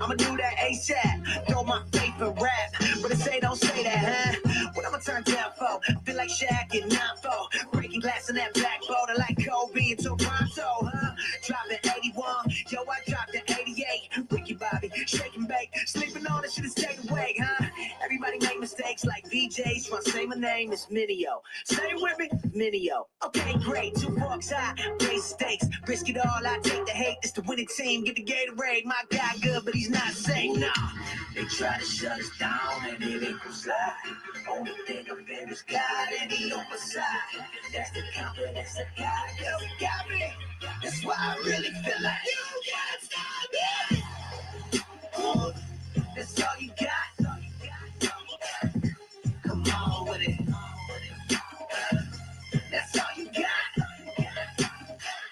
I'ma do that ASAP. Throw my favorite rap. But they say don't say that, huh? What I'ma turn down for? I feel like Shaq in 9-4. Breaking glass in that black boulder like Kobe in Toronto, huh? Dropping 81. Yo, I dropped the 88. Ricky Bobby, shake and bake. Sleeping on it, should've stayed awake, huh? Everybody make mistakes like VJs. Trying to say my name is Minio. Say with me, Minio. Okay, great. 2 forks high. Raise stakes. Risk it all. I take the hate. It's the winning team. Get the Gatorade. My guy good, but he's not safe. Nah. They try to shut us down and it ain't gon' slide. Only thing I'm in is God and he on my side. That's the confidence I got. Yo, he got me. That's why I really feel like you can't stop me. Ooh, that's all you got. Come on with it. That's all you got.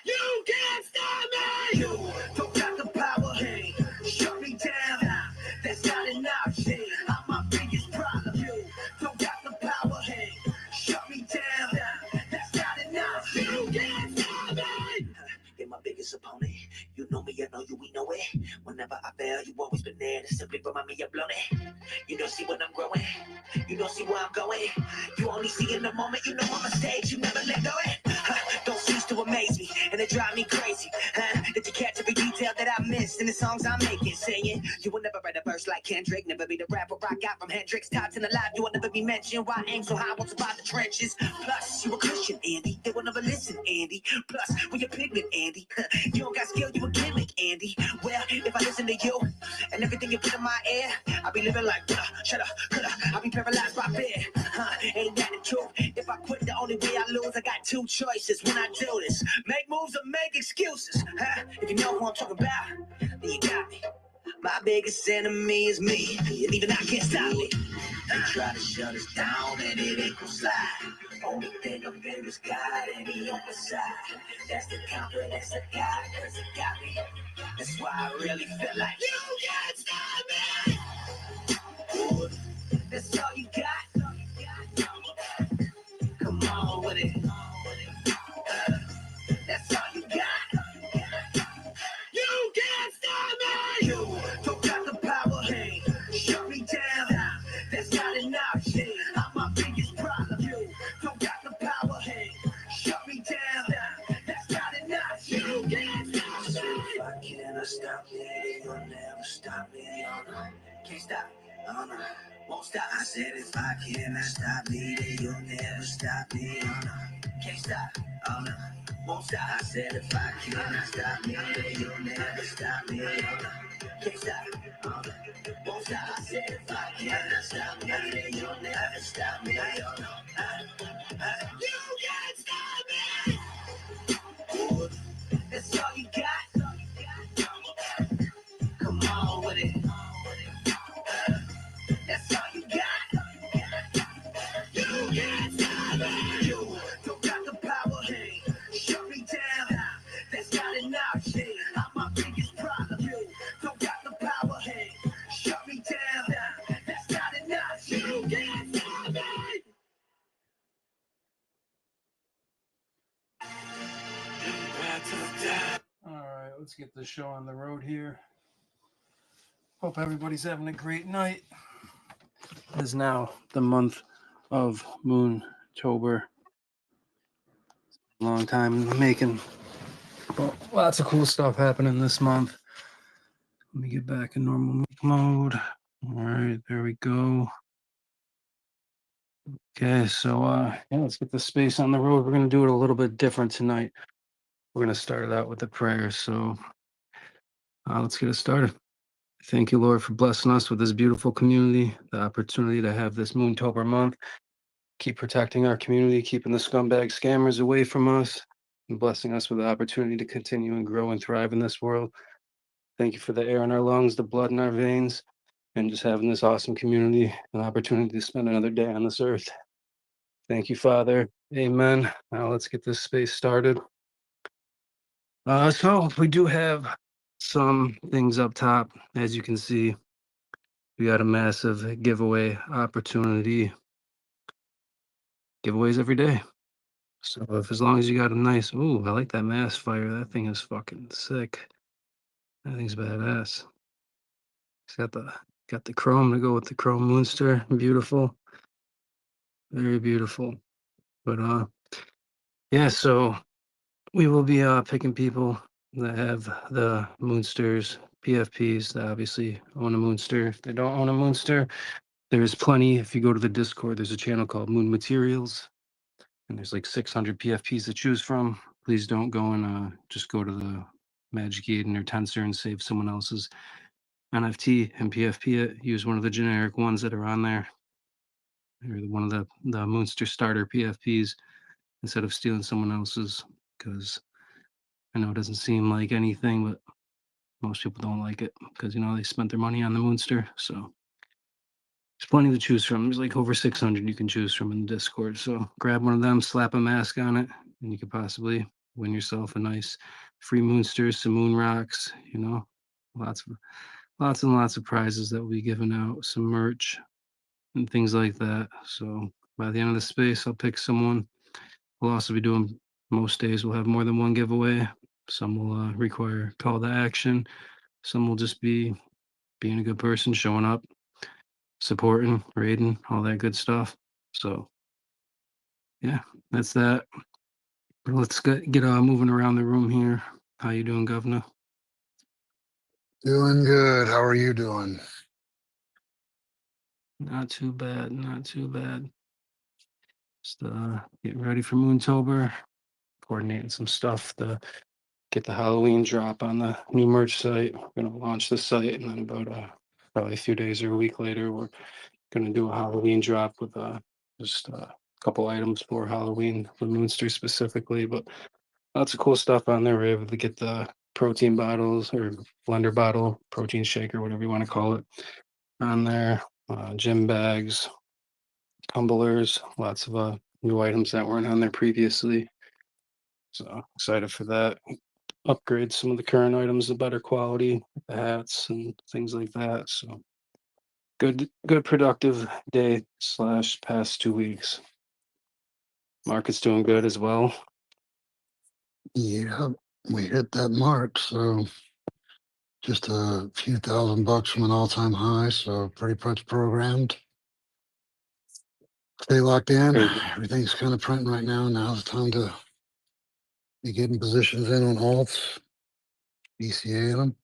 You can't stop me. You don't got the power. Hey, shut me down. That's not an option. I'm my biggest problem. You don't got the power. Hey, shut me down. That's not an option. You can't stop me. You're my biggest opponent. You know me, I know you, we know it. Whenever I fail, you always been there to simply remind me you're blown it. You don't see when I'm growing. You don't see where I'm going. You only see in the moment. You know I'm a stage. You never let go. Don't cease to amaze me, and it drive me crazy. Did you catch every detail that I missed in the songs I'm making? Saying you will never write a verse like Kendrick, never be the rapper I got from Hendrix. Top 10 alive, you will never be mentioned. Why aim so high, won't survive the trenches? Plus, you a Christian, Andy. They will never listen, Andy. Plus, we a pigment, Andy. You don't got skill, you a gimmick, Andy. Well, if I listen to you and everything you put in my ear, I'll be living like shut up, coulda. I'll be paralyzed by fear. Ain't that the truth? If I quit, the only way I lose. I got 2 choices when I do this: make moves or make excuses. If you know who I'm talking about, then you got me. My biggest enemy is me, and even I can't stop me. They try to shut us down, and it ain't gon' slide. Only thing I'm in is God, and he on my side. That's the confidence I got, cause it got me. That's why I really feel like you can't stop me. Ooh, that's all you got. Come on with it. That's all you got. You can't stop me. You don't got the power. Hey, shut me down. That's not an option. I'm my biggest problem. You don't got the power. Hey, shut me down. That's not an option. You can't stop me. If I cannot stop me, you'll never stop me. Oh no, can't stop. Oh no, won't stop. I said if I cannot stop me, then you'll never stop me. Oh no, can't stop. Oh no, won't stop. I said if I cannot stop me, then you'll never stop me. Oh no, can't stop. Oh no, won't stop. I said if I cannot stop me, then you'll never stop me. Oh no, you can't stop me. Ooh, that's all you got. Come on with it. That's all you got. You can't stop me. You don't got the power. Hey, shut me down. That's not an option. I'm my biggest problem. You don't got the power. Hey, shut me down. That's not an option. You can't stop me. All right, let's get the show on the road here. Hope everybody's having a great night. It is now the month of Moontober. Long time in the making. But lots of cool stuff happening this month. Let me get back in normal mode. All right, there we go. Okay, so yeah, let's get the space on the road. We're gonna do it a little bit different tonight. We're gonna start it out with the prayer. So let's get it started. Thank you, Lord, for blessing us with this beautiful community, the opportunity to have this Moontober month. Keep protecting our community, keeping the scumbag scammers away from us, and blessing us with the opportunity to continue and grow and thrive in this world. Thank you for the air in our lungs, the blood in our veins, and just having this awesome community, an opportunity to spend another day on this earth. Thank you, Father. Amen. Now let's get this space started. So we do have some things up top. As you can see, we got a massive giveaway opportunity. Giveaways every day. So if as long as you got a nice, ooh, I like that mass fire. That thing is fucking sick. That thing's badass. It's got the chrome to go with the chrome Moonster. Beautiful, very beautiful. But yeah. So we will be picking people that have the Moonsters, PFPs that obviously own a Moonster. If they don't own a Moonster, there's plenty. If you go to the Discord, there's a channel called Moon Materials, and there's like 600 PFPs to choose from. Please don't go and just go to the Magic Eden or Tensor and save someone else's NFT and PFP it. Use one of the generic ones that are on there, or one of the Moonster starter PFPs instead of stealing someone else's. Because I know it doesn't seem like anything, but most people don't like it because they spent their money on the Moonster. So there's plenty to choose from. There's like over 600 you can choose from in the Discord. So grab one of them, slap a mask on it, and you could possibly win yourself a nice free Moonster, some Moonrocks. Lots of lots and lots of prizes that will be given out, some merch and things like that. So by the end of the space, I'll pick someone. We'll also be doing most days. We'll have more than one giveaway. Some will require call to action. Some will just be being a good person, showing up, supporting, raiding, all that good stuff. So yeah, that's that. Let's get moving around the room here. How you doing, Governor? Doing good. How are you doing? Not too bad. Not too bad. Just getting ready for Moontober, coordinating some stuff to get the Halloween drop on the new merch site. We're gonna launch the site, and then about probably a few days or a week later, we're gonna do a Halloween drop with just a couple items for Halloween for Moonster specifically. But lots of cool stuff on there. We're able to get the protein bottles or blender bottle, protein shaker, whatever you want to call it, on there. Gym bags, tumblers, lots of new items that weren't on there previously. So excited for that. Upgrade some of the current items to better quality, the hats and things like that. So good productive day slash past 2 weeks. Market's doing good as well. Yeah, we hit that mark. So just a few $1,000 from an all-time high. So pretty much programmed. Stay locked in. Crazy. Everything's kind of printing right now. Now's the time to be getting positions in on alts, BCA them.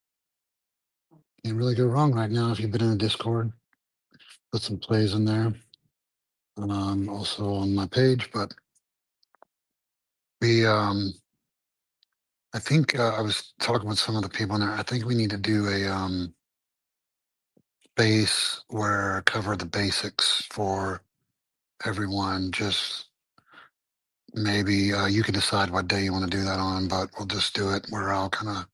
Can't really go wrong right now if you've been in the Discord. Put some plays in there. Also on my page, but we I think I was talking with some of the people in there. I think we need to do a base where cover the basics for everyone. Just maybe you can decide what day you want to do that on, but we'll just do it where I'll kind of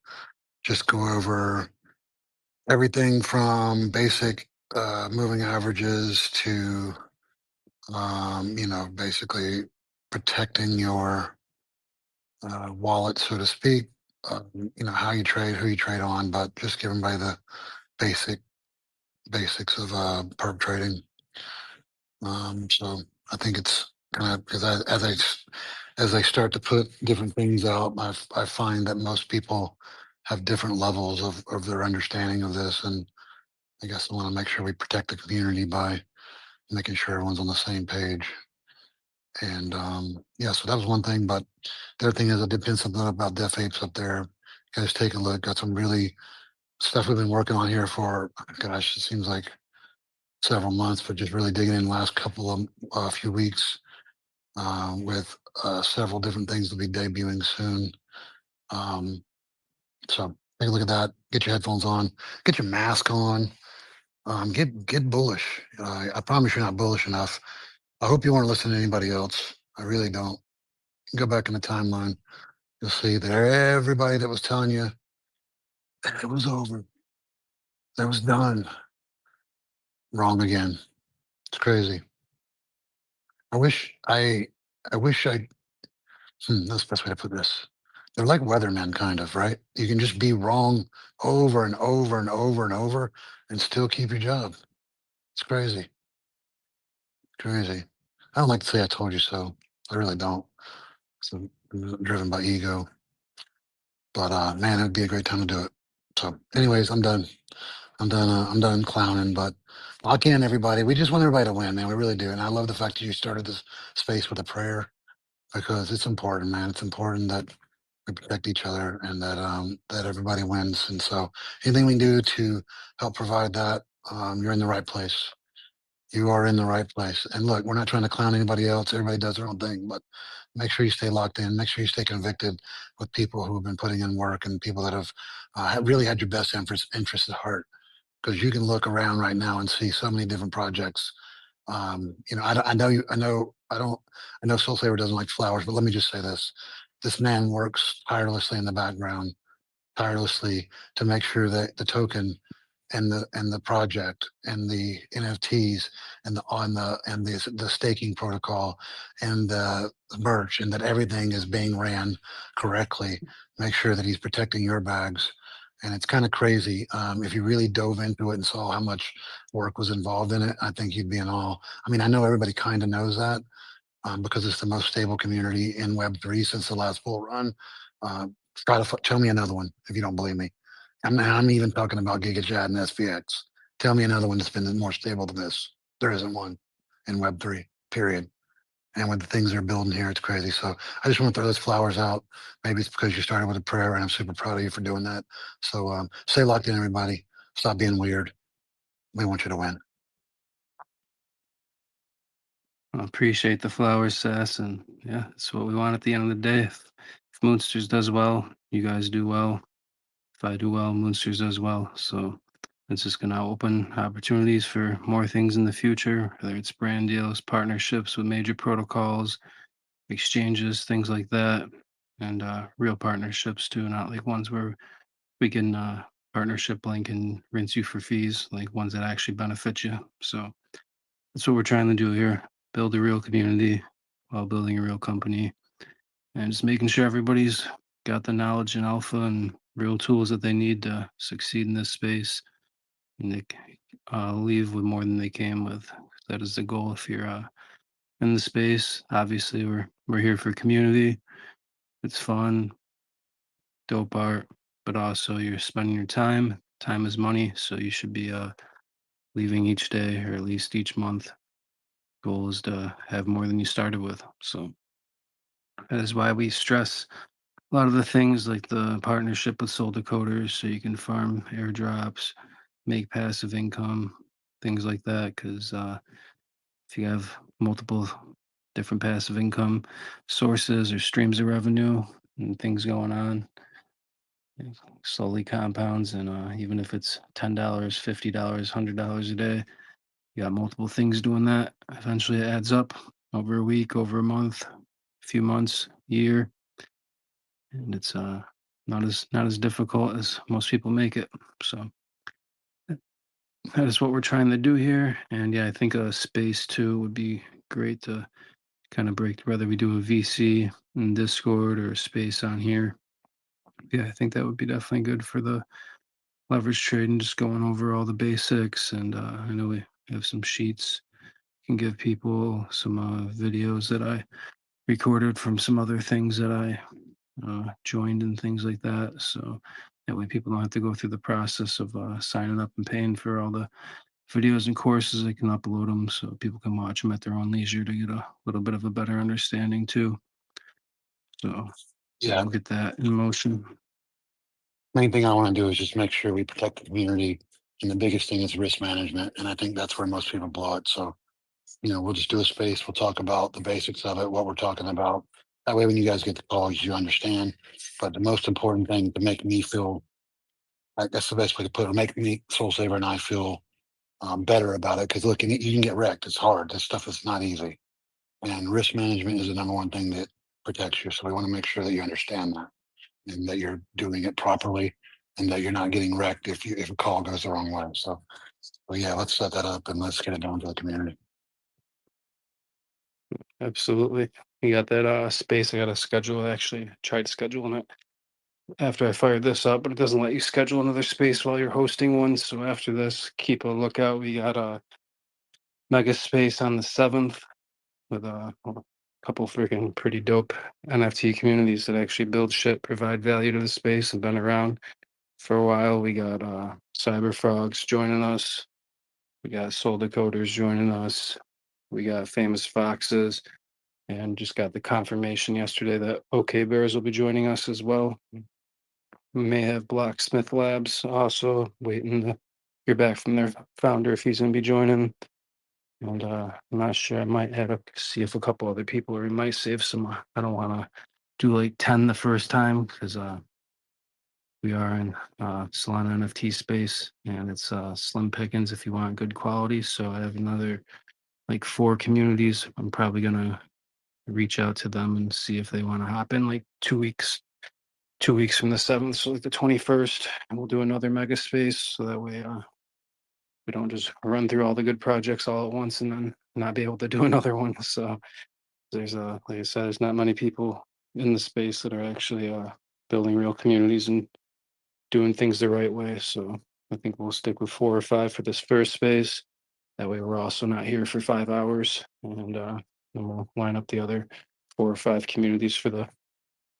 just go over everything from basic moving averages to basically protecting your wallet, so to speak. How you trade, who you trade on, but just give everybody the basics of perp trading. So I think it's kind of because as I start to put different things out, I find that most people have different levels of their understanding of this, and I guess I want to make sure we protect the community by making sure everyone's on the same page. And yeah, so that was one thing. But the other thing is I did pin something about Deaf Apes up there. You guys take a look. Got some really stuff we've been working on here for, gosh, it seems like several months, but just really digging in the last couple of few weeks with several different things to be debuting soon. So take a look at that. Get your headphones on. Get your mask on. Get bullish. I promise you're not bullish enough. I hope you won't listen to anybody else. I really don't. Go back in the timeline. You'll see that everybody that was telling you that it was over, that it was done, wrong again. It's crazy. I wish I wish I that's the best way to put this. They're like weathermen, kind of, right? You can just be wrong over and over and over and over and still keep your job. It's crazy. Crazy. I don't like to say I told you so. I really don't. So I'm driven by ego. But man, it would be a great time to do it. So, anyways, I'm done. I'm done clowning, but lock in, everybody. We just want everybody to win, man. We really do. And I love the fact that you started this space with a prayer because it's important, man. It's important that we protect each other and that everybody wins. And so anything we can do to help provide that, you're in the right place. You are in the right place. And look, we're not trying to clown anybody else. Everybody does their own thing, but make sure you stay locked in. Make sure you stay convicted with people who have been putting in work and people that have really had your best interest at heart. Because you can look around right now and see so many different projects. I know you. I know. I don't. I know Soul Saver doesn't like flowers, but let me just say this: this man works tirelessly in the background, tirelessly to make sure that the token and the project and the NFTs and the staking protocol and the merch and that everything is being ran correctly. Make sure that he's protecting your bags. And it's kind of crazy. If you really dove into it and saw how much work was involved in it, I think you'd be in awe. I mean, I know everybody kind of knows that, because it's the most stable community in Web3 since the last bull run. Uh, tell me another one if you don't believe me. I'm even talking about GigaChat and SVX. Tell me another one that's been more stable than this. There isn't one in Web3, period. And with the things they're building here, it's crazy. So I just want to throw those flowers out. Maybe it's because you started with a prayer, and I'm super proud of you for doing that. So stay locked in, everybody. Stop being weird. We want you to win. I appreciate the flowers, Sass, and yeah, that's what we want at the end of the day. If Moonsters does well, you guys do well. If I do well, Moonsters does well. So it's just gonna open opportunities for more things in the future, whether it's brand deals, partnerships with major protocols, exchanges, things like that, and real partnerships too, not like ones where we can partnership link and rinse you for fees, like ones that actually benefit you. So that's what we're trying to do here: build a real community while building a real company, and just making sure everybody's got the knowledge and alpha and real tools that they need to succeed in this space, and they leave with more than they came with. That is the goal. If you're in the space, obviously we're here for community. It's fun, dope art, but also you're spending your time. Time is money, so you should be leaving each day or at least each month. Goal is to have more than you started with. So that is why we stress a lot of the things like the partnership with Soul Decoders, so you can farm airdrops, make passive income, things like that. Because if you have multiple different passive income sources or streams of revenue and things going on, it slowly compounds. And even if it's $10, $50, $100 a day, you got multiple things doing that. Eventually, it adds up over a week, over a month, a few months, year, and it's not as difficult as most people make it. So that is what we're trying to do here. And yeah, I think a space too would be great to kind of break, whether we do a VC in Discord or a space on here. Yeah, I think that would be definitely good for the leverage trade and just going over all the basics. And I know we have some sheets, can give people some videos that I recorded from some other things that I joined and things like that. So that way people don't have to go through the process of signing up and paying for all the videos and courses. They can upload them so people can watch them at their own leisure to get a little bit of a better understanding too. So Yeah. we'll get that in motion. Main thing I want to do is just make sure we protect the community. And the biggest thing is risk management. And I think that's where most people blow it. So, we'll just do a space. We'll talk about the basics of it, what we're talking about. That way, when you guys get the calls, you understand. But the most important thing to make me feel, like, that's the best way to put it, make me, Soul Saver, and I feel better about it. Because look, you can get wrecked. It's hard. This stuff is not easy. And risk management is the number one thing that protects you. So we want to make sure that you understand that and that you're doing it properly and that you're not getting wrecked if a call goes the wrong way. So yeah, let's set that up and let's get it down to the community. Absolutely. You got that space. I got to schedule. I actually tried scheduling it after I fired this up, but it doesn't let you schedule another space while you're hosting one. So after this, keep a lookout. We got a mega space on the 7th with a couple freaking pretty dope NFT communities that actually build shit, provide value to the space, and been around for a while. We got Cyber Frogs joining us. We got Soul Decoders joining us. We got Famous Foxes, and just got the confirmation yesterday that OK Bears will be joining us as well. We may have Blacksmith Labs also waiting to hear back from their founder if he's going to be joining. And I'm not sure. I might have to see if a couple other people, or we might save some. I don't want to do like 10 the first time because we are in Solana NFT space and it's slim pickings if you want good quality. So I have another like 4 communities. I'm probably going to reach out to them and see if they want to hop in like 2 weeks from the 7th, so like the 21st, and we'll do another mega space so that way we don't just run through all the good projects all at once and then not be able to do another one. So there's like I said, there's not many people in the space that are actually building real communities and doing things the right way. So I think we'll stick with 4 or 5 for this first space. That way we're also not here for 5 hours, and then we'll line up the other 4 or 5 communities for the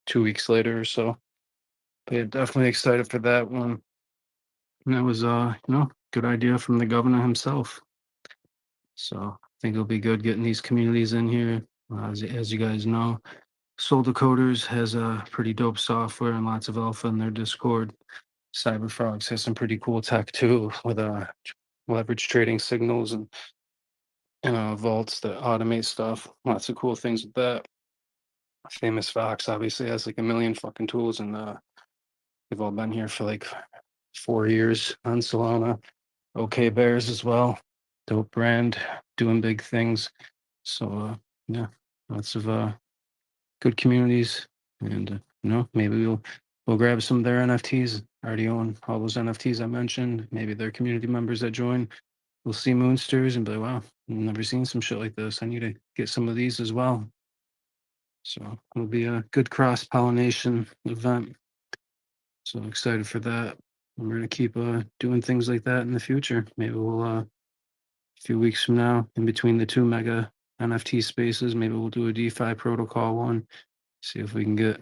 2 weeks later or so. But yeah, definitely excited for that one. And that was good idea from the governor himself. So I think it'll be good getting these communities in here. As you guys know, Soul Decoders has a pretty dope software and lots of alpha in their Discord. Cyberfrogs has some pretty cool tech too, with leverage trading signals and vaults that automate stuff. Lots of cool things with that. Famous Fox obviously has like a million fucking tools, and they've all been here for like 4 years on Solana. OK Bears as well, dope brand, doing big things. So yeah, lots of good communities, and maybe we'll grab some of their NFTs. I already own all those NFTs I mentioned. Maybe they're community members that join. We'll see Moonsters and be like, wow, I've never seen some shit like this. I need to get some of these as well. So it'll be a good cross pollination event. So excited for that. And we're gonna keep doing things like that in the future. Maybe we'll a few weeks from now, in between the 2 mega NFT spaces, maybe we'll do a DeFi protocol one. See if we can get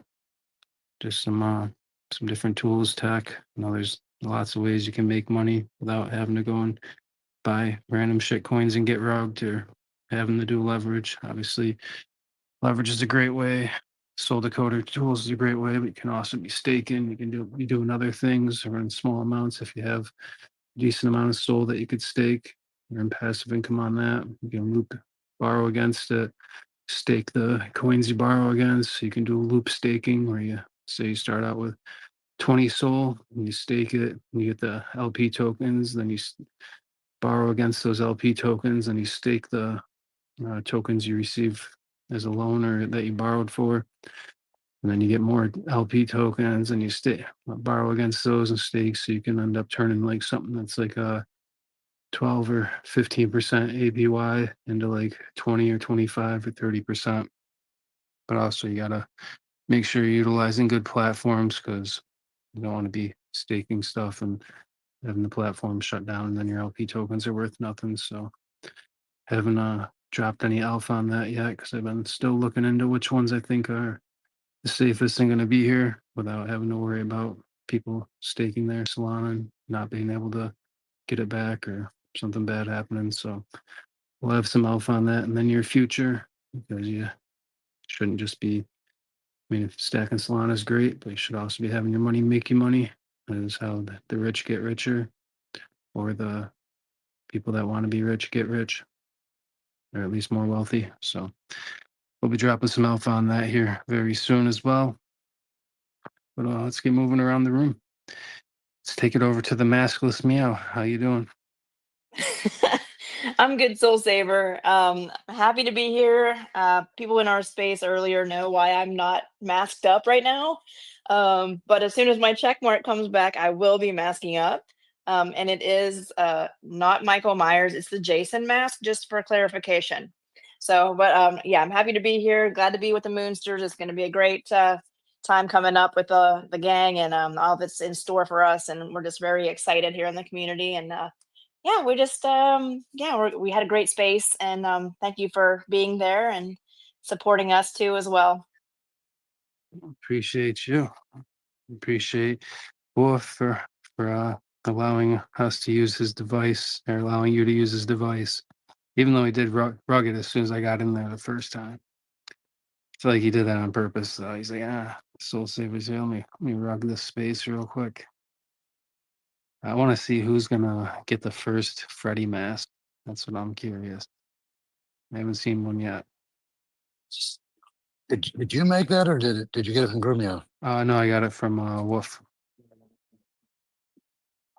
just some different tools, tech. There's lots of ways you can make money without having to go and buy random shit coins and get rugged or having to do leverage. Obviously, leverage is a great way. Soul decoder tools is a great way, but you can also be staking. You can be doing other things or in small amounts if you have a decent amount of soul that you could stake. Earn passive income on that. You can borrow against it, stake the coins you borrow against. So you can do loop staking where you say you start out with 20 soul and you stake it, and you get the LP tokens, then you borrow against those LP tokens, and you stake the tokens you receive as a loan or that you borrowed for. And then you get more LP tokens and you borrow against those and stake. So you can end up turning like something that's like a 12 or 15% APY into like 20 or 25 or 30%. But also you gotta make sure you're utilizing good platforms because you don't want to be staking stuff and having the platform shut down and then your LP tokens are worth nothing. So haven't dropped any alpha on that yet because I've been still looking into which ones I think are the safest thing going to be here without having to worry about people staking their Solana and not being able to get it back or something bad happening. So we'll have some alpha on that in the near future because you shouldn't just be. I mean, if stacking Solana is great, but you should also be having your money make you money. That is how the rich get richer, or the people that want to be rich get rich, or at least more wealthy. So we'll be dropping some alpha on that here very soon as well. But let's get moving around the room. Let's take it over to the maskless meow. How you doing? I'm good, Soul Saver. Happy to be here. People in our space earlier know why I'm not masked up right now. But as soon as my check mark comes back, I will be masking up. And it is not Michael Myers, it's the Jason mask, just for clarification. So, but yeah, I'm happy to be here. Glad to be with the Moonsters. It's going to be a great time coming up with the gang and all that's in store for us. And we're just very excited here in the community. And yeah, we just we had a great space, and thank you for being there and supporting us too as well. Appreciate you. Appreciate Wolf for allowing us to use his device, or allowing you to use his device, even though he did rug it as soon as I got in there the first time. I feel like he did that on purpose, though. He's like, Soul Savers here. Let me rug this space real quick. I want to see who's gonna get the first Freddy mask. That's what I'm curious. I haven't seen one yet. Did you make that, or did you get it from Grumio? No, I got it from Wolf.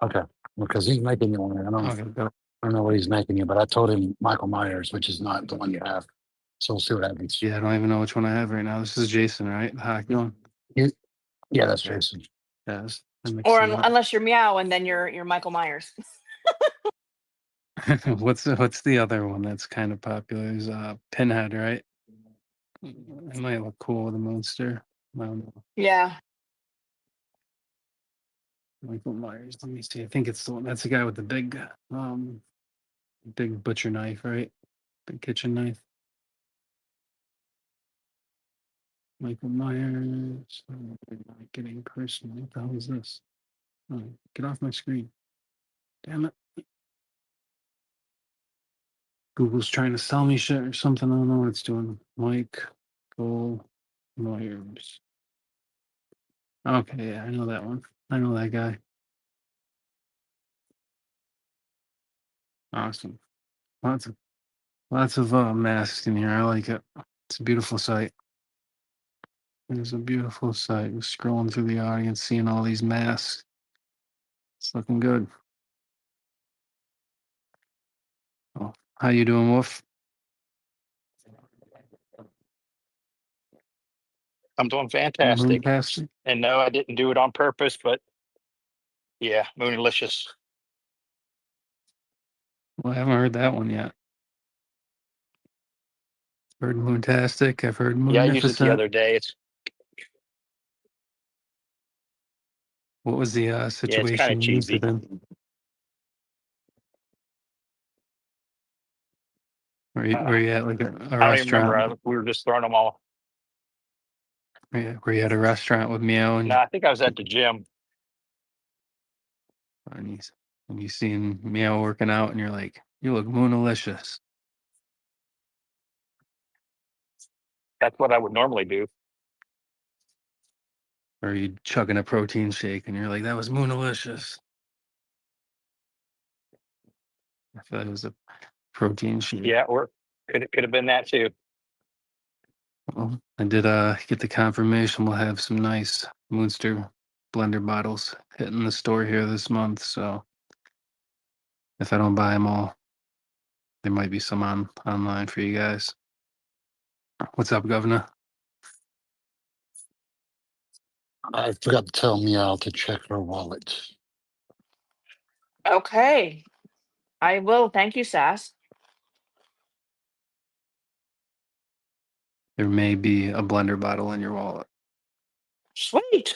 Okay, because he's making you one. Okay, I don't know what he's making you, but I told him Michael Myers, which is not the one you have. So we'll see what happens. yeah, I don't even know which one I have right now. This is Jason, right? How you doing? Yeah, that's Jason. Yes. Or unless you're Meow and then you're Michael Myers. What's the other one that's kind of popular? Is Pinhead, right? It might look cool with a monster. I don't know. Yeah. Michael Myers. Let me see. I think it's the one. That's the guy with the big butcher knife, right? Big kitchen knife. Michael Myers. Oh, I'm not getting personal. What the hell is this? Oh, get off my screen. Damn it. Google's trying to sell me shit or something. I don't know what it's doing. Michael Myers. Okay, yeah, I know that one. I know that guy. Awesome. Lots of masks in here. I like it. It's a beautiful sight. It's a beautiful sight. We're scrolling through the audience, seeing all these masks. It's looking good. Oh, how you doing, Wolf? I'm doing fantastic. Fantastic. And no, I didn't do it on purpose, but yeah, Moonalicious. Well, I haven't heard that one yet. Heard Moontastic. I've heard Yeah, I used it the Moonificent. other day. It's What was the kind situation of you used cheesy. it in? Were you at like a I don't even remember. restaurant? We were just throwing them all. Were you at a restaurant with Meow No, I think I was at the gym. and you seen Meow working out and you're like, you look Moonalicious. That's what I would normally do. Or you chugging a protein shake and you're like, that was Moonalicious. I feel like it was a protein shake. Yeah, or could have been that too. Well, I did get the confirmation we'll have some nice Moonster blender bottles hitting the store here this month. So if I don't buy them all, there might be some online for you guys. What's up, Governor? I forgot to tell Meow to check her wallet. Okay. I will. Thank you, Sass. There may be a blender bottle in your wallet. Sweet.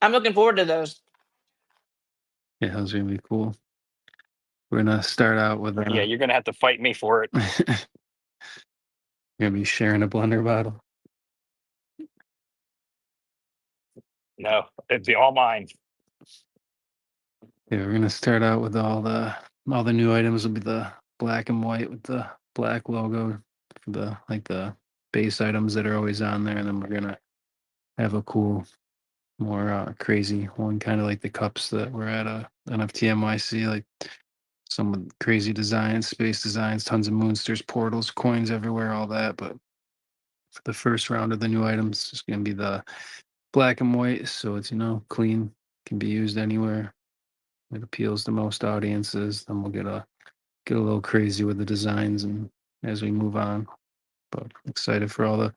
I'm looking forward to those. Yeah, that was really cool. We're gonna start out with Yeah, you're gonna have to fight me for it. you're gonna be sharing a blender bottle. No, it'd be all mine. Yeah, we're gonna start out with all the new items will be the black and white with the black logo for the base items that are always on there, and then we're gonna have a cool, more crazy one, kind of like the cups that were at NFT NYC, like some with crazy designs, space designs, tons of moonsters, portals, coins everywhere, all that. But for the first round of the new items, it's gonna be the black and white, so it's clean, can be used anywhere. It appeals to most audiences. Then we'll get a little crazy with the designs and as we move on. But excited for all the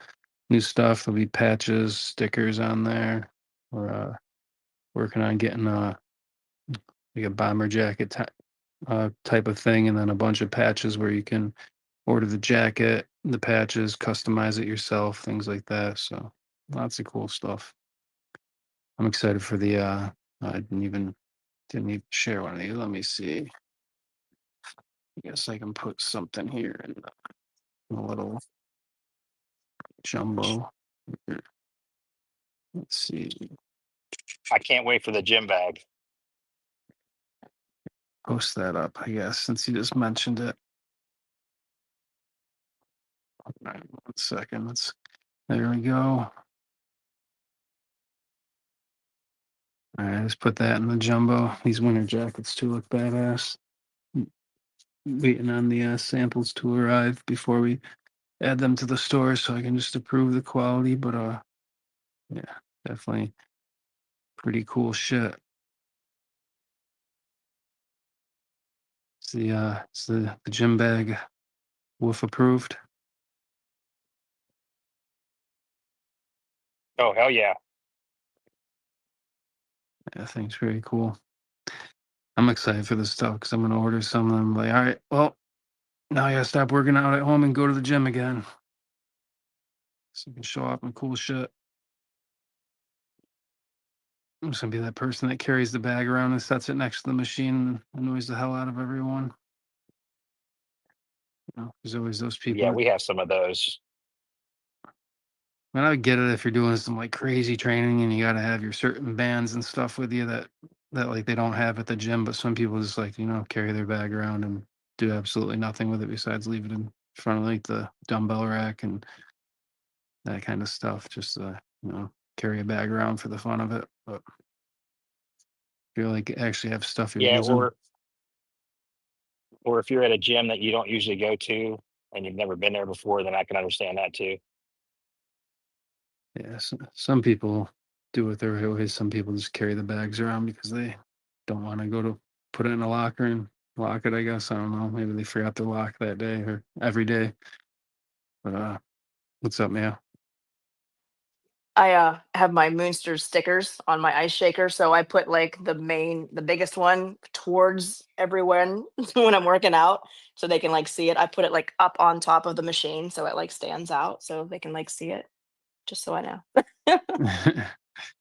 new stuff. There'll be patches, stickers on there. We're working on getting like a bomber jacket type of thing, and then a bunch of patches where you can order the jacket, the patches, customize it yourself, things like that. So lots of cool stuff. I'm excited for the I didn't even share one of these. Let me see. I guess I can put something here in a little jumbo. Let's see. I can't wait for the gym bag. Post that up, I guess, since you just mentioned it. All right, 1 second. There we go. All right, let's put that in the jumbo. These winter jackets too look badass. Waiting on the samples to arrive before we add them to the store, so I can just approve the quality. But yeah, definitely pretty cool shit. It's the gym bag wolf approved. Oh hell yeah! Yeah, thing's very cool. I'm excited for this stuff because I'm gonna order some of them. Like, all right, well, now I gotta stop working out at home and go to the gym again, so I can show off my cool shit. I'm just gonna be that person that carries the bag around and sets it next to the machine and annoys the hell out of everyone. There's always those people. Yeah, we have some of those. And I get it if you're doing some like crazy training and you got to have your certain bands and stuff with you that like they don't have at the gym. But some people just like carry their bag around and do absolutely nothing with it besides leave it in front of like the dumbbell rack and that kind of stuff. Just carry a bag around for the fun of it. But if you like actually have stuff you're Yeah, using. or if you're at a gym that you don't usually go to and you've never been there before, then I can understand that too. Yeah, some people do it their way. Some people just carry the bags around because they don't want to go to put it in a locker and lock it. I guess I don't know. Maybe they forgot to lock that day or every day. But what's up, Mia? I have my Moonster stickers on my ice shaker, so I put like the biggest one towards everyone when I'm working out, so they can like see it. I put it like up on top of the machine, so it like stands out, so they can like see it. Just so I know.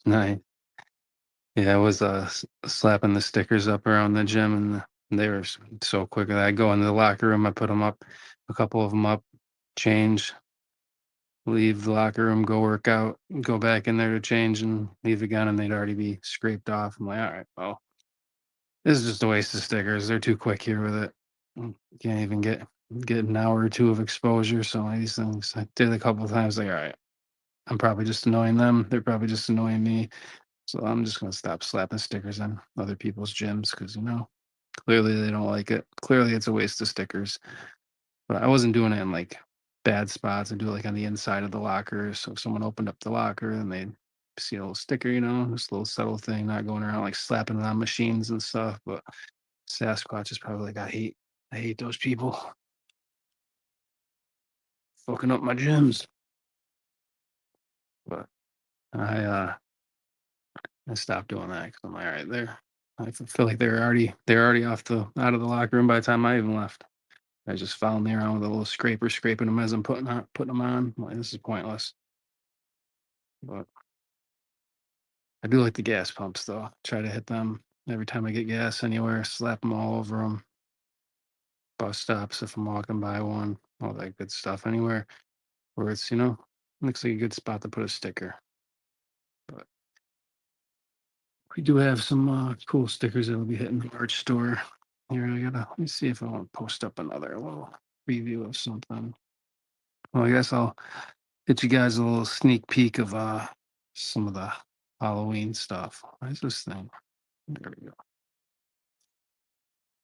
Nice. Yeah, I was slapping the stickers up around the gym, and they were so quick. I go into the locker room, I put them up, a couple of them up, change, leave the locker room, go work out, go back in there to change, and leave again, and they'd already be scraped off. I'm like, all right, well, this is just a waste of stickers. They're too quick here with it. You can't even get an hour or two of exposure. So these things, I did a couple of times. Like, all right, I'm probably just annoying them. They're probably just annoying me. So I'm just gonna stop slapping stickers on other people's gyms because clearly they don't like it. Clearly it's a waste of stickers. But I wasn't doing it in like bad spots. I do it like on the inside of the locker. So if someone opened up the locker and they'd see a little sticker, just a little subtle thing, not going around like slapping it on machines and stuff. But Sasquatch is probably like, I hate those people fucking up my gyms. But I I stopped doing that because I'm like, all right, I feel like they're already out of the locker room by the time I even left. I just followed me around with a little scraper, scraping them as I'm putting them on. I'm like, this is pointless. But I do like the gas pumps though. Try to hit them every time I get gas anywhere. Slap them all over them. Bus stops if I'm walking by one. All that good stuff. Anywhere where it's looks like a good spot to put a sticker. But we do have some cool stickers that'll be hitting the merch store. Here, let me see if I want to post up another little preview of something. Well, I guess I'll get you guys a little sneak peek of some of the Halloween stuff. Where's this thing? There we go.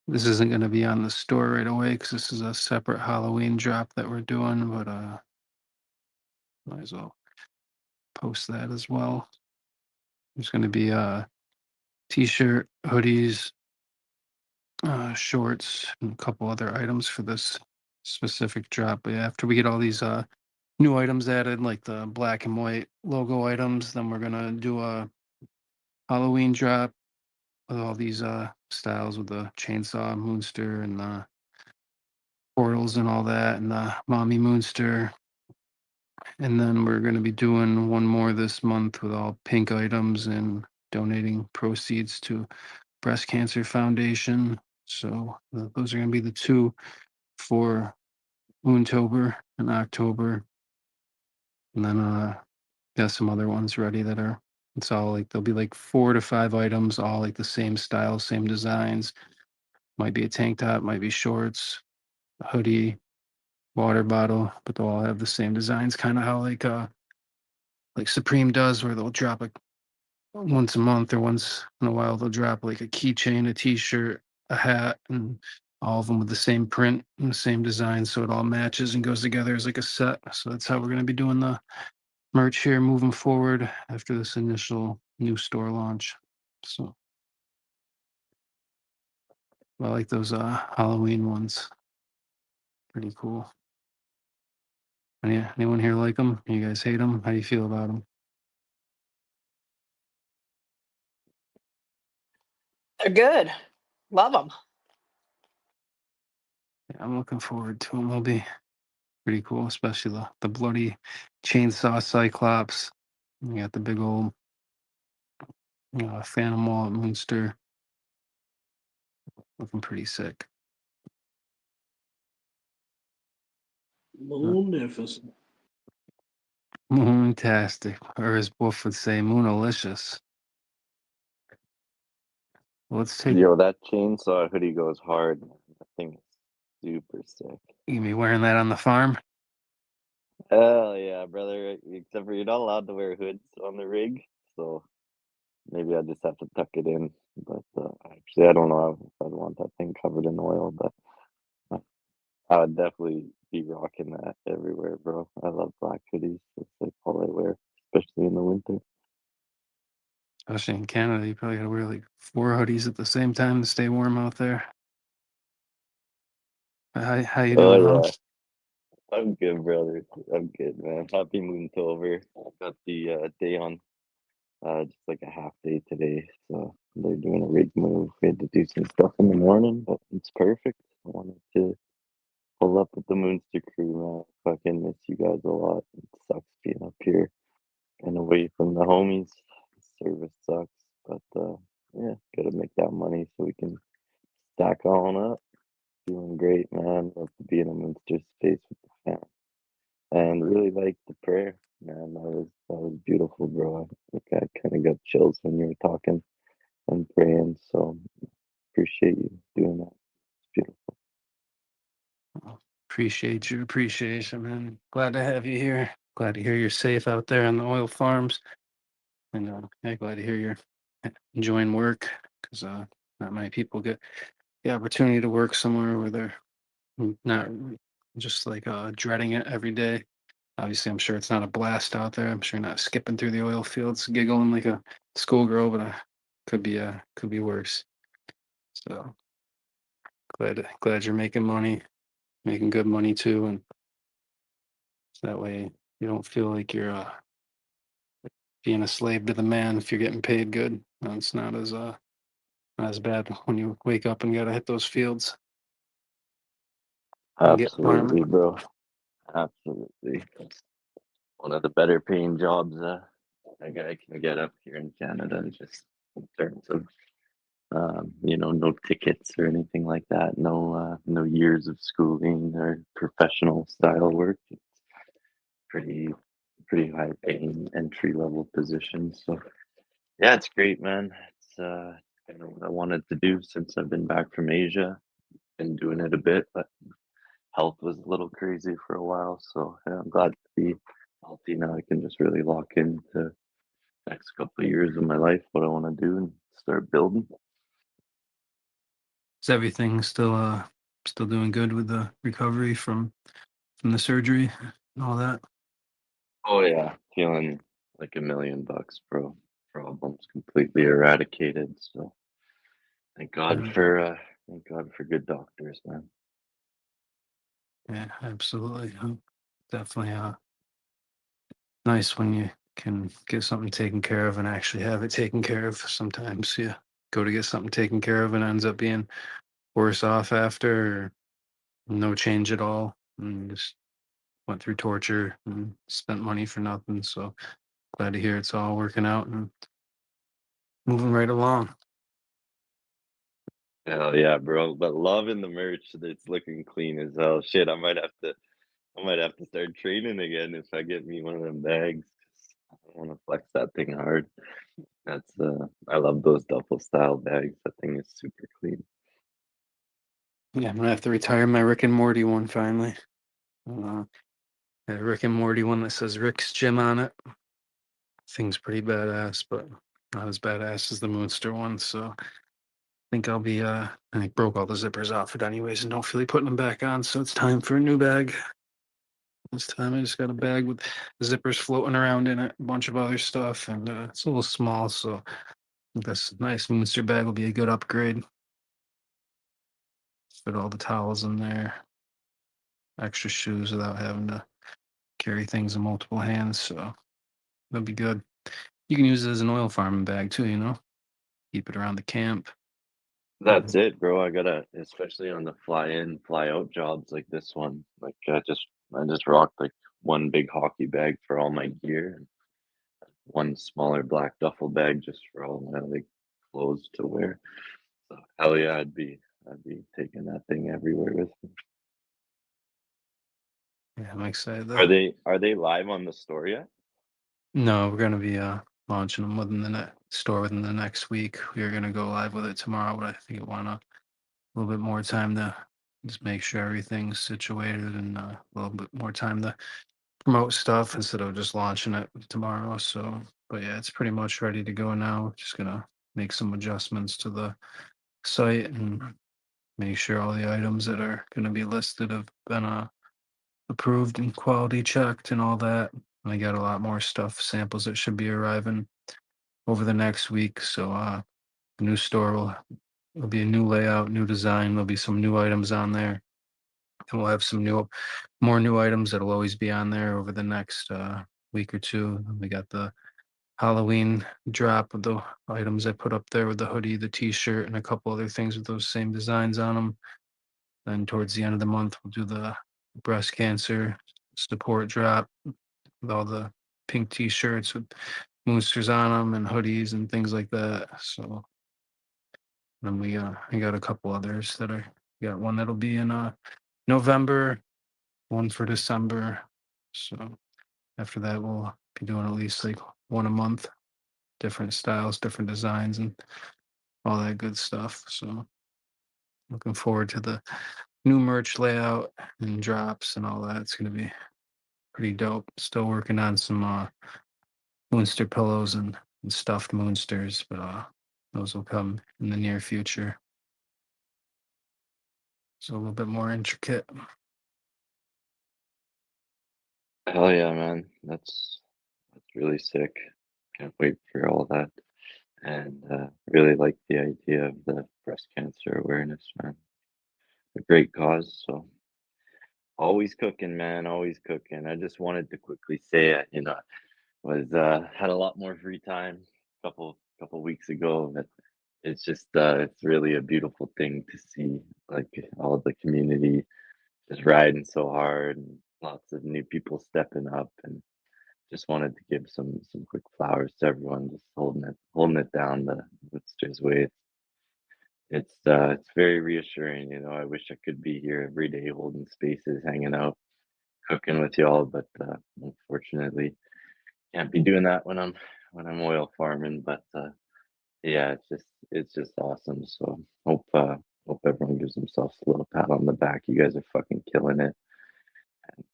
This isn't going to be on the store right away because this is a separate Halloween drop that we're doing, but might as well post that as well. There's going to be t-shirt, hoodies, shorts, and a couple other items for this specific drop. But yeah, after we get all these new items added, like the black and white logo items, then we're gonna do a Halloween drop with all these styles with the chainsaw moonster and the portals and all that, and the mommy moonster. And then we're gonna be doing one more this month with all pink items and donating proceeds to Breast Cancer Foundation. So those are going to be the two for Moontober in October. And then got some other ones ready that are It's all like there'll be like 4 to 5 items, all like the same style, same designs. Might be a tank top, might be shorts, a hoodie, water bottle, but they'll all have the same designs, kind of how like Supreme does, where they'll drop like once a month or once in a while they'll drop like a keychain, a T-shirt, a hat, and all of them with the same print and the same design, so it all matches and goes together as like a set. So that's how we're going to be doing the merch here moving forward after this initial new store launch. So I like those Halloween ones. Pretty cool. Anyone here like them? You guys hate them? How do you feel about them? They're good. Love them. Yeah, I'm looking forward to them. They'll be pretty cool, especially the bloody chainsaw Cyclops. You got the big old Phantom Wall at Moonster. Looking pretty sick. Moonificent. Moontastic, or as Wolf would say, Moonalicious. Let's take Yo, that chainsaw hoodie goes hard. Man. That thing is super sick. you be wearing that on the farm. Hell yeah, brother. Except for you're not allowed to wear hoods on the rig, so maybe I just have to tuck it in. But actually, I don't know if I'd want that thing covered in oil, but I would definitely be rocking that everywhere, bro. I love black hoodies. It's like all I wear, especially in the winter. Especially in Canada, you probably gotta wear like 4 hoodies at the same time to stay warm out there. How you doing, Oh huh? yeah, I'm good, brother. I'm good, man. Happy Moontober. Got the day on just like a half day today. So they're doing a rig move. We had to do some stuff in the morning, but it's perfect. I wanted to pull up with the Moonster crew, man. Fucking miss you guys a lot. It sucks being up here and away from the homies. Service sucks, but yeah, gotta make that money so we can stack on up. Doing great, man. Love to be in a Moonster space with the fam. And really like the prayer, man. That was beautiful, bro. I kind of got chills when you were talking and praying. So appreciate you doing that. It's beautiful. Appreciate your appreciation, man. Glad to have you here. Glad to hear you're safe out there on the oil farms. And yeah, glad to hear you're enjoying work, because not many people get the opportunity to work somewhere where they're not just like dreading it every day. Obviously, I'm sure it's not a blast out there. I'm sure you're not skipping through the oil fields, giggling like a schoolgirl, but could be worse. So glad you're making money, making good money too, and that way you don't feel like you're being a slave to the man if you're getting paid good. It's not as bad when you wake up and gotta hit those fields and get farming. Absolutely, bro. Absolutely. It's one of the better paying jobs a guy can get up here in Canada, just in terms of no tickets or anything like that. No years of schooling or professional style work. It's pretty pretty high paying entry level position. So yeah, it's great, man. It's kind of what I wanted to do since I've been back from Asia. Been doing it a bit, but health was a little crazy for a while. So yeah, I'm glad to be healthy now. I can just really lock into the next couple of years of my life, what I want to do and start building. Is everything still doing good with the recovery from the surgery and all that? Oh yeah, feeling like $1,000,000, bro. Problems completely eradicated. So Mm. thank God for good doctors, man. Yeah, absolutely. Definitely nice when you can get something taken care of and actually have it taken care of. Sometimes you go to get something taken care of and ends up being worse off after, or no change at all, and just went through torture and spent money for nothing. So glad to hear it's all working out and moving right along. Hell yeah, bro. But loving the merch that's looking clean as hell. Shit, I might have to start training again if I get me one of them bags. I want to flex that thing hard. That's I love those duffel style bags. That thing is super clean. Yeah, I'm gonna have to retire my Rick and Morty one finally. That Rick and Morty one that says Rick's Gym on it. Thing's pretty badass, but not as badass as the Moonster one. So I think I'll be I broke all the zippers off it anyways and don't feel like putting them back on. So it's time for a new bag. This time I just got a bag with zippers floating around in it, a bunch of other stuff, and it's a little small, so I think this nice Moonster bag will be a good upgrade. Fit all the towels in there, extra shoes without having to carry things in multiple hands, so that'll be good. You can use it as an oil farming bag too, you know? Keep it around the camp. That's it, bro. I gotta, especially on the fly in, fly out jobs like this one. Like I just rocked like one big hockey bag for all my gear and one smaller black duffel bag just for all my like clothes to wear. So hell yeah, I'd be taking that thing everywhere with me. Yeah, I'm excited though. Are they live on the store yet? No, we're gonna be launching them within the store within the next week. We are gonna go live with it tomorrow, but I think I want a little bit more time to just make sure everything's situated and a little bit more time to promote stuff instead of just launching it tomorrow. So, but yeah, it's pretty much ready to go now. Just gonna make some adjustments to the site and make sure all the items that are gonna be listed have been approved and quality checked and all that. And I got a lot more stuff, samples that should be arriving over the next week. So the new store will be a new layout, new design. There'll be some new items on there. And we'll have some more new items that'll always be on there over the next week or two. We got the Halloween drop of the items I put up there with the hoodie, the t-shirt, and a couple other things with those same designs on them. Then towards the end of the month, we'll do the breast cancer support drop with all the pink t-shirts with moosters on them and hoodies and things like that. So then I got a couple others that are got one that'll be in November, one for December. So after that we'll be doing at least like one a month, different styles, different designs and all that good stuff. So looking forward to the new merch layout and drops and all that. It's gonna be pretty dope. Still working on some moonster pillows and stuffed moonsters, but those will come in the near future. So a little bit more intricate. Hell yeah, man. That's really sick. Can't wait for all that. And really like the idea of the breast cancer awareness, man. A great cause. So always cooking, man. Always cooking. I just wanted to quickly say, was had a lot more free time couple weeks ago. But it's just it's really a beautiful thing to see, like all the community just riding so hard and lots of new people stepping up and just wanted to give some quick flowers to everyone just holding it down the Woodsters way. It's very reassuring, you know. I wish I could be here every day holding spaces, hanging out, cooking with y'all, but unfortunately can't be doing that when I'm oil farming. But yeah, it's just awesome. So hope everyone gives themselves a little pat on the back. You guys are fucking killing it.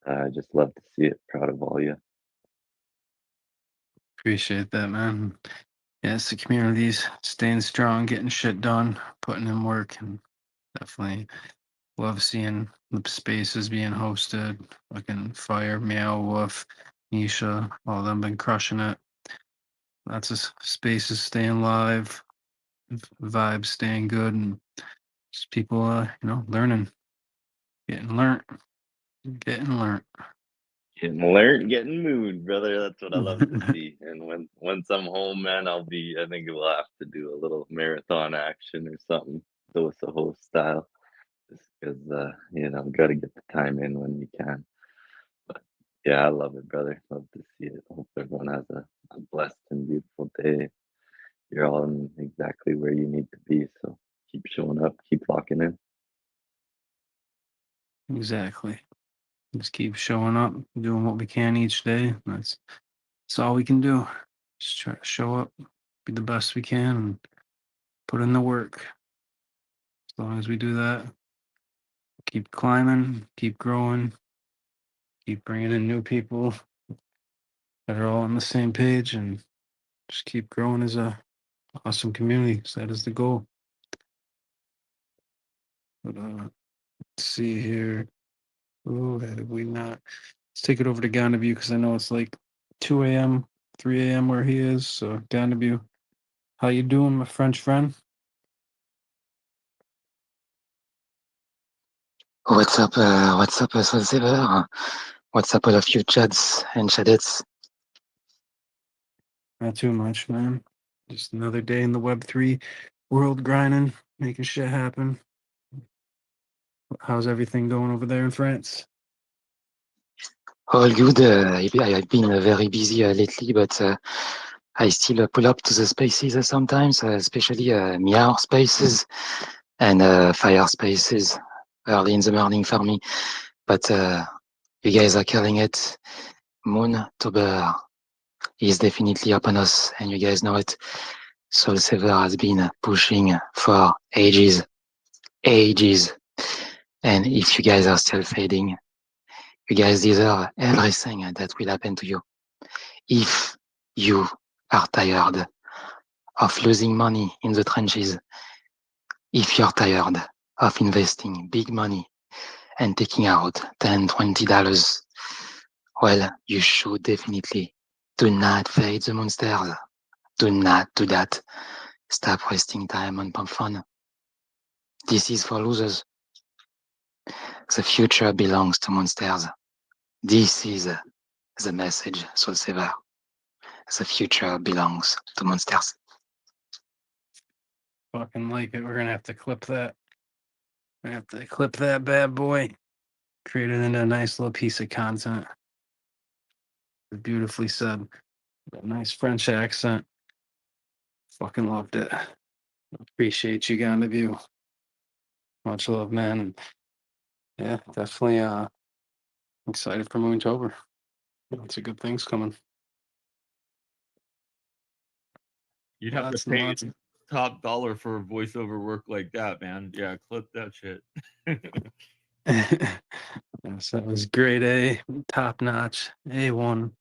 I just love to see it. Proud of all you. Appreciate that, man. Yes, the community's staying strong, getting shit done, putting in work, and definitely love seeing the spaces being hosted. Fucking Fire, Meow, Wolf, Nisha, all of them been crushing it. Lots of spaces staying live, vibes staying good, and just people, learning, getting learnt, getting learnt. Getting learned, getting moved, brother. That's what I love to see. And once I'm home, man, I think we'll have to do a little marathon action or something, dose of host style. Just because gotta get the time in when you can. But yeah, I love it, brother. Love to see it. Hope everyone has a blessed and beautiful day. You're all in exactly where you need to be. So keep showing up, keep locking in. Exactly. Just keep showing up, doing what we can each day. That's That's all we can do. Just try to show up, be the best we can, and put in the work. As long as we do that, keep climbing, keep growing, keep bringing in new people that are all on the same page, and just keep growing as a awesome community. So that is the goal. But let's see here. Oh, have we not? Let's take it over to Gandabu because I know it's like 2 a.m., 3 a.m. where he is. So Gandabu, how you doing, my French friend? What's up, Soul Saver? What's up, all of you Chads and Chadettes? Not too much, man. Just another day in the Web3 world grinding, making shit happen. How's everything going over there in France? All good. I've been very busy lately, but I still pull up to the spaces sometimes, especially Meow spaces and Fire spaces early in the morning for me. But you guys are killing it. Moontober is definitely upon us, and you guys know it. Soul Saver has been pushing for ages. And if you guys are still fading, you guys deserve everything that will happen to you. If you are tired of losing money in the trenches, if you're tired of investing big money and taking out $10, $20, well, you should definitely do not fade the monsters. Do not do that. Stop wasting time on pump fun. This is for losers. The future belongs to monsters. This is the message, Soul Saver. The future belongs to monsters. Fucking like it. We're gonna have to clip that. We're gonna have to clip that bad boy. Create it into a nice little piece of content. Beautifully said. A nice French accent. Fucking loved it. Appreciate you, Gandavu. Much love, man. And yeah, definitely excited for Moontober. Lots of good things coming. You'd have Lots to and pay lots. top dollar for voiceover work like that, man. Yeah, clip that shit. Yes, that was grade A, top notch, A1.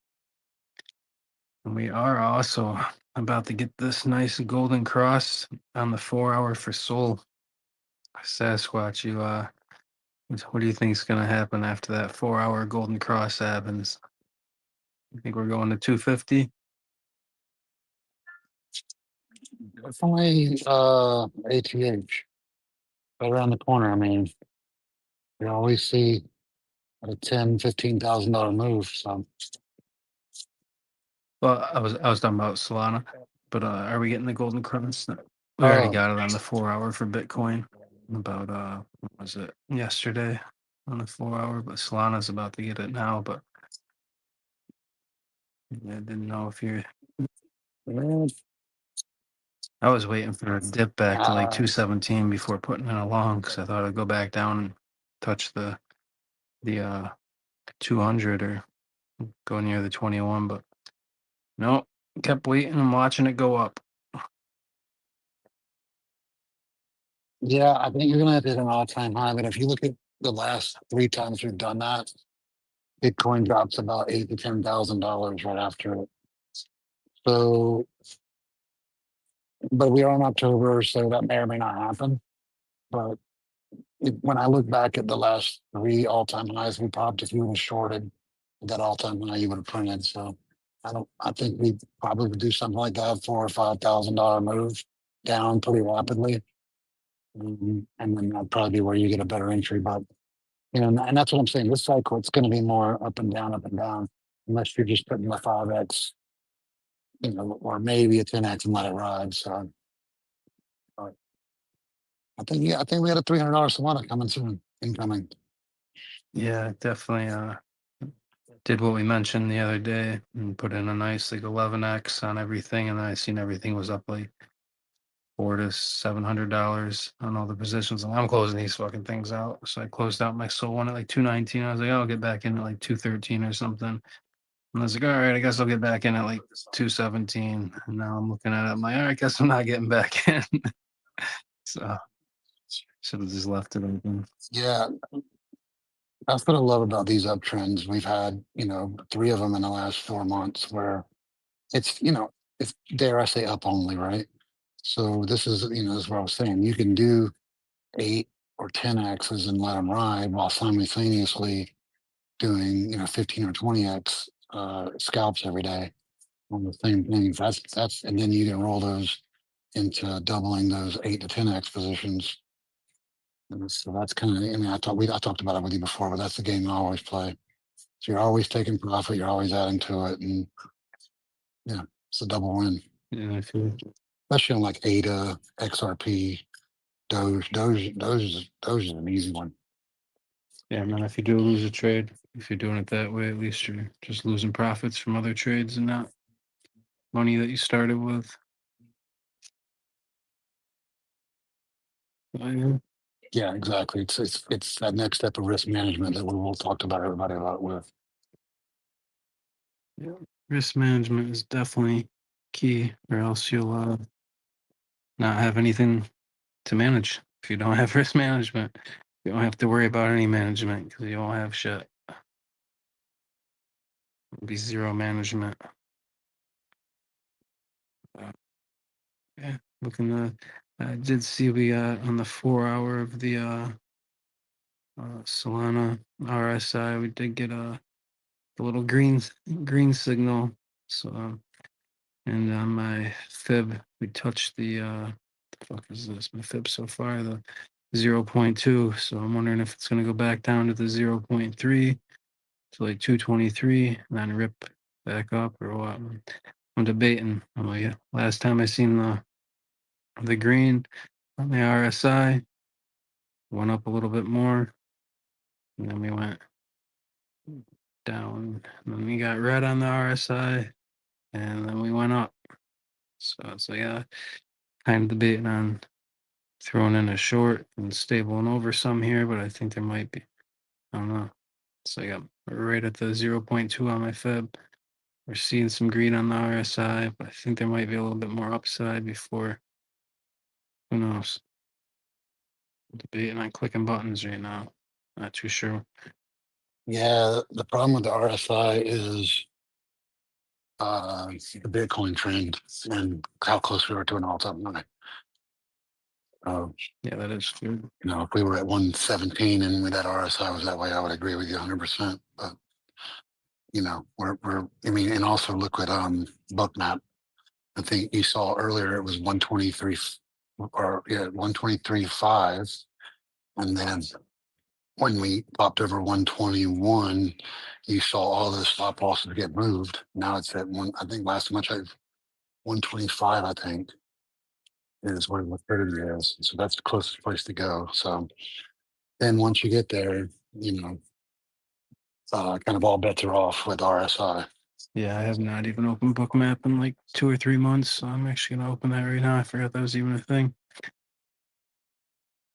And we are also about to get this nice golden cross on the 4 hour for Soul. Sasquatch, you what do you think is gonna happen after that 4 hour golden cross happens? You think we're going to 250? Definitely ATH. Right around the corner. I mean, you always see a $10,000-$15,000 move. So Well, I was talking about Solana, but are we getting the golden cross? We already got it on the 4 hour for Bitcoin. About what was it yesterday on the 4 hour? But Solana's about to get it now. But I didn't know if you're. I was waiting for a dip back to like 217 before putting in a long because I thought I'd go back down and touch the 200 or go near the 21, but nope. Kept waiting and watching it go up. yeah, I think you're gonna have to hit an all-time high. But if you look at the last 3 times we've done that, Bitcoin drops about $8,000 to $10,000 right after it. So, but we are in October, so that may or may not happen. But when I look back at the last 3 all-time highs we popped, if you would have shorted that all-time high, you would have printed. So I think we probably would do something like that, $4,000 or $5,000 move down pretty rapidly. And then that'd probably be where you get a better entry. But and that's what I'm saying. This cycle, it's going to be more up and down, unless you're just putting the 5x, or maybe a 10x and let it ride. So but I think we had a $300 Solana coming soon, incoming. Yeah, definitely did what we mentioned the other day and put in a nice like 11x on everything, and then I seen everything was up like $400 to $700 on all the positions. And I'm closing these fucking things out. So I closed out my Soul one at like 219. I was like, I'll get back in at like 213 or something. And And I was like, all right, I guess I'll get back in at like 217. And now I'm looking at it. I'm like, all right, I guess I'm not getting back in. So should have just left it open. Yeah, that's what I love about these uptrends. We've had, 3 of them in the last 4 months where it's, it's dare I say up only, right? So this is, this is what I was saying. You can do 8 or 10 X's and let them ride while simultaneously doing, 15 or 20X scalps every day on the same things. And then you can roll those into doubling those 8 to 10X positions. And so that's kind of, I talked about it with you before, but that's the game I always play. So you're always taking profit, you're always adding to it, and yeah, it's a double win. Yeah, I feel Especially on like ADA, XRP, Doge is an easy one. yeah, man. If you do lose a trade, if you're doing it that way, at least you're just losing profits from other trades and not money that you started with. Yeah, exactly. It's that next step of risk management that we will talk about everybody about with. Yeah. Risk management is definitely key, or else you'll not have anything to manage. If you don't have risk management, you don't have to worry about any management because you won't have shit. It'll be zero management. Yeah, looking I did see we on the 4 hour of the Solana RSI, we did get the little green signal. So and on my fib, we touched the fuck is this? My fib so far, the 0.2. So I'm wondering if it's gonna go back down to the 0.3 to like 223 and then rip back up or what. I'm debating. I'm like, yeah, last time I seen the green on the RSI went up a little bit more, and then we went down, and then we got red on the RSI, and then we went up. So yeah, kind of debating on throwing in a short and stabling over some here, but I think there might be. I don't know. So yeah, we're right at the 0.2 on my Fib. We're seeing some green on the RSI, but I think there might be a little bit more upside before. Who knows? Debating on clicking buttons right now. Not too sure. Yeah, the problem with the RSI is the Bitcoin trend and how close we are to an all-time high. Yeah, that is true. If we were at 117 and that RSI was that way, I would agree with you 100%. But and also look at Bookmap. I think you saw earlier it was 123 or 123.5, and then when we popped over 121, you saw all those stop losses get moved. Now it's at one. I think last time I checked, 125. I think is where liquidity is. So that's the closest place to go. So then once you get there, kind of all bets are off with RSI. Yeah, I have not even opened Bookmap in like 2 or 3 months, so I'm actually gonna open that right now. I forgot that was even a thing.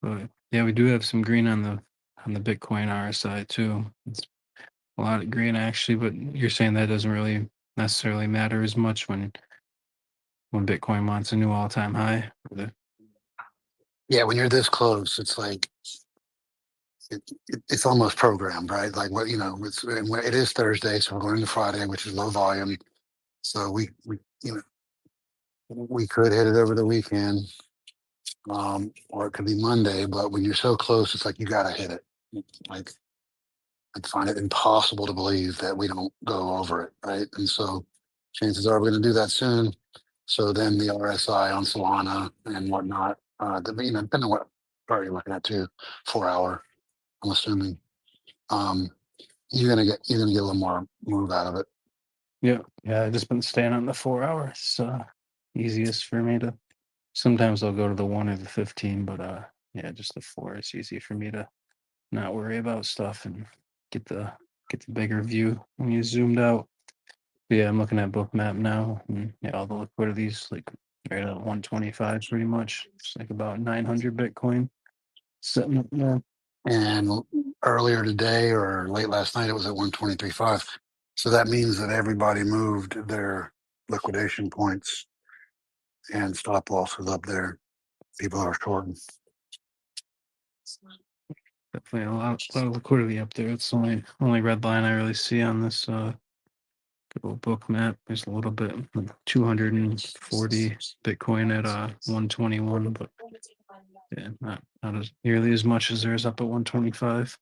But yeah, we do have some green on the Bitcoin RSI too. It's a lot of green actually, but you're saying that doesn't really necessarily matter as much when Bitcoin wants a new all-time high. Yeah, when you're this close, it's like it's almost programmed, right? Like it is Thursday, so we're going into Friday, which is low volume. So we could hit it over the weekend, or it could be Monday. But when you're so close, it's like you got to hit it. Like I find it impossible to believe that we don't go over it, right? And so chances are we're going to do that soon. So then the RSI on Solana and whatnot, depending on what chart you're looking at too, 4 hour, I'm assuming, you're gonna get a little more move out of it. Yeah, I just been staying on the 4 hour. It's easiest for me to. Sometimes I'll go to the 1 or the 15, but yeah, just the 4 is easy for me to not worry about stuff and get the bigger view when you zoomed out. But yeah, I'm looking at Bookmap now, and yeah, all the liquidity's like right at 125 pretty much. It's like about 900 Bitcoin sitting up there. And earlier today or late last night, it was at 123.5. So that means that everybody moved their liquidation points and stop losses up there. People are shorting. Definitely a lot of liquidity up there. It's the only red line I really see on this good old book map. There's a little bit, 240 Bitcoin at 121, but yeah, not as nearly as much as there is up at 125.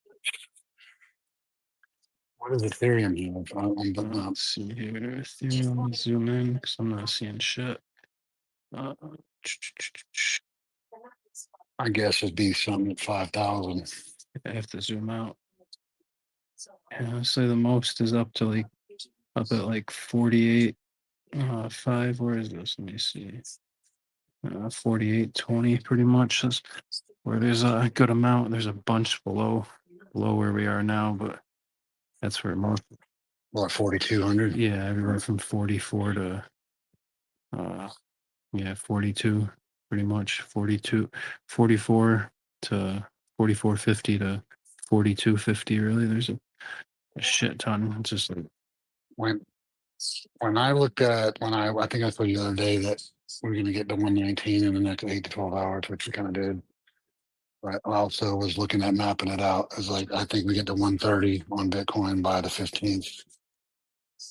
What does Ethereum have on the map? Let's see here. Ethereum, zoom in because I'm not seeing shit. I guess it'd be something at 5,000. I have to zoom out. Yeah, honestly, the most is up to up at 48. 5. Where is this? Let me see. 48.20, pretty much. That's where there's a good amount. There's a bunch below where we are now, but that's where most. What, 4,200? Yeah, everywhere from 44 to 42, pretty much 42, 44 to 44.50 to 42.50. Really, there's a shit ton. It's just When I looked at I think I told you the other day that we're going to get to 119 in the next 8 to 12 hours, which we kind of did. But I also was looking at mapping it out as I think we get to 130 on Bitcoin by the 15th.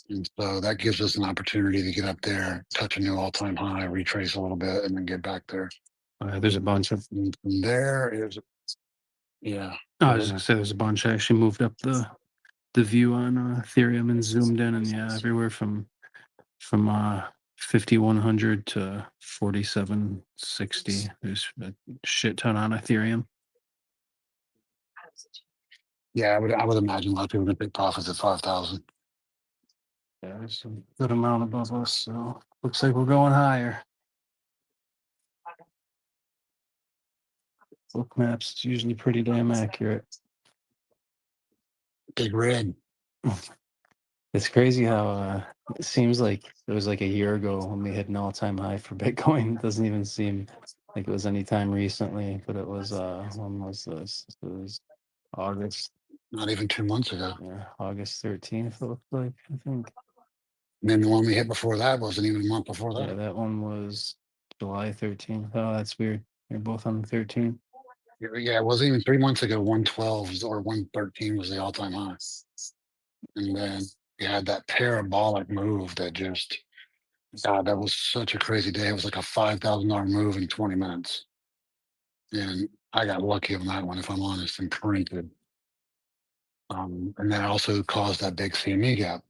And so that gives us an opportunity to get up there, touch a new all-time high, retrace a little bit, and then get back there. there's a bunch of. And from there is, yeah. I was gonna say there's a bunch. I actually moved up the view on Ethereum and zoomed in, and yeah, everywhere from 5,100 to 47.60. There's a shit ton on Ethereum. Yeah, I would imagine a lot of people are going to take profits at 5,000. Yeah, there's a good amount above us, so looks like we're going higher. Book maps, it's usually pretty damn accurate. Big red. It's crazy how it seems like it was like a year ago when we hit an all-time high for Bitcoin. It doesn't even seem like it was any time recently, but it was when was this? It was August. Not even 2 months ago. Yeah, August 13th, it looked like, I think. And then the one we hit before that wasn't even a month before that. Yeah, that one was July 13th. Oh, that's weird. They're both on the 13th. Yeah, it wasn't even 3 months ago. 112 or 113 was the all-time high. And then you had that parabolic move that just, God, that was such a crazy day. It was like a $5,000 move in 20 minutes. And I got lucky on that one, if I'm honest, and printed. And that also caused that big CME gap,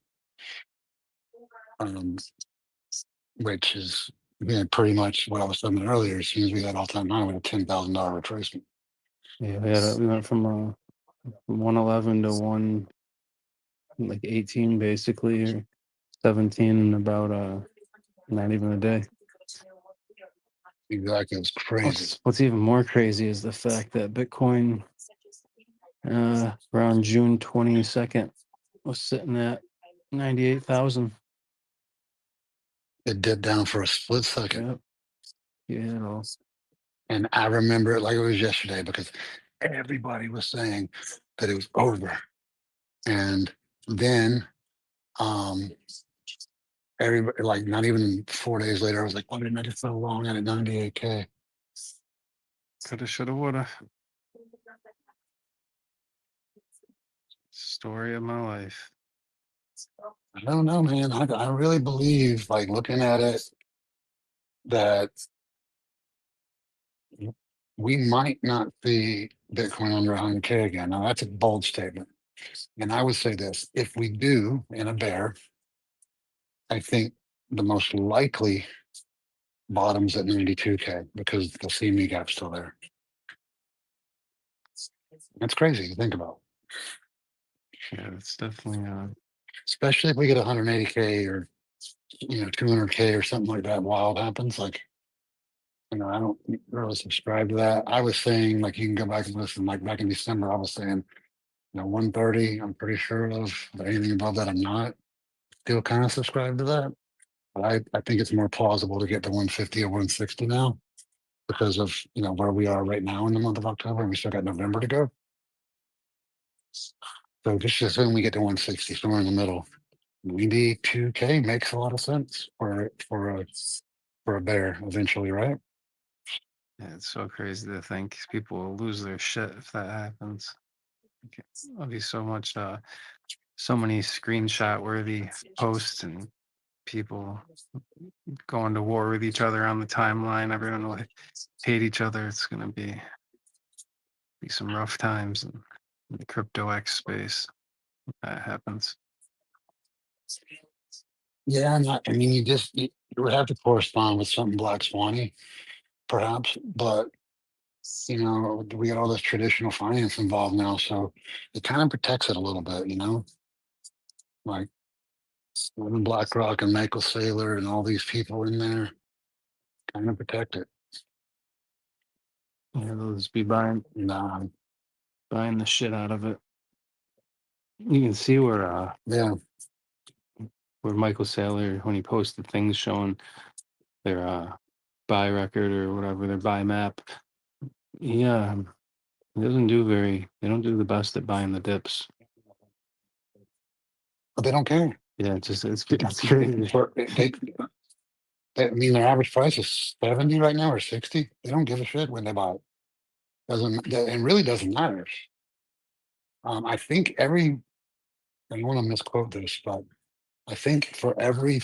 which is pretty much what I was saying earlier. As soon as we had all-time high, we had a $10,000 retracement. Yeah, we went from 111 to 18 basically, or 17 in about not even a day. Exactly, it's crazy. What's even more crazy is the fact that Bitcoin around June 22nd was sitting at 98,000. It dipped down for a split second. Yep. And I remember it like it was yesterday because everybody was saying that it was over. And then everybody, like not even 4 days later, I was like, why didn't I just so long at 98K? Coulda, shoulda, woulda. Story of my life. I don't know, man. I really believe, like looking at it, that we might not see Bitcoin under 100K again. Now that's a bold statement. And I would say this, if we do in a bear, I think the most likely bottoms at 92K because the CME gap's still there. That's crazy to think about. Yeah, it's definitely Especially if we get 180K or 200K or something like that wild happens. Like, I don't really subscribe to that. I was saying, like, you can go back and listen, like back in December, I was saying, 130, I'm pretty sure of, but anything above that, I'm not. Still kind of subscribe to that. But I think it's more plausible to get to 150 or 160 now because of, where we are right now in the month of October and we still got November to go. So just assume we get to 160, somewhere in the middle. 92K makes a lot of sense for a bear eventually, right? Yeah, it's so crazy to think people will lose their shit if that happens. There'll be so much, so many screenshot worthy posts and people going to war with each other on the timeline. Everyone will hate each other. It's gonna be some rough times in the crypto X space. If that happens. Yeah, I mean, you would have to correspond with something Black Swanny, perhaps, but we got all this traditional finance involved now, so it kind of protects it a little bit, like having BlackRock and Michael Saylor and all these people in there kind of protect it. Yeah, they'll just be buying And the shit out of it. You can see where yeah, Michael Saylor, when he posted things showing their buy record or whatever, their buy map, yeah, they don't do the best at buying the dips. but they don't care. Yeah, it's crazy. I mean, their average price is 70 right now or 60. They don't give a shit when they buy it. It really doesn't matter. I think I don't want to misquote this, but I think for every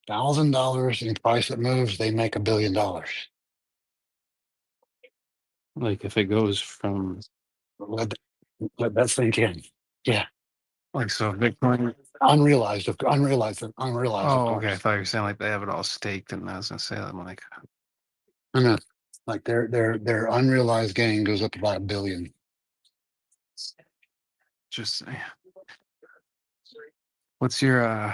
$1,000 in price that moves, they make $1 billion. Like if it goes from Let that sink in. Yeah, like so Bitcoin. unrealized, of Oh, course. okay. I thought you were saying like they have it all staked, and I was gonna say that I'm like, And like their unrealized gain goes up about $1 billion. just what's your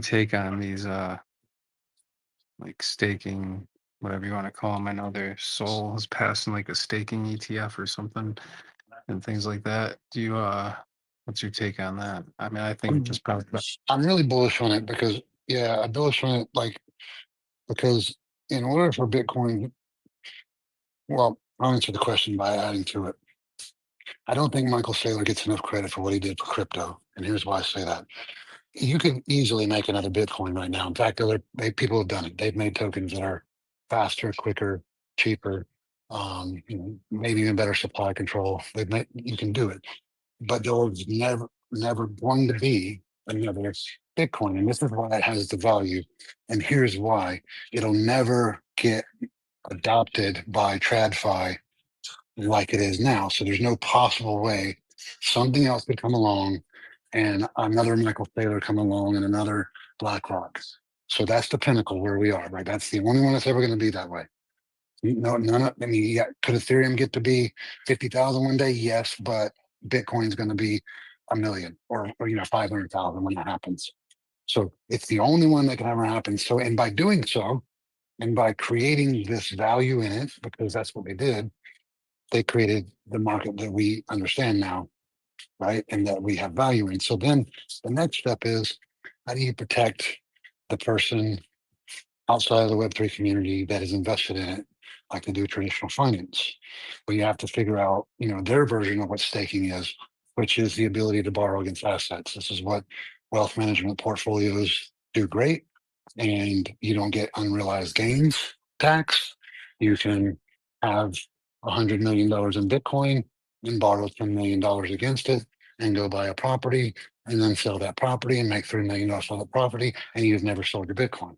take on these like staking, whatever you want to call them? I know their Soul is passing like a staking ETF or something and things like that. Do you what's your take on that? I mean, I think it's just probably I'm really bullish on it because I'm bullish on it because in order for Bitcoin, well, I'll answer the question by adding to it. I don't think Michael Saylor gets enough credit for what he did for crypto, and here's why I say that. You can easily make another Bitcoin right now. In fact, people have done it. They've made tokens that are faster, quicker, cheaper, maybe even better supply control. You can do it, but there's never going to be another Bitcoin, and this is why it has the value. And here's why: it'll never get adopted by TradFi like it is now. So there's no possible way something else could come along and another Michael Saylor come along and another BlackRock. So that's the pinnacle where we are, right? That's the only one that's ever going to be that way. No, none of, I mean, yeah, could Ethereum get to be 50,000 one day? Yes, but Bitcoin's going to be 1 million or 500,000 when that happens. So it's the only one that can ever happen. So, and by doing so, and by creating this value in it, because that's what they did, they created the market that we understand now, right? And that we have value in. So then the next step is, how do you protect the person outside of the Web3 community that is invested in it, like they do traditional finance? But you have to figure out, their version of what staking is, which is the ability to borrow against assets. This is what wealth management portfolios do great. And you don't get unrealized gains tax. You can have $100 million in Bitcoin and borrow $10 million against it and go buy a property and then sell that property and make $3 million on the property, and you've never sold your Bitcoin.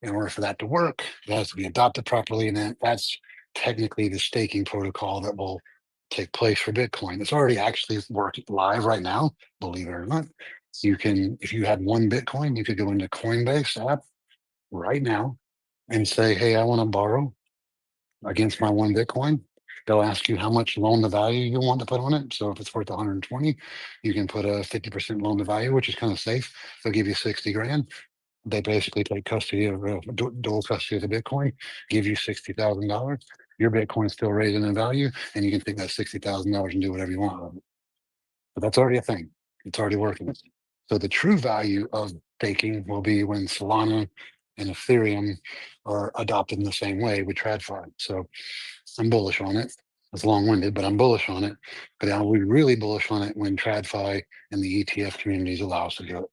In order for that to work, it has to be adopted properly, and then that's technically the staking protocol that will take place for Bitcoin. It's already actually working live right now, believe it or not. You can, if you had one Bitcoin, you could go into Coinbase app right now and say, hey, I want to borrow against my one Bitcoin. They'll ask you how much loan to value you want to put on it. So if it's worth 120, you can put a 50% loan to value, which is kind of safe. They'll give you 60 grand. They basically take custody of dual custody of the Bitcoin, give you $60,000. Your Bitcoin's still raising in value, and you can take that $60,000 and do whatever you want with it. But that's already a thing. It's already working. So the true value of staking will be when Solana and Ethereum are adopted in the same way with TradFi. So I'm bullish on it. It's long-winded, but I'm bullish on it. But I'll be really bullish on it when TradFi and the ETF communities allow us to do it.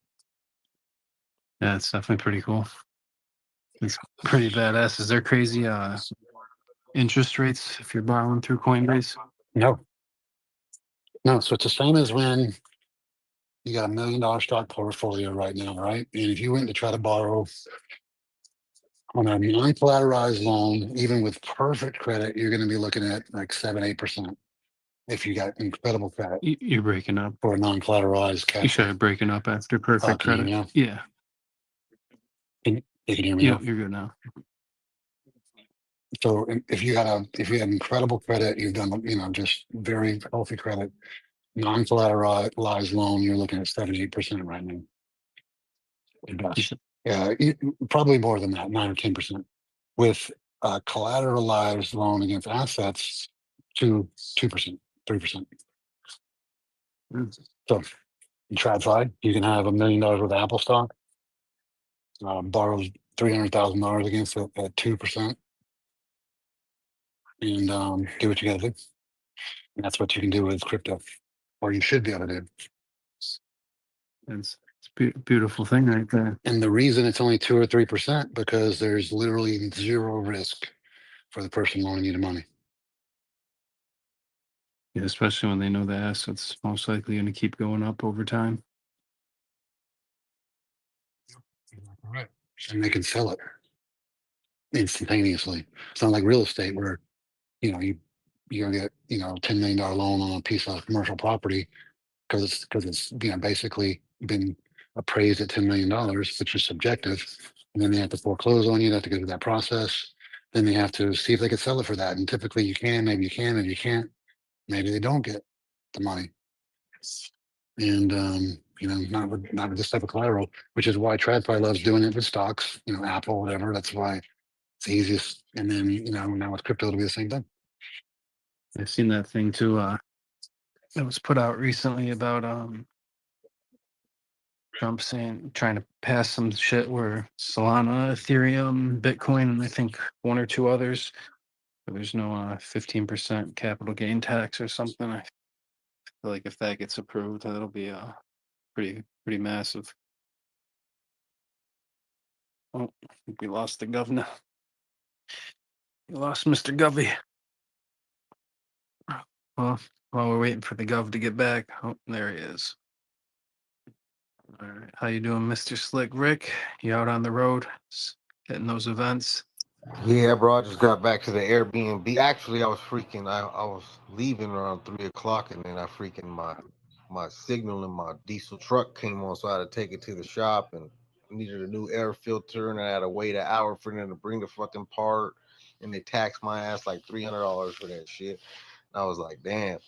Yeah, it's definitely pretty cool. It's pretty badass. Is there crazy interest rates if you're borrowing through Coinbase? No. So it's the same as when you got $1 million stock portfolio right now, right? And if you went to try to borrow on a non-collateralized loan, even with perfect credit, you're going to be looking at like 7-8% if you got incredible credit You're breaking up. for a non-collateralized You cash. started breaking up after perfect Can you hear credit. me now? Yeah. You can hear me Yeah, now? you're good now. So if you had incredible credit, you've done, just very healthy credit, non-collateralized loan, you're looking at 7-8% right now. At best. Yeah, probably more than that, 9 or 10%. With a collateralized loan against assets, 2%, 3%. So in TradFi, you can have $1 million worth of Apple stock, borrows $300,000 against it at 2%, and do what you got to do. And that's what you can do with crypto, or you should be able to do. It's a beautiful thing right there. And the reason it's only 2 or 3% because there's literally zero risk for the person loaning you the money. Yeah, especially when they know the asset's most likely going to keep going up over time. Right. And they can sell it instantaneously. It's not like real estate where, you're gonna get, $10 million loan on a piece of commercial property because it's basically been appraised at $10 million, which is subjective. And then they have to foreclose on you. They have to go through that process. Then they have to see if they can sell it for that. And typically you can, maybe you can, maybe you can't. Maybe they don't get the money. And not with this type of collateral, which is why TradFi loves doing it with stocks, Apple, whatever. That's why it's the easiest. And then, now with crypto, it'll be the same thing. I've seen that thing too. That was put out recently about Trump trying to pass some shit where Solana, Ethereum, Bitcoin, and I think one or two others, where there's no 15% capital gain tax or something. I feel like if that gets approved, that'll be pretty massive. Oh, I think we lost the governor. We lost Mr. Govey. Well, while we're waiting for the gov to get back, oh, there he is. All right, how you doing, Mr. Slick Rick? You out on the road, hitting those events? Yeah, bro. I just got back to the Airbnb. Actually, I was leaving around 3 o'clock, and then my signal in my diesel truck came on, so I had to take it to the shop and needed a new air filter, and I had to wait an hour for them to bring the fucking part, and they taxed my ass like $300 for that shit. And I was like, damn.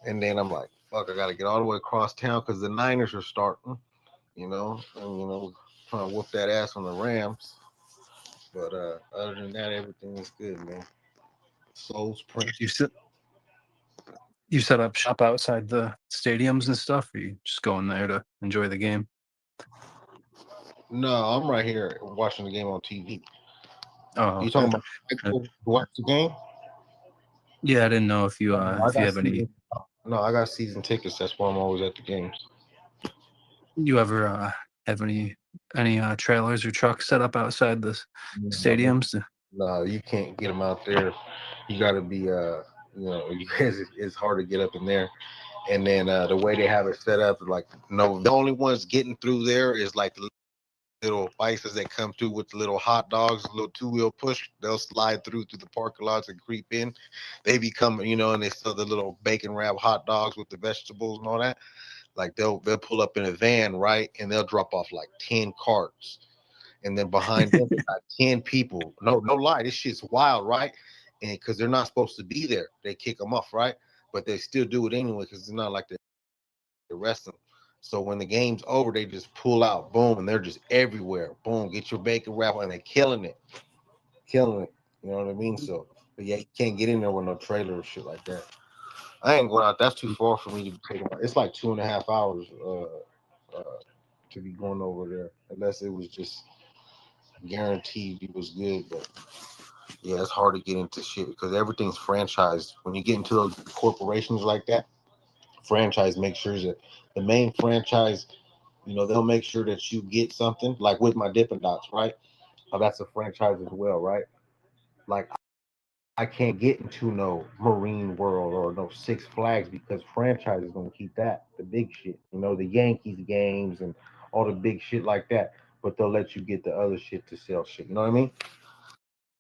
And then I'm like, fuck, I gotta get all the way across town because the Niners are starting, trying to whoop that ass on the Rams. But other than that, everything is good, man. Souls print. You set up shop outside the stadiums and stuff, or you just going there to enjoy the game? No, I'm right here watching the game on TV. Oh, You okay. talking about watch the game? Yeah, I didn't know if you if you have any. No, I got season tickets. That's why I'm always at the games. You ever have any trailers or trucks set up outside the stadiums? No, you can't get them out there. You got to be, it's hard to get up in there. And then the way they have it set up, like, no, the only ones getting through there is like the little bicycles that come through with the little hot dogs, little two-wheel push. They'll slide through the parking lots and creep in. They become, and they sell the little bacon wrap hot dogs with the vegetables and all that. Like they'll pull up in a van, right, and they'll drop off like 10 carts, and then behind them got 10 people. No lie, this shit's wild, right? And because they're not supposed to be there, they kick them off, right? But they still do it anyway because it's not like they arrest them. So when the game's over, they just pull out, boom, and they're just everywhere. Boom, get your bacon wrap, and they're killing it. You know what I mean? So, but yeah, you can't get in there with no trailer or shit like that. I ain't going out. That's too far for me to take them. It's like 2.5 hours to be going over there, unless it was just guaranteed it was good. But Yeah, it's hard to get into shit because everything's franchised. When you get into those corporations like that, franchise makes sure that the main franchise, they'll make sure that you get something. Like with my Dippin' Dots, right? Oh, that's a franchise as well, right? Like I can't get into no Marine World or no Six Flags because franchise is gonna keep that the big shit. The Yankees games and all the big shit like that. But they'll let you get the other shit to sell shit. You know what I mean?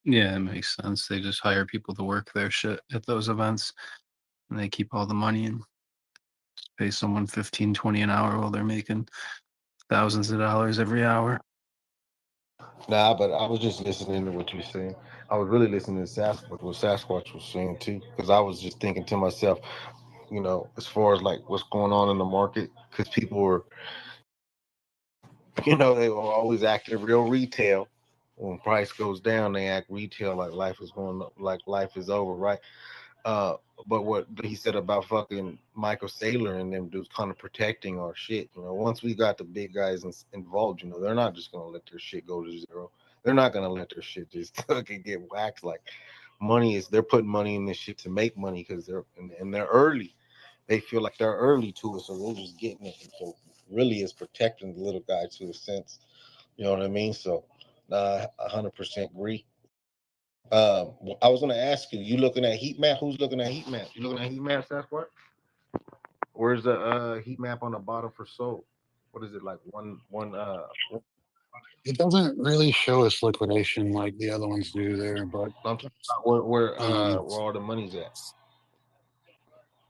Yeah, it makes sense. They just hire people to work their shit at those events, and they keep all the money and pay someone 15, 20 an hour while they're making thousands of dollars every hour. Nah, but I was just listening to what you're saying. I was really listening to what Sasquatch was saying too, because I was just thinking to myself, as far as like what's going on in the market, because people were, they were always acting real retail. When price goes down, they act retail like life is going, like life is over, right? Uh, but what he said about fucking Michael Saylor and them dudes kind of protecting our shit. Once we got the big guys involved, they're not just gonna let their shit go to zero. They're not gonna let their shit just fucking get waxed. Like they're putting money in this shit to make money because they're early. They feel like they're early to it, so they're just getting it. So really, it's protecting the little guy to a sense. You know what I mean? So, 100% agree. I was gonna ask you. You looking at heat map? Who's looking at heat map? You looking at heat map, Sasquatch? Where's the heat map on the bottom for Soul? What is it like? One. It doesn't really show us liquidation like the other ones do there, but I'm talking about um, where all the money's at.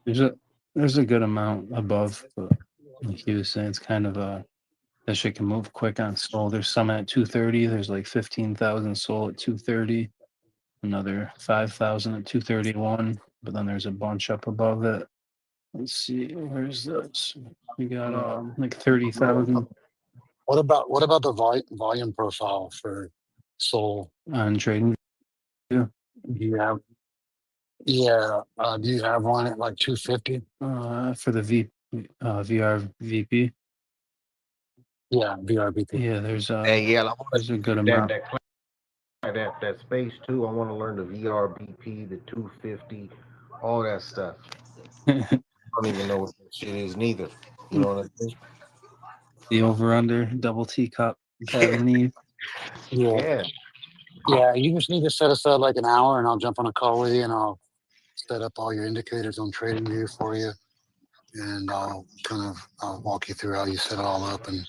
There's a there's a good amount above, but like he was saying, it's kind of that shit can move quick on Sol. There's some at 230. There's like 15,000 Sol at 230. Another 5,000 at 231. But then there's a bunch up above it. Let's see, where's this? We got like 30,000 what about the volume profile for Soul? on trading. Do you have do you have one at like 250? For the VR VP. Yeah, VRBP. Yeah, Hey, yeah, I want there's a to good get amount. that space too. I want to learn the VRBP, the 250, all that stuff. I don't even know what that shit is neither. You know what I mean? The over under double teacup Adam and Eve. Yeah. Yeah. Yeah, you just need to set aside like an hour and I'll jump on a call with you and I'll set up all your indicators on TradingView for you. And I'll walk you through how you set it all up and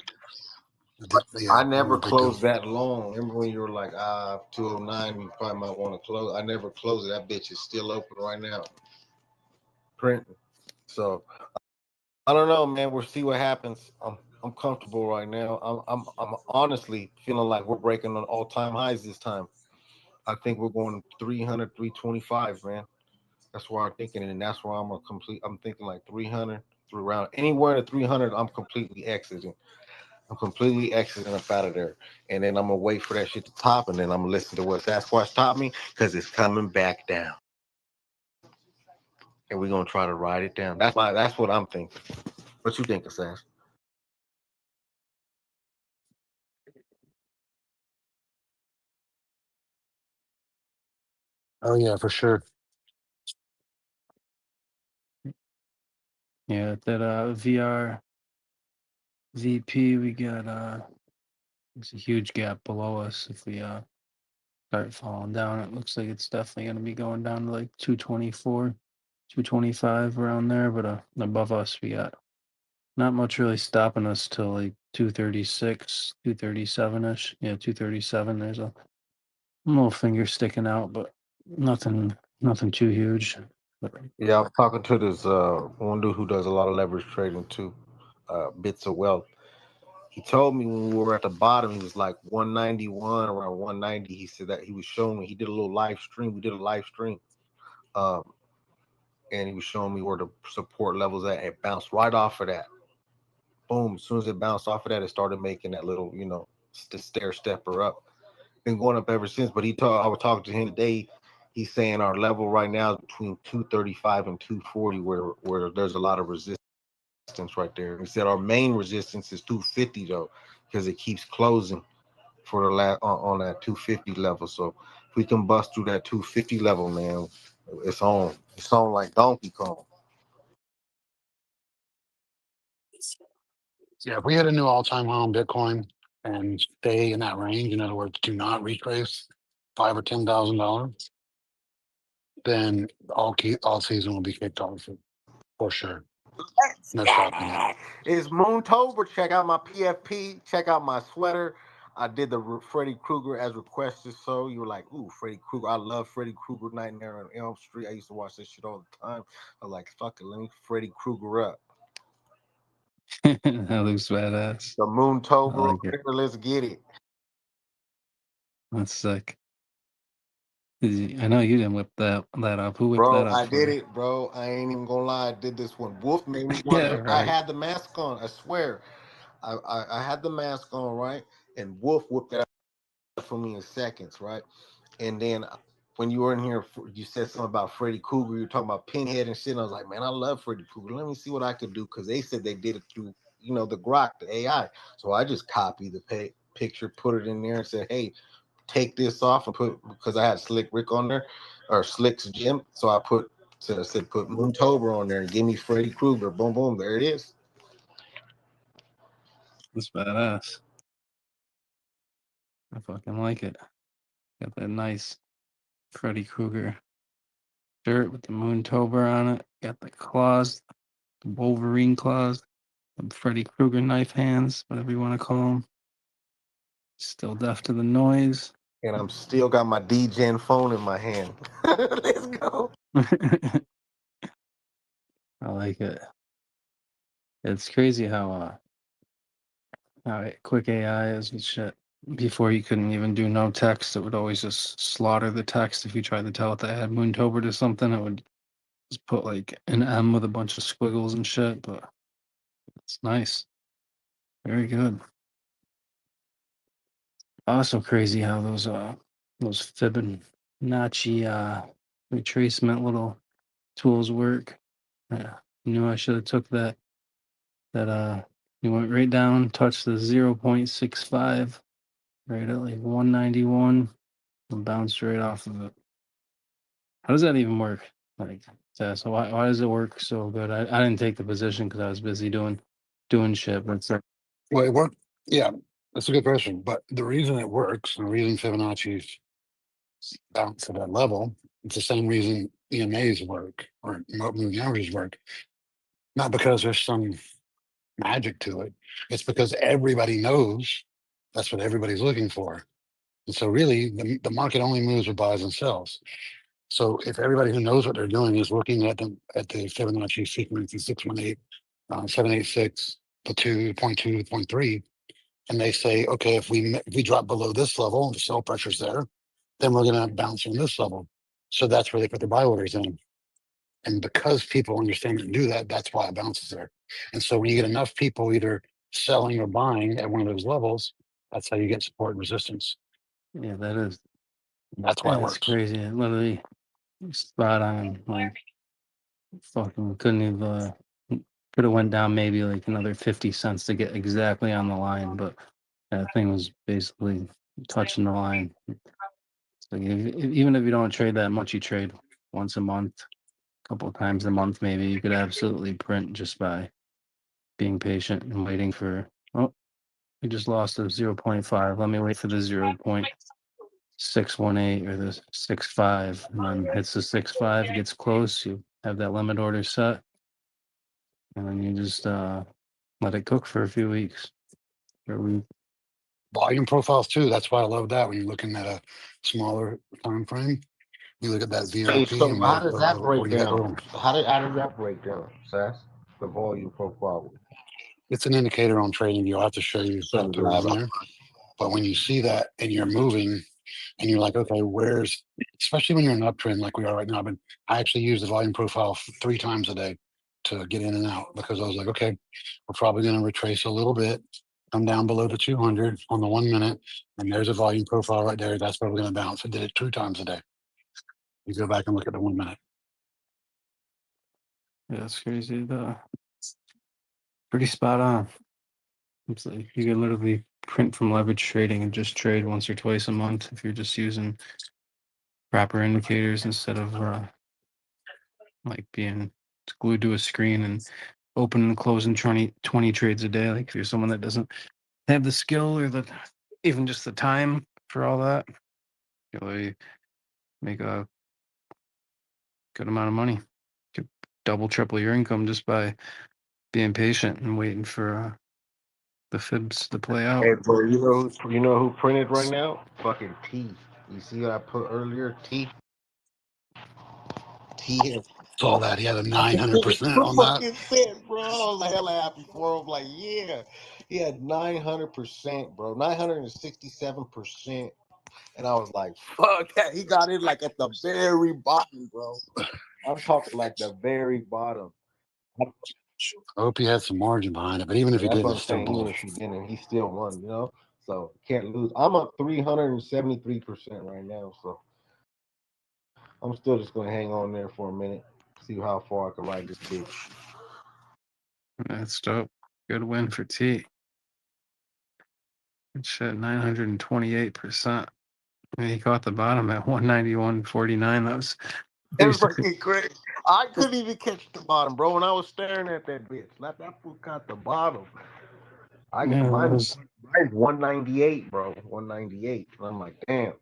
I no never big deal. closed that long. Remember when you were like, 209, you probably might want to close. I never closed it. That bitch is still open right now, printing. So I don't know, man. We'll see what happens. I'm comfortable right now. I'm honestly feeling like we're breaking on all-time highs this time. I think we're going 300, 325, man. That's where I'm thinking, and that's where I'm thinking like 300 through around anywhere to 300. I'm completely exiting. I'm completely exiting up out of there. And then I'm gonna wait for that shit to top, and then I'm gonna listen to what Sasquatch taught me because it's coming back down. And we're gonna try to ride it down. That's what I'm thinking. What you think, Sass? Oh yeah, for sure. Yeah, that VR VP, we got it's a huge gap below us. If we start falling down, it looks like it's definitely going to be going down to like 224, 225 around there. But above us, we got not much really stopping us till like 236, 237 ish. Yeah, 237. There's a little finger sticking out, but nothing too huge. But Yeah, I was talking to this one dude who does a lot of leverage trading too, Bits of Wealth. He told me when we were at the bottom, he was like 191, around 190. He said that he was showing me, he did a little live stream. We did a live stream. Um, and he was showing me where the support levels at. It bounced right off of that. Boom. As soon as it bounced off of that, it started making that little, stair stepper up. Been going up ever since. But I was talking to him today. He's saying our level right now is between 235 and 240, where there's a lot of resistance right there. He said our main resistance is 250 though, because it keeps closing for the on that 250 level. So we can bust through that 250 level, man, it's on. It's on like Donkey Kong. Yeah, if we hit a new all-time high on Bitcoin and stay in that range, in other words, do not retrace $5,000 or $10,000, then all season will be kicked off for sure. No stopping it. It's Moontober. Check out my PFP. Check out my sweater. I did the Freddy Krueger as requested. So you were like, ooh, Freddy Krueger. I love Freddy Krueger Nightmare on Elm Street. I used to watch this shit all the time. I was like, fuck it, let me Freddy Krueger up. That looks badass. The Moontober. like it. Let's get it. That's sick. I know you didn't whip that up. Who whipped Bro, that up I for did you? it, bro. I ain't even gonna lie. I did this one. Wolf made me Yeah, wonder. I right. had the mask on. I swear. I had the mask on, right? And Wolf whipped it out for me in seconds, right? And then when you were in here, you said something about Freddy Krueger. You were talking about Pinhead and shit. And I was like, man, I love Freddy Krueger. Let me see what I could do, because they said they did it through, the Grok, the AI. So I just copied the picture, put it in there, and said, hey, take this off and put, because I had Slick Rick on there, or Slick's Jim. So I said put Moontober on there and give me Freddy Krueger. Boom, boom, there it is. That's badass. I fucking like it. Got that nice Freddy Krueger shirt with the Moontober on it. Got the claws, the Wolverine claws, the Freddy Krueger knife hands, whatever you want to call them. Still deaf to the noise. And I'm still got my DGen phone in my hand. Let's go. I like it. It's crazy how quick AI is with shit. Before you couldn't even do no text. It would always just slaughter the text. If you tried to tell it to add Moontober to something, it would just put like an M with a bunch of squiggles and shit. But it's nice. Very good. Also crazy how those Fibonacci retracement little tools work. Yeah. Knew I should have took that you went right down, touched the 0.65 right at like 191 and bounced right off of it. How does that even work? Like, so why does it work so good? I didn't take the position because I was busy doing shit. But it's like, Well, it worked. Yeah, that's a good question. But the reason it works, and the reason Fibonacci's bounce at that level, it's the same reason EMAs work or moving averages work. Not because there's some magic to it. It's because everybody knows that's what everybody's looking for. And so really the market only moves with buys and sells. So if everybody who knows what they're doing is looking at the Fibonacci sequence, the 618, 786, the 2.2, 0.3, and they say, okay, if we drop below this level, the sell pressure's there, then we're going to bounce on this level. So that's where they put their buy orders in. And because people understand and do that, that's why it bounces there. And so when you get enough people either selling or buying at one of those levels, that's how you get support and resistance. yeah, that is. That's why it That's works. crazy. It literally spot on. Like, fucking couldn't have. Could have went down maybe like another 50 cents to get exactly on the line, but that thing was basically touching the line. So even if you don't trade that much, you trade once a month, a couple of times a month, maybe you could absolutely print just by being patient and waiting for. Oh, we just lost a 0.5. Let me wait for the 0.618 or the 6.5, and then hits the 6.5, gets close. You have that limit order set, and then you just let it cook for a few weeks. Or a week. Volume profiles too. That's why I love that when you're looking at a smaller time frame. You look at that Hey, VRP so and how does that where break you got down? How does that break down, Sass? The volume profile. it's an indicator on trading view. I'll have to show you Send it to move in live. there. But when you see that and you're moving and you're like, okay, especially when you're in an uptrend like we are right now, but I actually use the volume profile 3 times a day to get in and out, because I was like, okay, we're probably going to retrace a little bit, come down below the 200 on the 1 minute, and there's a volume profile right there. That's where we're going to bounce. I did it 2 times a day. You go back and look at the 1 minute. Yeah, it's crazy. Pretty spot on. It's like you can literally print from leverage trading and just trade once or twice a month if you're just using proper indicators instead of like being glued to a screen and opening and closing 20 trades a day. Like if you're someone that doesn't have the skill or even just the time for all that, you'll really make a good amount of money. Could double, triple your income just by being patient and waiting for the fibs to play out. Hey, bro, you know who printed right now? Fucking T. You see what I put earlier? T. T. Saw that he had a 900% on that. Fucking set, bro. I was hella happy for him. Like, yeah, he had 900%, bro. 967%. And I was like, fuck that. He got it like at the very bottom, bro. I'm talking like the very bottom. I hope he had some margin behind it, but even if he That's didn't, what I'm it's still saying. Even bullish. if he didn't, he still won, you know? So can't lose. I'm up 373% right now. So I'm still just gonna hang on there for a minute, see how far I can ride this bitch. That's dope. Good win for T. Shit, 928%. He caught the bottom at 191.49. That was That's basically fucking crazy. I couldn't even catch the bottom, bro. When I was staring at that bitch, not that fool caught the bottom. yeah, Mine's 198, bro. 198. I'm like, damn.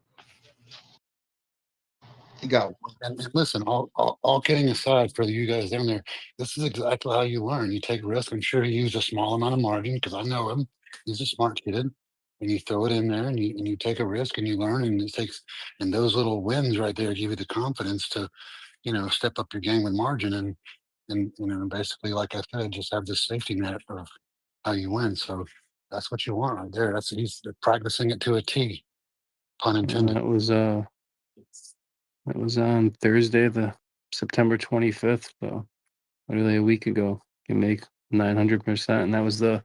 He got And listen, all kidding aside for you guys down there, this is exactly how you learn. You take risk. I'm sure he used a small amount of margin because I know him. He's a smart kid. And you throw it in there and you take a risk and you learn and those little wins right there give you the confidence to, step up your game with margin and basically, like I said, just have this safety net of how you win. So that's what you want right there. He's practicing it to a T, pun intended. That was on Thursday, the September 25th. So literally a week ago, you make 900%, and that was the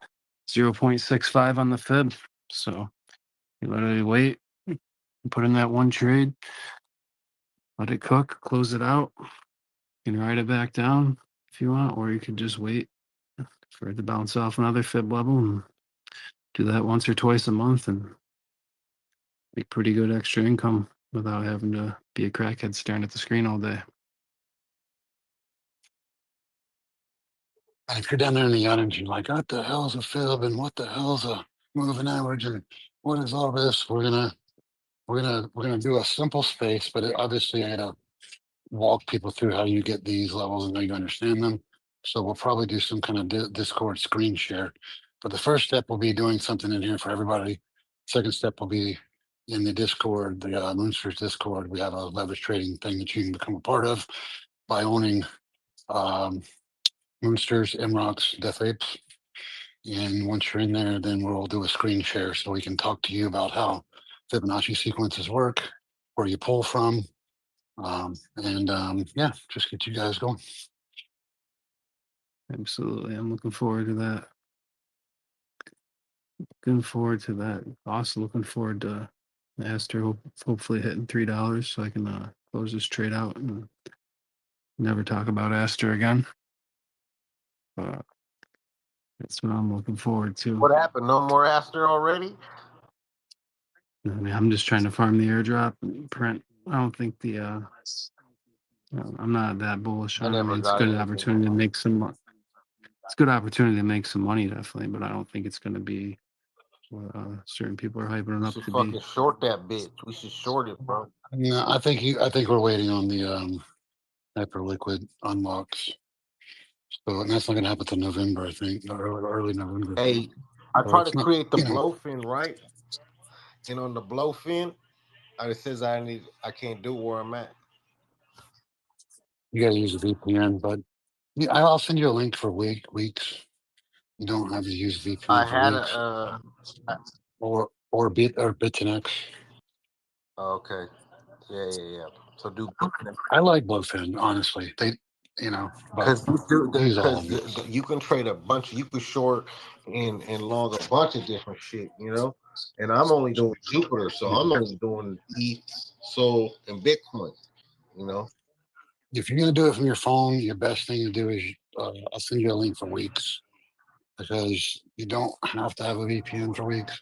0.65 on the fib. So you literally wait, put in that one trade, let it cook, close it out. You can write it back down if you want, or you could just wait for it to bounce off another fib level and do that once or twice a month and make pretty good extra income without having to be a crackhead staring at the screen all day. And if you're down there in the audience, you're like, what the hell's a fib and what the hell's a moving average and what is all this? We're gonna do a simple space, but obviously I gotta walk people through how you get these levels and how you understand them. So we'll probably do some kind of Discord screen share. But the first step will be doing something in here for everybody. Second step will be in the Discord, the Moonsters Discord. We have a leverage trading thing that you can become a part of by owning Moonsters, Mrocks, Death Apes. And once you're in there, then we'll do a screen share so we can talk to you about how Fibonacci sequences work, where you pull from, yeah, just get you guys going. Absolutely. I'm looking forward to that. Looking forward to that. Also looking forward to Aster hopefully hitting $3 so I can close this trade out and never talk about Aster again. That's what I'm looking forward to. What happened? No more Aster already? I mean, I'm just trying to farm the airdrop and print. I don't think I'm not that bullish on it. I mean, it's a good opportunity to make some money. It's a good opportunity to make some money, definitely, but I don't think it's going to be what certain people are hyping it up to be. Fucking short that bitch. We should short it, bro. No, I think we're waiting on the Hyperliquid unlocks. So, and that's not going to happen until November, I think, early November. Hey, I try to create the blowfin, right? And on the blowfin, it says I can't do where I'm at. You got to use a VPN, but I'll send you a link for weeks. You don't have to use VPN I for had weeks. Or Bit10x. Okay. Yeah. So do. I like Blowfin, honestly. They, because but you can trade a bunch. You can short and long a bunch of different shit, And I'm only doing Jupiter, so I'm only doing ETH, Sol, and Bitcoin. If you're gonna do it from your phone, your best thing to do is I'll send you a link for weeks because you don't have to have a VPN for weeks.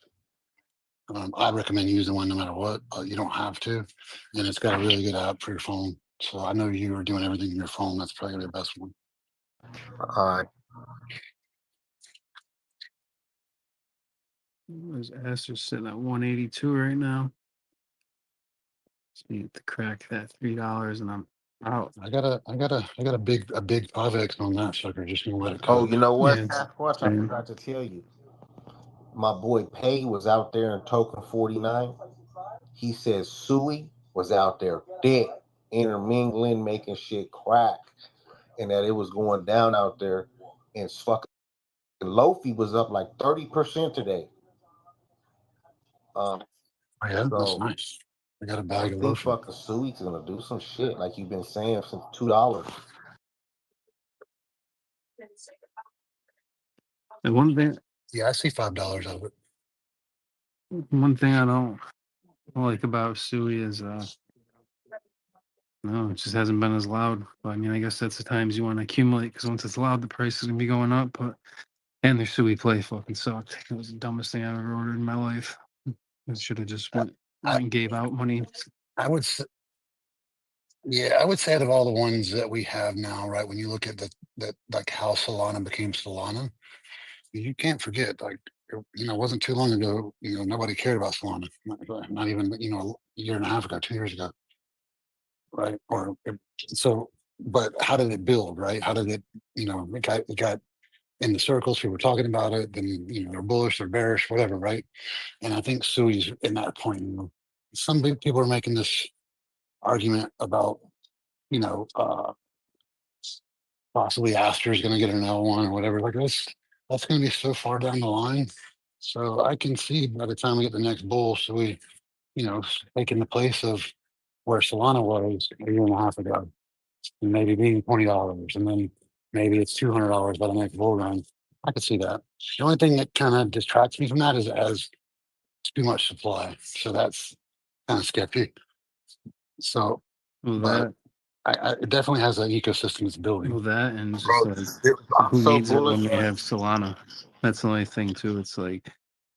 I recommend using one no matter what. You don't have to, and it's got a really good app for your phone. So I know you are doing everything in your phone. That's probably the best one. Those Astros sitting at 182 right now. Just need to crack that $3 and I'm out. I got a big 5X on that sucker. Just gonna let it Oh, cook. you know what? Yeah, Sasquatch, I same. forgot to tell you. My boy Pay was out there in Token 49. He says Suey was out there thick, intermingling, making shit crack, and that it was going down out there. And fucking Lofi was up like 30% today. Oh, yeah, that's So nice. I got a I bag of think lotion. fucking Suey's gonna do some shit like you've been saying since $2. And Yeah, I see $5 of it. one thing I don't like about Suey is no, it just hasn't been as loud. But I mean, I guess that's the times you want to accumulate because once it's loud, the price is gonna be going up. But and their Suey play fucking sucked. It was the dumbest thing I ever ordered in my life. I should have just went I, and gave out money. I would say, yeah, I would say out of all the ones that we have now, right? When you look at that like how Solana became Solana, you can't forget like it wasn't too long ago. Nobody cared about Solana. Not even a year and a half ago, 2 years ago, right? So, but how did it build, right? How did it? It got in the circles. People were talking about it. Then they're bullish, they're bearish, whatever, right? And I think Sui's in that point. Some big people are making this argument about you know, uh, possibly Astor is going to get an L1 or whatever. Like that's going to be so far down the line. So I can see by the time we get the next bull, so taking the place of where Solana was a year and a half ago, and maybe being $20, and then maybe it's $200 by the next bull run. I could see that. The only thing that kind of distracts me from that is as too much supply. So that's kind of sketchy. So, Well, but it definitely has an ecosystem it's building. that and just Bro, like I'm who so needs it when bullish. we have Solana? That's the only thing too. It's like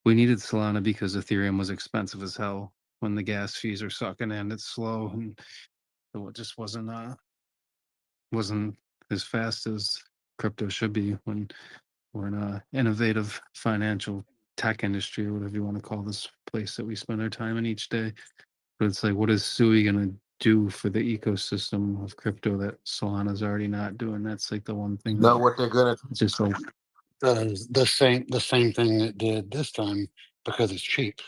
we needed Solana because Ethereum was expensive as hell when the gas fees are sucking and it's slow and so it just wasn't as fast as crypto should be when we're in a innovative financial tech industry or whatever you want to call this place that we spend our time in each day. But it's like, what is Sui gonna do for the ecosystem of crypto that Solana's already not doing? That's like the one thing You know that what they're gonna it's just like The same thing it did this time because it's cheap.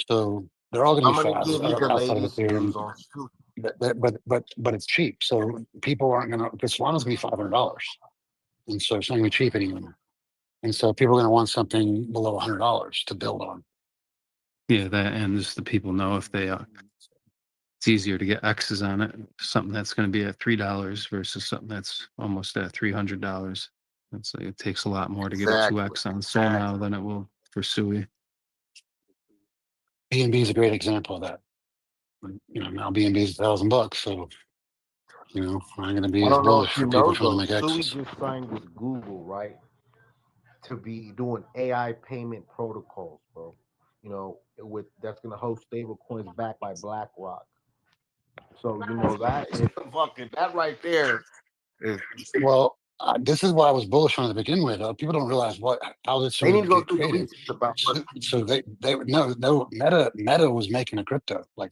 So they're all going to I'm be gonna fast give you the outside of latest Ethereum, news on Suey. but it's cheap. So people aren't going to because Solana's going to be $500, and so it's not going to be cheap anymore. And so people are going to want something below $100 to build on. yeah, that and just the people know if they it's easier to get X's on it. Something that's going to be at $3 versus something that's almost at $300. It's like it takes a lot more to get a Exactly. 2x on Sol now than it will for Sui. BNB is a great example of that. Now BNB is $1,000, so I'm going to be I as don't know bullish if you for people know trying to though, make Suey X's. just signed with Google, right? To be doing AI payment protocols, bro. With that's gonna host stable coins backed by BlackRock. So that is fucking that right there is Well, this is why I was bullish on it to begin with. People don't realize how this they started need to to go get do the created. research about what So they no Meta was making a crypto, like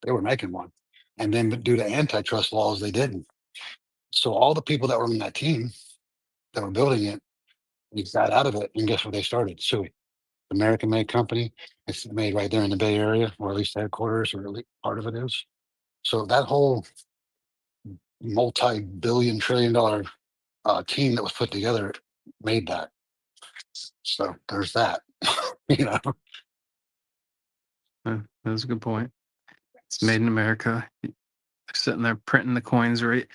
they were making one, and then due to antitrust laws, they didn't. So all the people that were in that team that were building it, they got out of it, and guess what they started? Sui, American made company. It's made right there in the Bay Area, or at least the headquarters, or at least part of it is. So that whole multi-billion trillion dollar team that was put together made that. So there's that. you know, That's a good point. It's made in America. They're sitting there printing the coins right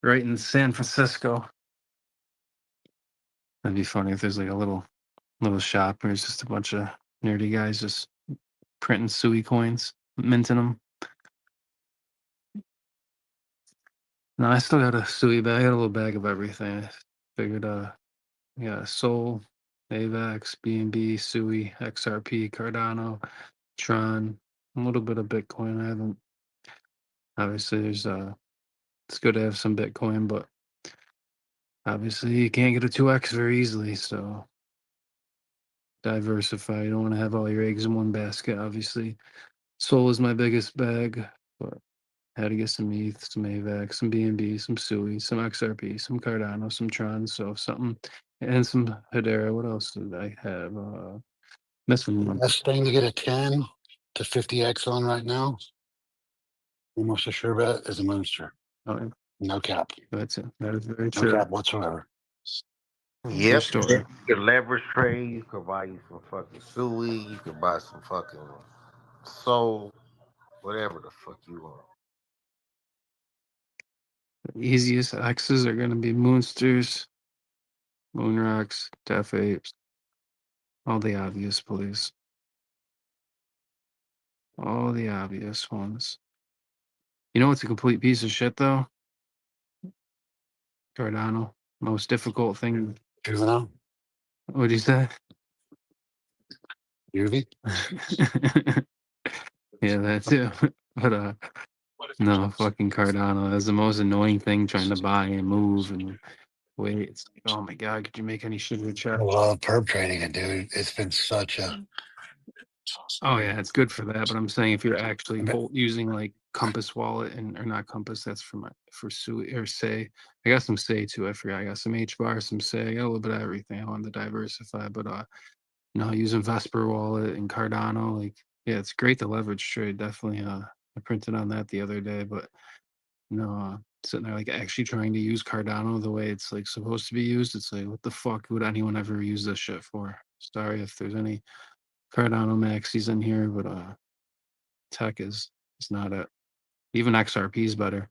in San Francisco. That'd be funny if there's like a little shop where it's just a bunch of nerdy guys just printing Sui coins, minting them. No, I still got a Sui bag. I got a little bag of everything. I figured, yeah, Sol, AVAX, BNB, SUI, XRP, Cardano, Tron, a little bit of Bitcoin. I haven't. Obviously, there's it's good to have some Bitcoin, but obviously you can't get a 2x very easily. So diversify. You don't want to have all your eggs in one basket. Obviously, Sol is my biggest bag, but had to get some ETH, some AVAX, some BNB, some SUI, some XRP, some Cardano, some Tron. So something, and some Hedera. What else did I have? Missing one. Best thing to get a 10 to 50x on right now, almost a sure bet, is a Moonster. Oh, yeah. No cap. That's it. That is very No true. cap whatsoever. True story. You can leverage trade. You can buy you some fucking Sui. You can buy some fucking Soul. Whatever the fuck you want. The easiest X's are going to be Moonsters, Moonrocks, Def Apes. All the obvious, please. All the obvious ones. You know what's a complete piece of shit, though? Cardano. Most difficult thing. Juvenile? What'd you say? Juvie? Yeah, that too. But no, fucking Cardano. That's the most annoying thing trying to buy and move and wait. It's like, oh my god, could you make any shit with I chat? love perp trading it, dude. It's been such a. Oh yeah, it's good for that. But I'm saying if you're actually Okay. using like Compass Wallet and or not Compass, that's for Sui or Say. I got some Say too. I forgot. I got some H bar, some Say. I got a little bit of everything. I wanted to diversify, but using Vesper Wallet and Cardano, like yeah, it's great to leverage trade. Definitely. I printed on that the other day, but sitting there like actually trying to use Cardano the way it's like supposed to be used. It's like, what the fuck would anyone ever use this shit for? Sorry if there's any Cardano maxis in here, but tech is not it. Even XRP is better.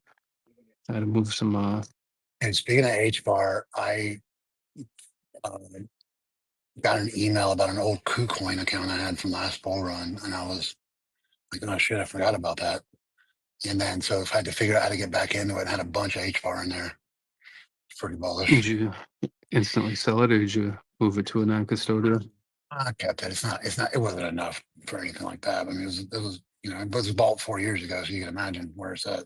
I had to move some And speaking of H bar, I got an email about an old KuCoin account I had from last bull run, and I was like, oh shit, I forgot about that. And then so I had to figure out how to get back into it and had a bunch of H bar in there. It's pretty did bullish. you instantly sell it or did you move it to a non-custodial? I kept it. It wasn't enough for anything like that. I mean, it was it was bought 4 years ago, so you can imagine where it's at.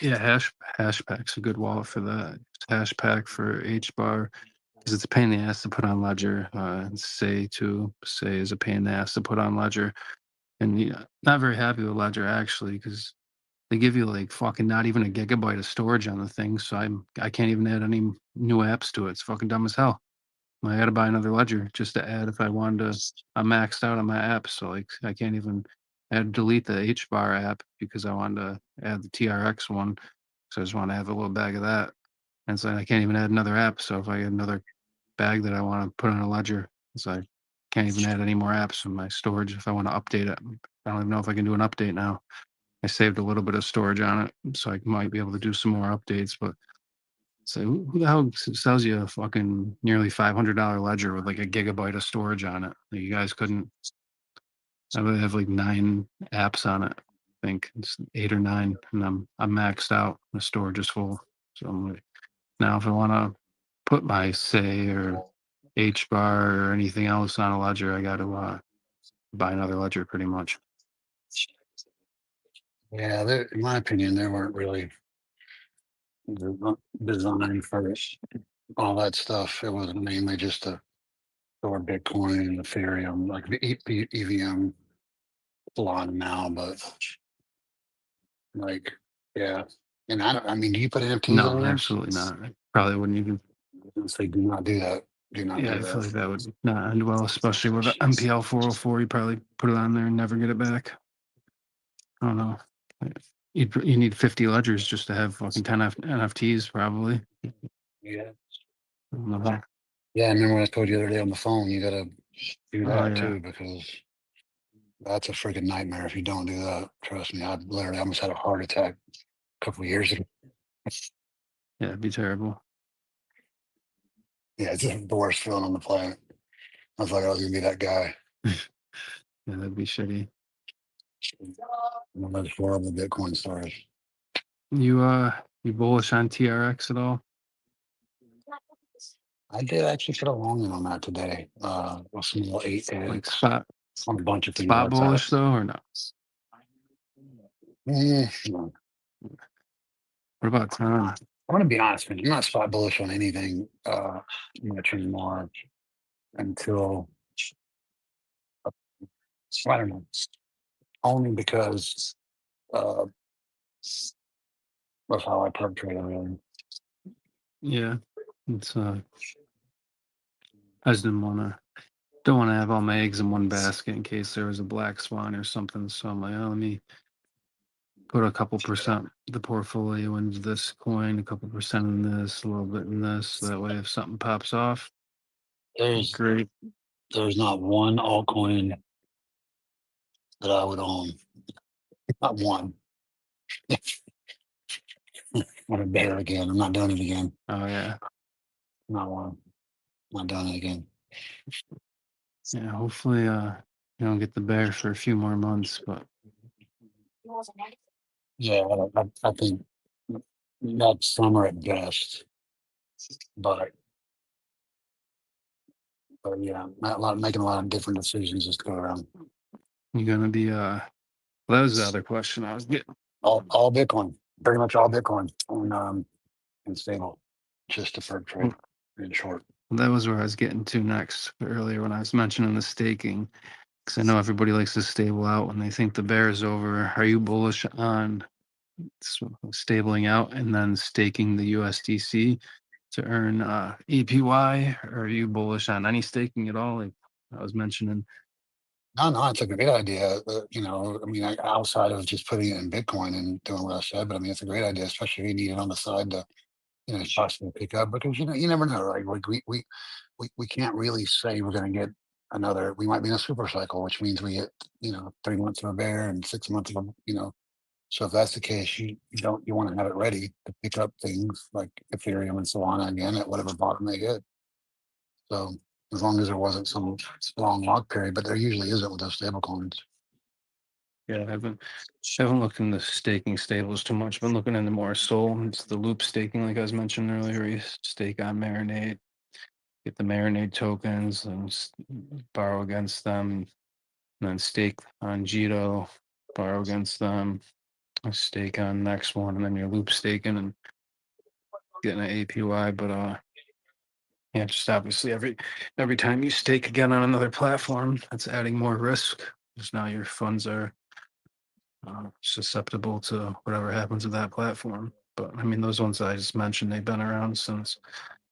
Yeah, Hashpack's a good wallet for that. Hashpack for H bar because it's a pain in the ass to put on Ledger. Say is a pain in the ass to put on Ledger, and not very happy with Ledger actually because they give you like fucking not even a gigabyte of storage on the thing, so I can't even add any new apps to it. It's fucking dumb as hell. I got to buy another Ledger just to add if I wanted to. I'm maxed out on my apps, so like I can't even delete the H bar app because I wanted to add the TRX one. So I just want to have a little bag of that, and so I can't even add another app. So if I get another bag that I want to put on a Ledger, so I can't even add any more apps in my storage if I want to update it. I don't even know if I can do an update now. I saved a little bit of storage on it, so I might be able to do some more updates. But so who the hell sells you a fucking nearly $500 ledger with like a gigabyte of storage on it? Like, you guys couldn't. I would have like 9 apps on it. I think it's 8 or 9, and I'm maxed out. The storage is full. So I'm like, now if I want to put my Say or H bar or anything else on a ledger, I got to buy another ledger pretty much. Yeah, in my opinion, they weren't really designed for all that stuff. It was mainly just to store Bitcoin and Ethereum, like the EVM, a lot now, but like, yeah. And I mean, do you put NFTs No, on yours? absolutely not. I probably wouldn't even. Say, do not do that. Do not Yeah, do I feel that. like that would not end well, especially with the MPL 404. You probably put it on there and never get it back. I don't know. You need 50 ledgers just to have fucking 10 NFTs, probably. Yeah. I don't know. Yeah, I remember when I told you the other day on the phone, you got to do Oh, that yeah. too, because that's a freaking nightmare if you don't do that. Trust me, I literally almost had a heart attack a couple of years ago. Yeah, it'd be terrible. Yeah, it's just the worst feeling on the planet. I was like, I was gonna be that guy. Yeah, that'd be shitty. One of those horrible Bitcoin stories. You bullish on TRX at all? I did actually put a long one on that today. With some little 8 Like eggs spot on a bunch of things spot outside. bullish though, or no? No. What about time? I'm gonna be honest with you. I'm not spot bullish on anything much anymore until I don't know. Only because of how I perpetrate everything. Yeah, it's I just don't want to have all my eggs in one basket in case there was a black swan or something. So I'm like, oh, let me put a couple percent of the portfolio into this coin, a couple percent in this, a little bit in this. So that way, if something pops off, There's great. not one altcoin that I would own. Not one. I'm gonna bear again. I'm not doing it again. Oh yeah, Not one. Not doing it again. yeah. Hopefully, you don't get the bear for a few more months, but Yeah, I think next summer at best. But yeah, making a lot of different decisions this go around. you're gonna be well, that was the other question I was getting. All Bitcoin, pretty much all Bitcoin and stable, just to perpetrate in short. That was where I was getting to next earlier when I was mentioning the staking, because I know everybody likes to stable out when they think the bear is over. Are you bullish on stabling out and then staking the USDC to earn APY? Or are you bullish on any staking at all? Like I was mentioning. No, it's a great idea. I mean, outside of just putting it in Bitcoin and doing what I said, but I mean, it's a great idea, especially if you need it on the side to, possibly pick up because you never know, right? Like we can't really say we're going to get another. We might be in a super cycle, which means we get 3 months of a bear and 6 months of So if that's the case, you want to have it ready to pick up things like Ethereum and Solana again at whatever bottom they hit. So as long as there wasn't some long lock period, but there usually isn't with those stable coins. Yeah, I haven't looked into staking stables too much. Been looking into more Sol. It's the loop staking, like I was mentioning earlier. You stake on Marinade, get the Marinade tokens, and borrow against them, and then stake on Jito, borrow against them, stake on next one, and then you're loop staking and getting an APY. But yeah, just obviously every time you stake again on another platform, that's adding more risk because now your funds are susceptible to whatever happens with that platform. But I mean, those ones I just mentioned, they've been around since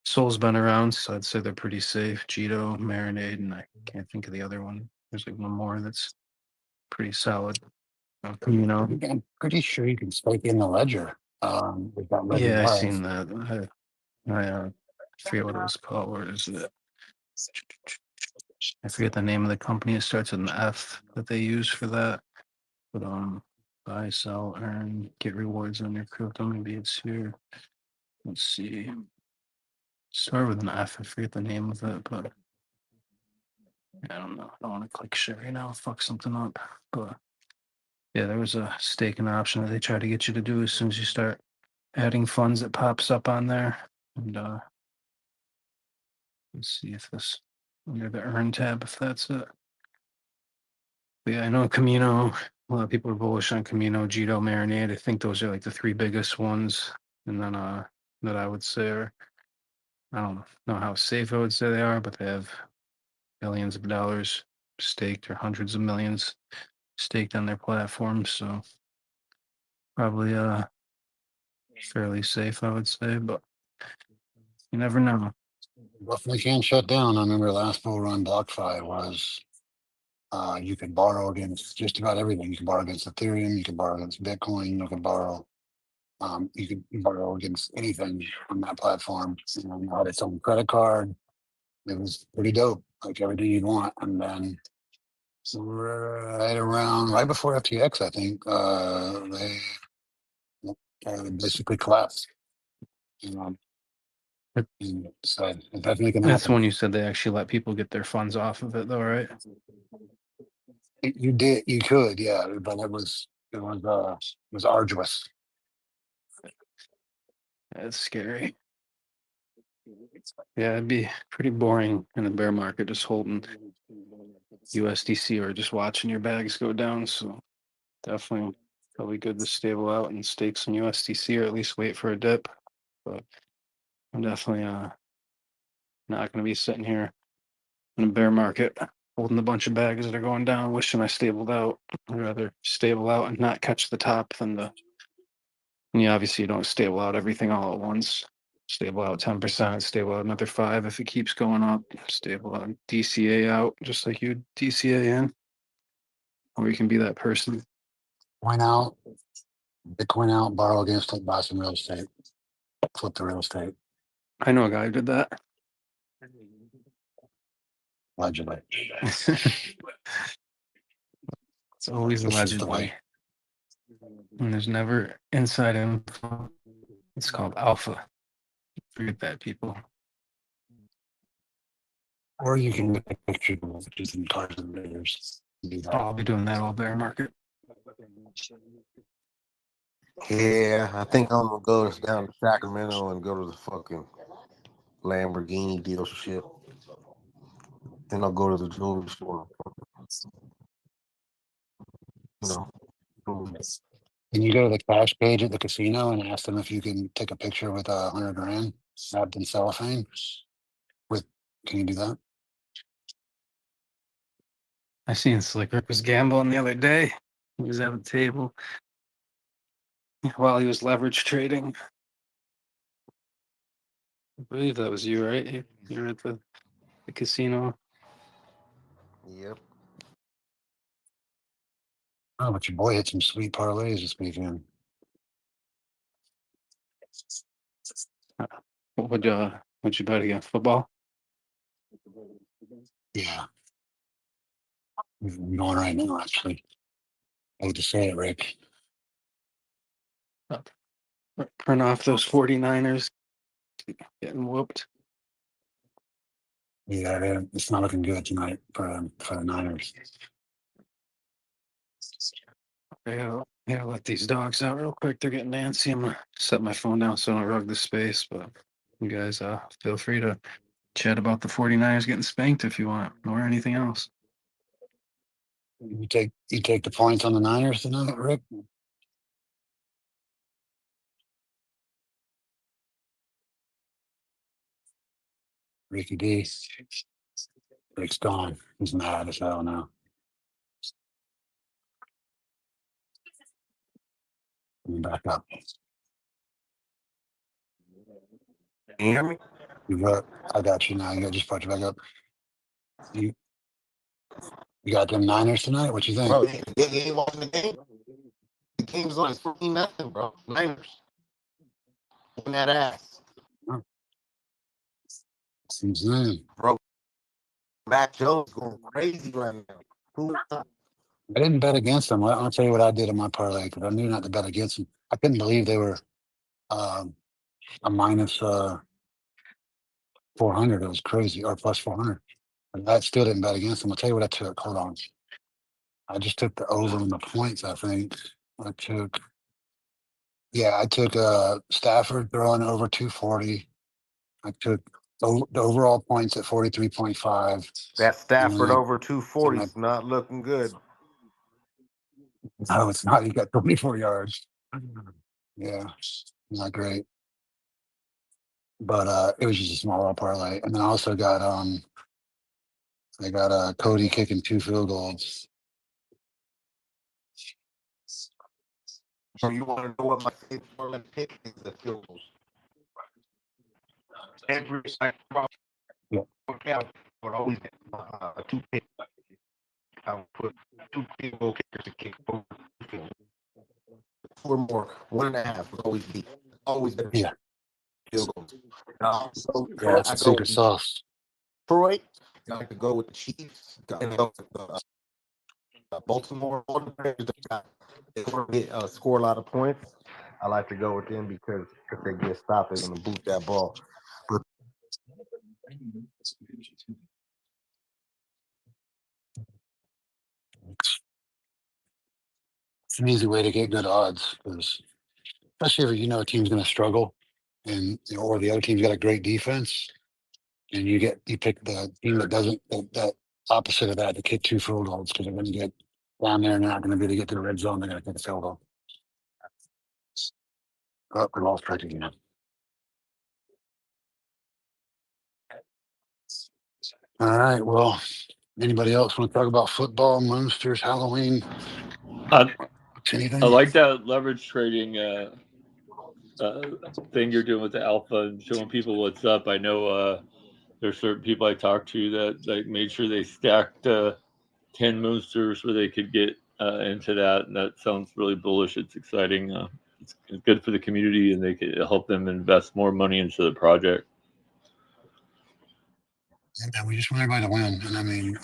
Sol's been around, so I'd say they're pretty safe. Jito, Marinade, and I can't think of the other one. There's like one more that's pretty solid. I'm pretty sure you can stake in the ledger. With that ledger Yeah, I live. seen that. I forget what it was called. Where is it? I forget the name of the company. It starts with an F that they use for that. But buy, sell, earn, get rewards on your crypto. Maybe it's here. Let's see. Start with an F. I forget the name of it, but I don't know. I don't want to click share right now. Fuck something up. But yeah, there was a staking option that they try to get you to do as soon as you start adding funds. It pops up on there, and let's see if this under the earn tab, if that's it. But yeah, I know Camino. A lot of people are bullish on Camino, Jito, Marinade. I think those are like the three biggest ones, and then that I would say are. I don't know how safe I would say they are, but they have billions of dollars staked or hundreds of millions staked on their platform. So probably fairly safe, I would say, but you never know. Definitely can't shut down. I remember last bull run BlockFi was you could borrow against just about everything. You could borrow against Ethereum, you could borrow against Bitcoin, you could borrow against anything on that platform. It had its own credit card. It was pretty dope, like everything you'd want. And then right before FTX, I think they basically collapsed. So it definitely can That's happen. when you said they actually let people get their funds off of it, though, right? You could, yeah, but it was arduous. That's scary. Yeah, it'd be pretty boring in a bear market just holding USDC or just watching your bags go down. So definitely probably good to stable out and stake some USDC or at least wait for a dip. But I'm definitely not going to be sitting here in a bear market holding a bunch of bags that are going down, wishing I stabled out. I'd rather stable out and not catch the top than the. And you obviously don't stable out everything all at once. Stable out 10%, stable out another 5 if it keeps going up. Stable out DCA out just like you DCA in. Or you can be that person. Point out, Bitcoin out, borrow against it, buy some real estate, flip the real estate. I know a guy who did that. Allegedly. It's always This is the allegedly. way. And there's never inside info. It's called alpha. Forget that, people. Or you can get a picture of just in cars and videos. I'll be doing that all bear market. Yeah, I think I'm gonna go down to Sacramento and go to the fucking Lamborghini dealership. Then I'll go to the jewelry store. You know. Can you go to the cash page at the casino and ask them if you can take a picture with $100 grand wrapped in cellophane? Can you do that? I seen Slick Rick was gambling the other day. He was at the table while he was leverage trading. I believe that was you, right? You were at the casino. Yep. Oh, but your boy hit some sweet parlays this weekend. What would you bet against? Football? Yeah. I'm going right now, actually. I hate to say it, Rick. Print off those 49ers getting whooped. Yeah, it's not looking good tonight for the Niners. Yeah, let these dogs out real quick. They're getting antsy. I'm gonna set my phone down so I don't rug the space. But you guys feel free to chat about the 49ers getting spanked if you want, or anything else. You take the points on the Niners tonight, Rick? Ricky D. Rick's gone. He's mad as hell now. Coming back up. Can you hear me? I got you now. You got just brought you back up. You got them Niners tonight? What you think? Bro, they ain't watching the game. The game's on 14-0, bro. Niners. On that ass. Oh. Seems lame. Bro. Mac Jones going crazy right now. Who not? I didn't bet against them. I'll tell you what I did in my parlay because I knew not to bet against them. I couldn't believe they were a minus 400. It was crazy, or plus 400. But I still didn't bet against them. I'll tell you what I took. Hold on. I just took the over on the points, I think. I took Stafford throwing over 240. I took the overall points at 43.5. That Stafford I- over 240 is not looking good. No, it's not. He got 24 yards. Yeah, not great. But it was just a small parlay. And then I also got Cody kicking 2 field goals. So you want to know what my favorite parlay pick is? The field goals. Every Yeah. would always get 2 pick. I would put 2 field goal kickers to kick 4 field goals. 4 more, 1.5 would always be Yeah. field goals. Yeah, that's the secret sauce. Detroit, I like to go with the Chiefs. And go with Baltimore. They score a lot of points. I like to go with them because if they get stopped, they're going to boot that ball. But It's an easy way to get good odds, because especially if you know a team's going to struggle, or the other team's got a great defense. and you pick the team that doesn't that opposite of that to kick 2 field goals because they're going to get down there and they're not going to be able to get to the red zone. They're going to kick a field goal. Oh, we lost track again. All right. Well, anybody else want to talk about football, Monsters, Halloween? Anything? I like that leverage trading thing you're doing with the alpha and showing people what's up. I know there's certain people I talked to that like made sure they stacked 10 Moonsters where they could get into that, and that sounds really bullish. It's exciting. It's good for the community, and they could help them invest more money into the project. Yeah, we just want everybody to win, and I mean,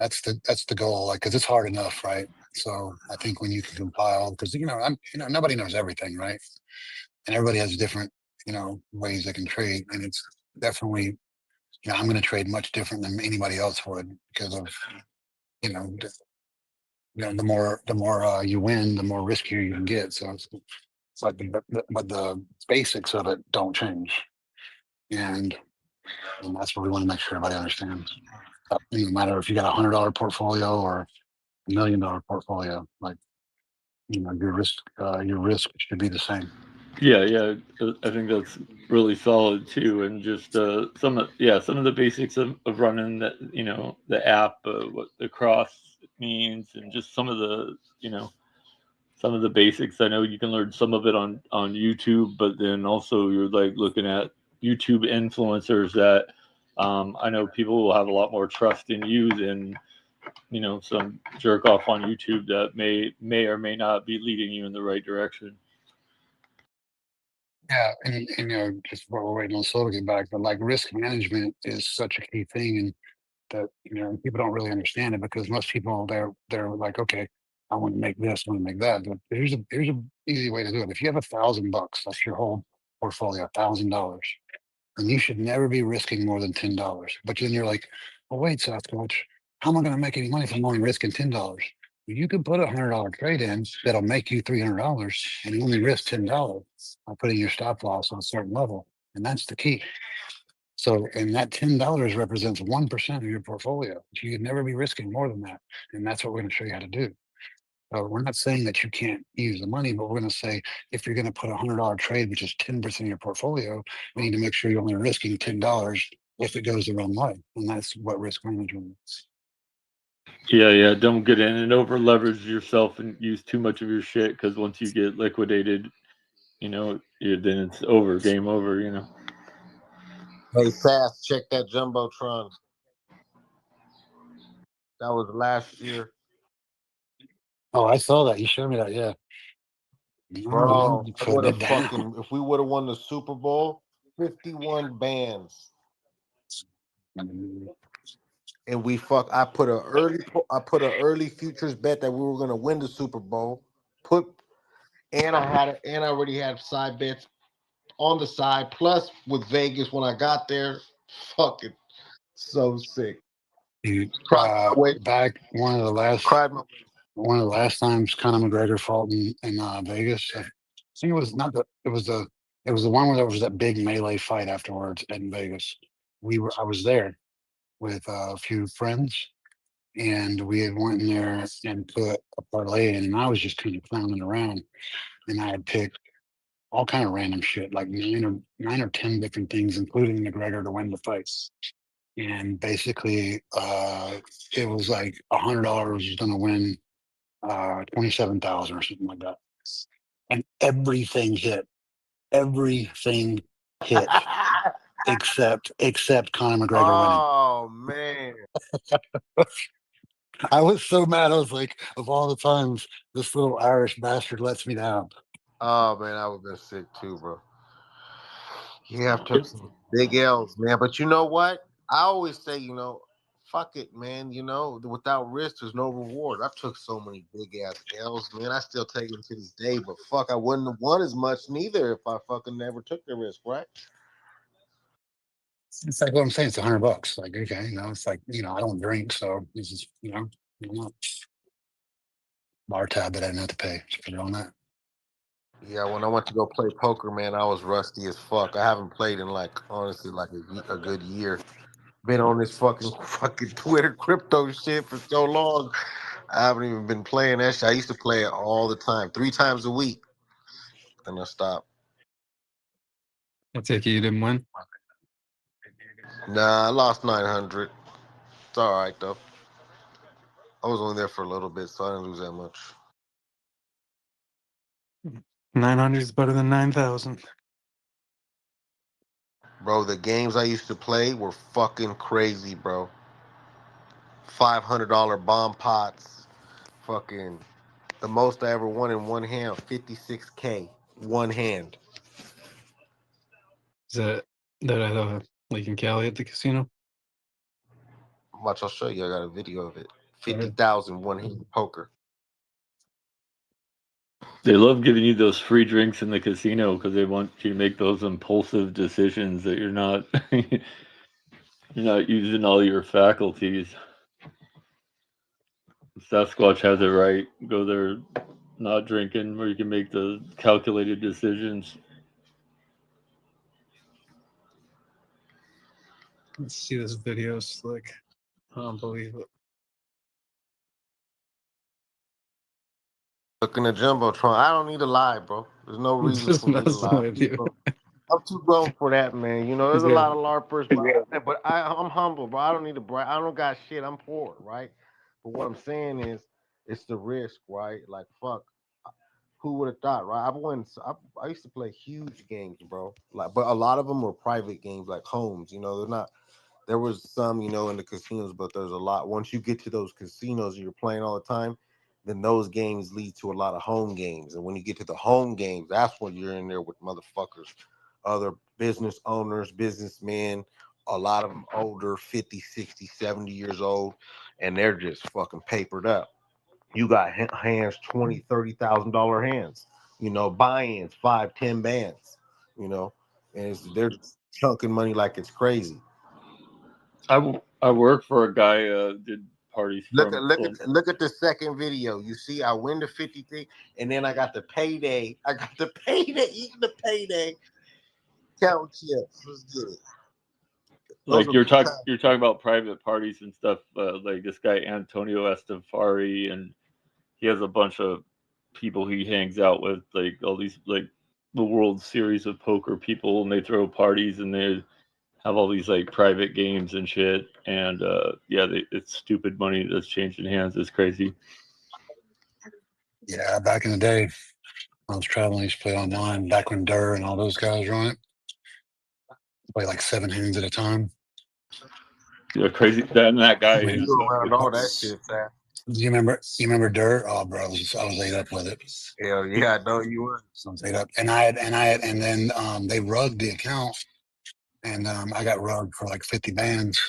that's the goal. Like, because it's hard enough, right? So I think when you can compile, because nobody knows everything, right? And everybody has different ways they can trade, and it's definitely I'm going to trade much different than anybody else would because of the more you win, the more riskier you can get. So it's like but the basics of it don't change, and that's what we want to make sure everybody understands. No matter if you got $100 portfolio or $1 million portfolio, like your risk should be the same. Yeah, I think that's really solid too, and just some of the basics of running that the app, what the cross means, and just some of the basics. I know you can learn some of it on YouTube, but then also you're like looking at YouTube influencers that I know people will have a lot more trust in you than some jerk off on YouTube that may or may not be leading you in the right direction. Yeah, and just while we're waiting on Slow to get back, but like risk management is such a key thing, and that people don't really understand it because most people they're like, okay, I want to make this, I want to make that. But here's a easy way to do it. If you have $1,000, that's your whole portfolio, $1,000, and you should never be risking more than $10. But then you're like, well, wait, Sasquatch, how am I going to make any money if I'm only risking $10? You can put $100 trade in that'll make you $300, and you only risk $10 by putting your stop loss on a certain level, and that's the key. So, and that $10 represents 1% of your portfolio. So you can never be risking more than that, and that's what we're going to show you how to do. We're not saying that you can't use the money, but we're going to say if you're going to put $100 trade, which is 10% of your portfolio, we need to make sure you're only risking $10 if it goes the wrong way, and that's what risk management is. Yeah. Don't get in and over leverage yourself and use too much of your shit because once you get liquidated, then it's over, game over. Hey, Fast, check that jumbotron. That was last year, Oh, I saw that. You showed me that. Yeah. bro. I Putting would it have down. if we would have won the Super Bowl, 51 bands. And I put an early futures bet that we were gonna win the Super Bowl. And I already had side bets on the side, plus with Vegas when I got there. Fucking so sick. Dude, Cried my way. back one of the last times Conor McGregor fought in Vegas. I think it was not the it was the one where there was that big melee fight afterwards in Vegas. I was there with a few friends, and we had went in there and put a parlay in, and I was just kind of clowning around, and I had picked all kind of random shit, like nine or 10 different things, including McGregor to win the fight. And basically, it was like $100 was going to win 27,000 or something like that, and everything hit except Conor McGregor winning. Oh man. I was so mad. I was like, of all the times this little Irish bastard lets me down. Oh man, I would have been sick too, bro. Yeah, I've took some big L's, man. But you know what? I always say, fuck it, man. Without risk, there's no reward. I've took so many big ass L's, man. I still take them to this day. But fuck, I wouldn't have won as much neither if I fucking never took the risk, right? It's like what I'm saying. It's $100. Like, okay, it's like I don't drink, so this is bar tab that I didn't have to pay. So put it on that. Yeah, when I went to go play poker, man, I was rusty as fuck. I haven't played in like honestly like a good year. Been on this fucking Twitter crypto shit for so long. I haven't even been playing that shit. I used to play it all the time, 3 times a week. Then I stopped. I take it you didn't win. Nah, I lost 900. It's all right though. I was only there for a little bit, so I didn't lose that much. 900 is better than 9,000. Bro, the games I used to play were fucking crazy, bro. $500 bomb pots. Fucking the most I ever won in one hand, 56K. One hand. Is that at like in Cali at the casino? Watch, I'll show you. I got a video of it. Go ahead. 50,000 one hand poker. They love giving you those free drinks in the casino because they want you to make those impulsive decisions that you're not you're not using all your faculties. Sasquatch has it right. Go there not drinking where you can make the calculated decisions. Let's see this video, Slick. I don't believe it. Looking at Jumbotron. I don't need to lie, bro. There's no reason Just for me to messing lie. with you. I'm too grown for that, man. You know, there's He's a got lot of LARPers, but I'm humble, bro. I don't need to brag. I don't got shit. I'm poor, right? But what I'm saying is, it's the risk, right? Like, fuck. Who would have thought, right? I used to play huge games, bro. Like, but a lot of them were private games, like homes. You know, they're not. There was some, you know, in the casinos, but there's a lot. Once you get to those casinos and you're playing all the time, then those games lead to a lot of home games. And when you get to the home games, that's when you're in there with motherfuckers, other business owners, businessmen, a lot of them older, 50, 60, 70 years old, and they're just fucking papered up. You got hands, 20, $30,000 hands, you know, buy-ins, 5, 10 bands, you know, and they're chunking money like it's crazy. I work for a guy did parties Look from at the second video. You see, I win the 53, and then I got the payday. I got the payday, eating the payday. Count chips. Let's get it. Those like are good times. you're talking about private parties and stuff. Like this guy Antonio Estefari, and he has a bunch of people he hangs out with, like all these like the World Series of Poker people, and they throw parties and they have all these like private games and shit. And yeah, it's stupid money that's changing hands. It's crazy. Yeah, back in the day, I was traveling, I used to play online back when Durr and all those guys were on it. Play like 7 hands at a time. Yeah, crazy. That I guy, mean, You go around all that shit, fast. you remember Durr? Oh, bro, I was ate up with it. Hell yeah, I know you were. So I was ate up, and then they rugged the account, and I got rugged for like 50 bands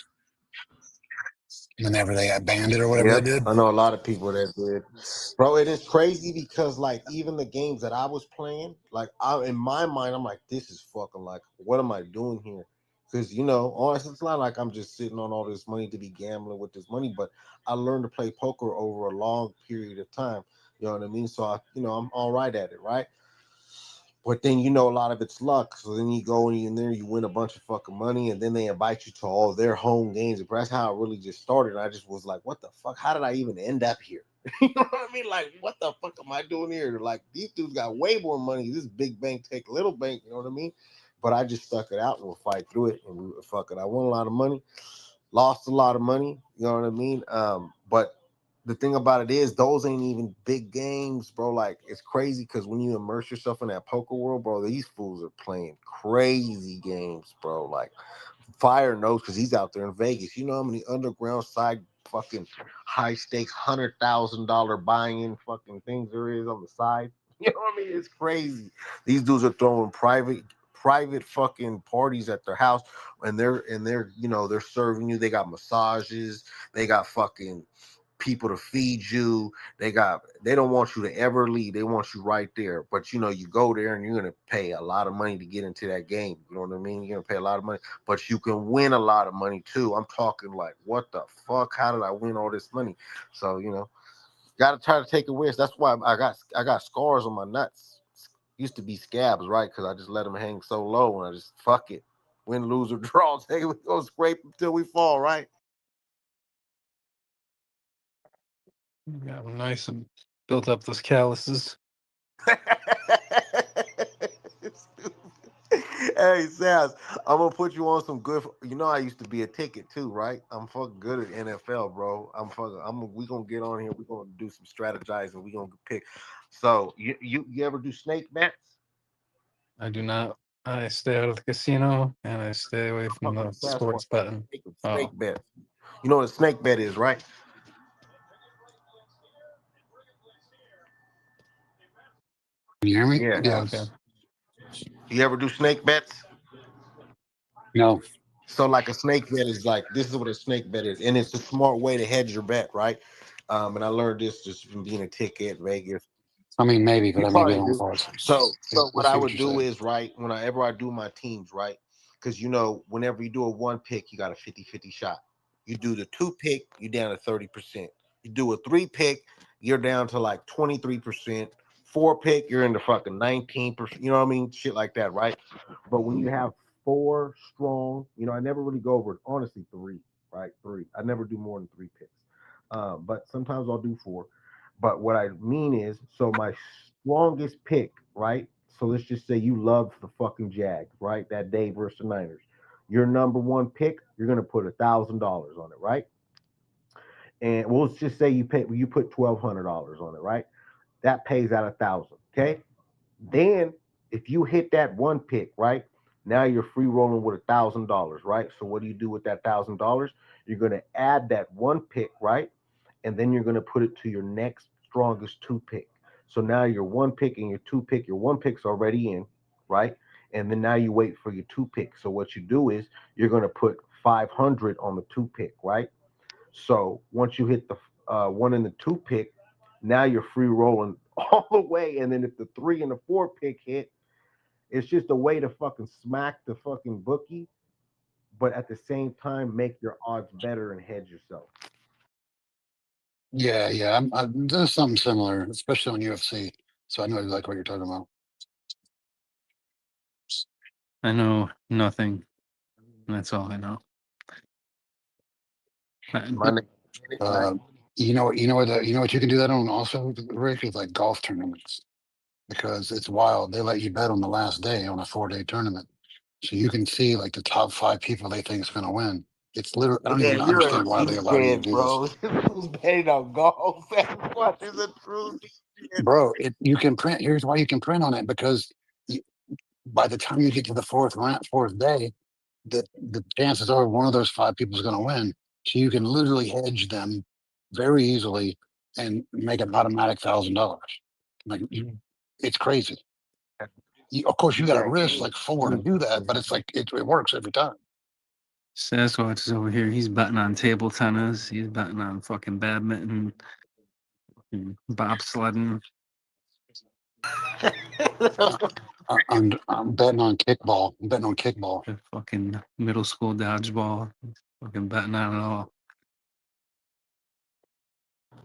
whenever they got banned it or whatever they Yep, did. I know a lot of people that did. Bro, it is crazy because like even the games that I was playing, like in my mind, I'm like, this is fucking like, what am I doing here? Because you know, honestly, it's not like I'm just sitting on all this money to be gambling with this money, but I learned to play poker over a long period of time. You know what I mean? So I'm all right at it, right? But then you know a lot of it's luck. So then you go in there, you win a bunch of fucking money, and then they invite you to all their home games. And that's how it really just started. I just was like, what the fuck? How did I even end up here? You know what I mean? Like, what the fuck am I doing here? Like, these dudes got way more money. This big bank take little bank, you know what I mean? But I just stuck it out and we'll fight through it. And we fuck it. I won a lot of money, lost a lot of money, you know what I mean? But the thing about it is those ain't even big games, bro. Like it's crazy because when you immerse yourself in that poker world, bro, these fools are playing crazy games, bro. Like Fire knows because he's out there in Vegas. You know how many underground side fucking high stakes $100,000 buy-in fucking things there is on the side. You know what I mean? It's crazy. These dudes are throwing private fucking parties at their house, and they're they're serving you. They got massages. They got fucking people to feed you. They don't want you to ever leave. They want you right there. But you go there and you're gonna pay a lot of money to get into that game. You know what I mean? You're gonna pay a lot of money, but you can win a lot of money too. I'm talking like, what the fuck? How did I win all this money? So gotta try to take a risk. That's why I got scars on my nuts. Used to be scabs, right? Because I just let them hang so low and I just fuck it. Win, lose, or draw. Take it, we go scrape until we fall, right? Got them nice and built up those calluses. Hey, Saz, I'm gonna put you on some good. You know, I used to be a ticket too, right? I'm fucking good at NFL, bro. We gonna get on here. We gonna do some strategizing. We gonna pick. So, you ever do snake bets? I do not. I stay out of the casino and I stay away from the sports betting. Snake bet. You know what a snake bet is, right? Can you hear me? Yeah. Yes. Okay. You ever do snake bets? No. So like a snake bet is like this is what a snake bet is, and it's a smart way to hedge your bet, right? And I learned this just from being a ticket in Vegas. I mean, maybe, but You I may be probably wrong do. for us. So We'll what I see would you do say. is right whenever I do my teams, right? Because you know, whenever you do a one pick, you got a 50-50 shot. You do the two pick, you're down to 30%. You do a three pick, you're down to like 23%. Four pick, you're into fucking 19%. You know what I mean? Shit like that, right? But when you have four strong, you know, I never really go over honestly three, right? Three. I never do more than three picks. But sometimes I'll do four. But what I mean is, so my strongest pick, right? So let's just say you love the fucking Jags, right? That day versus the Niners. Your number one pick, you're gonna put $1,000 on it, right? And well, let's just say you put $1,200 on it, right? That pays out 1,000. Okay. Then if you hit that one pick, right? Now you're free rolling with $1,000, right? So what do you do with that $1,000? You're gonna add that one pick, right? And then you're gonna put it to your next strongest two pick. So now your one pick and your two pick, your one pick's already in, right? And then now you wait for your two pick. So what you do is you're gonna put 500 on the two pick, right? So once you hit the one and the two pick, now you're free rolling all the way. And then if the three and the four pick hit, it's just a way to fucking smack the fucking bookie, but at the same time make your odds better and hedge yourself. Yeah, yeah. There's something similar, especially on UFC. So I know like what you're talking about. I know nothing. That's all I know. You know what you can do that on also, Rick, is like golf tournaments because it's wild. They let you bet on the last day on a 4-day tournament, so you can see like the top 5 people they think is going to win. It's literally I don't Yeah, even you're a understand why they allow you to geekhead, do this, bro. Who's betting on golf? What is the truth? bro. You can print. Here's why you can print on it because you, by the time you get to the fourth day, the chances are one of those 5 people is going to win. So you can literally hedge them very easily and make an automatic $1,000. Like it's crazy. Of course, you got to risk like 4 to do that, but it's like it works every time. Sasquatch is over here. He's betting on table tennis. He's betting on fucking badminton, bobsledding. I'm betting on kickball. I'm betting on kickball. The fucking middle school dodgeball. Fucking betting on it all.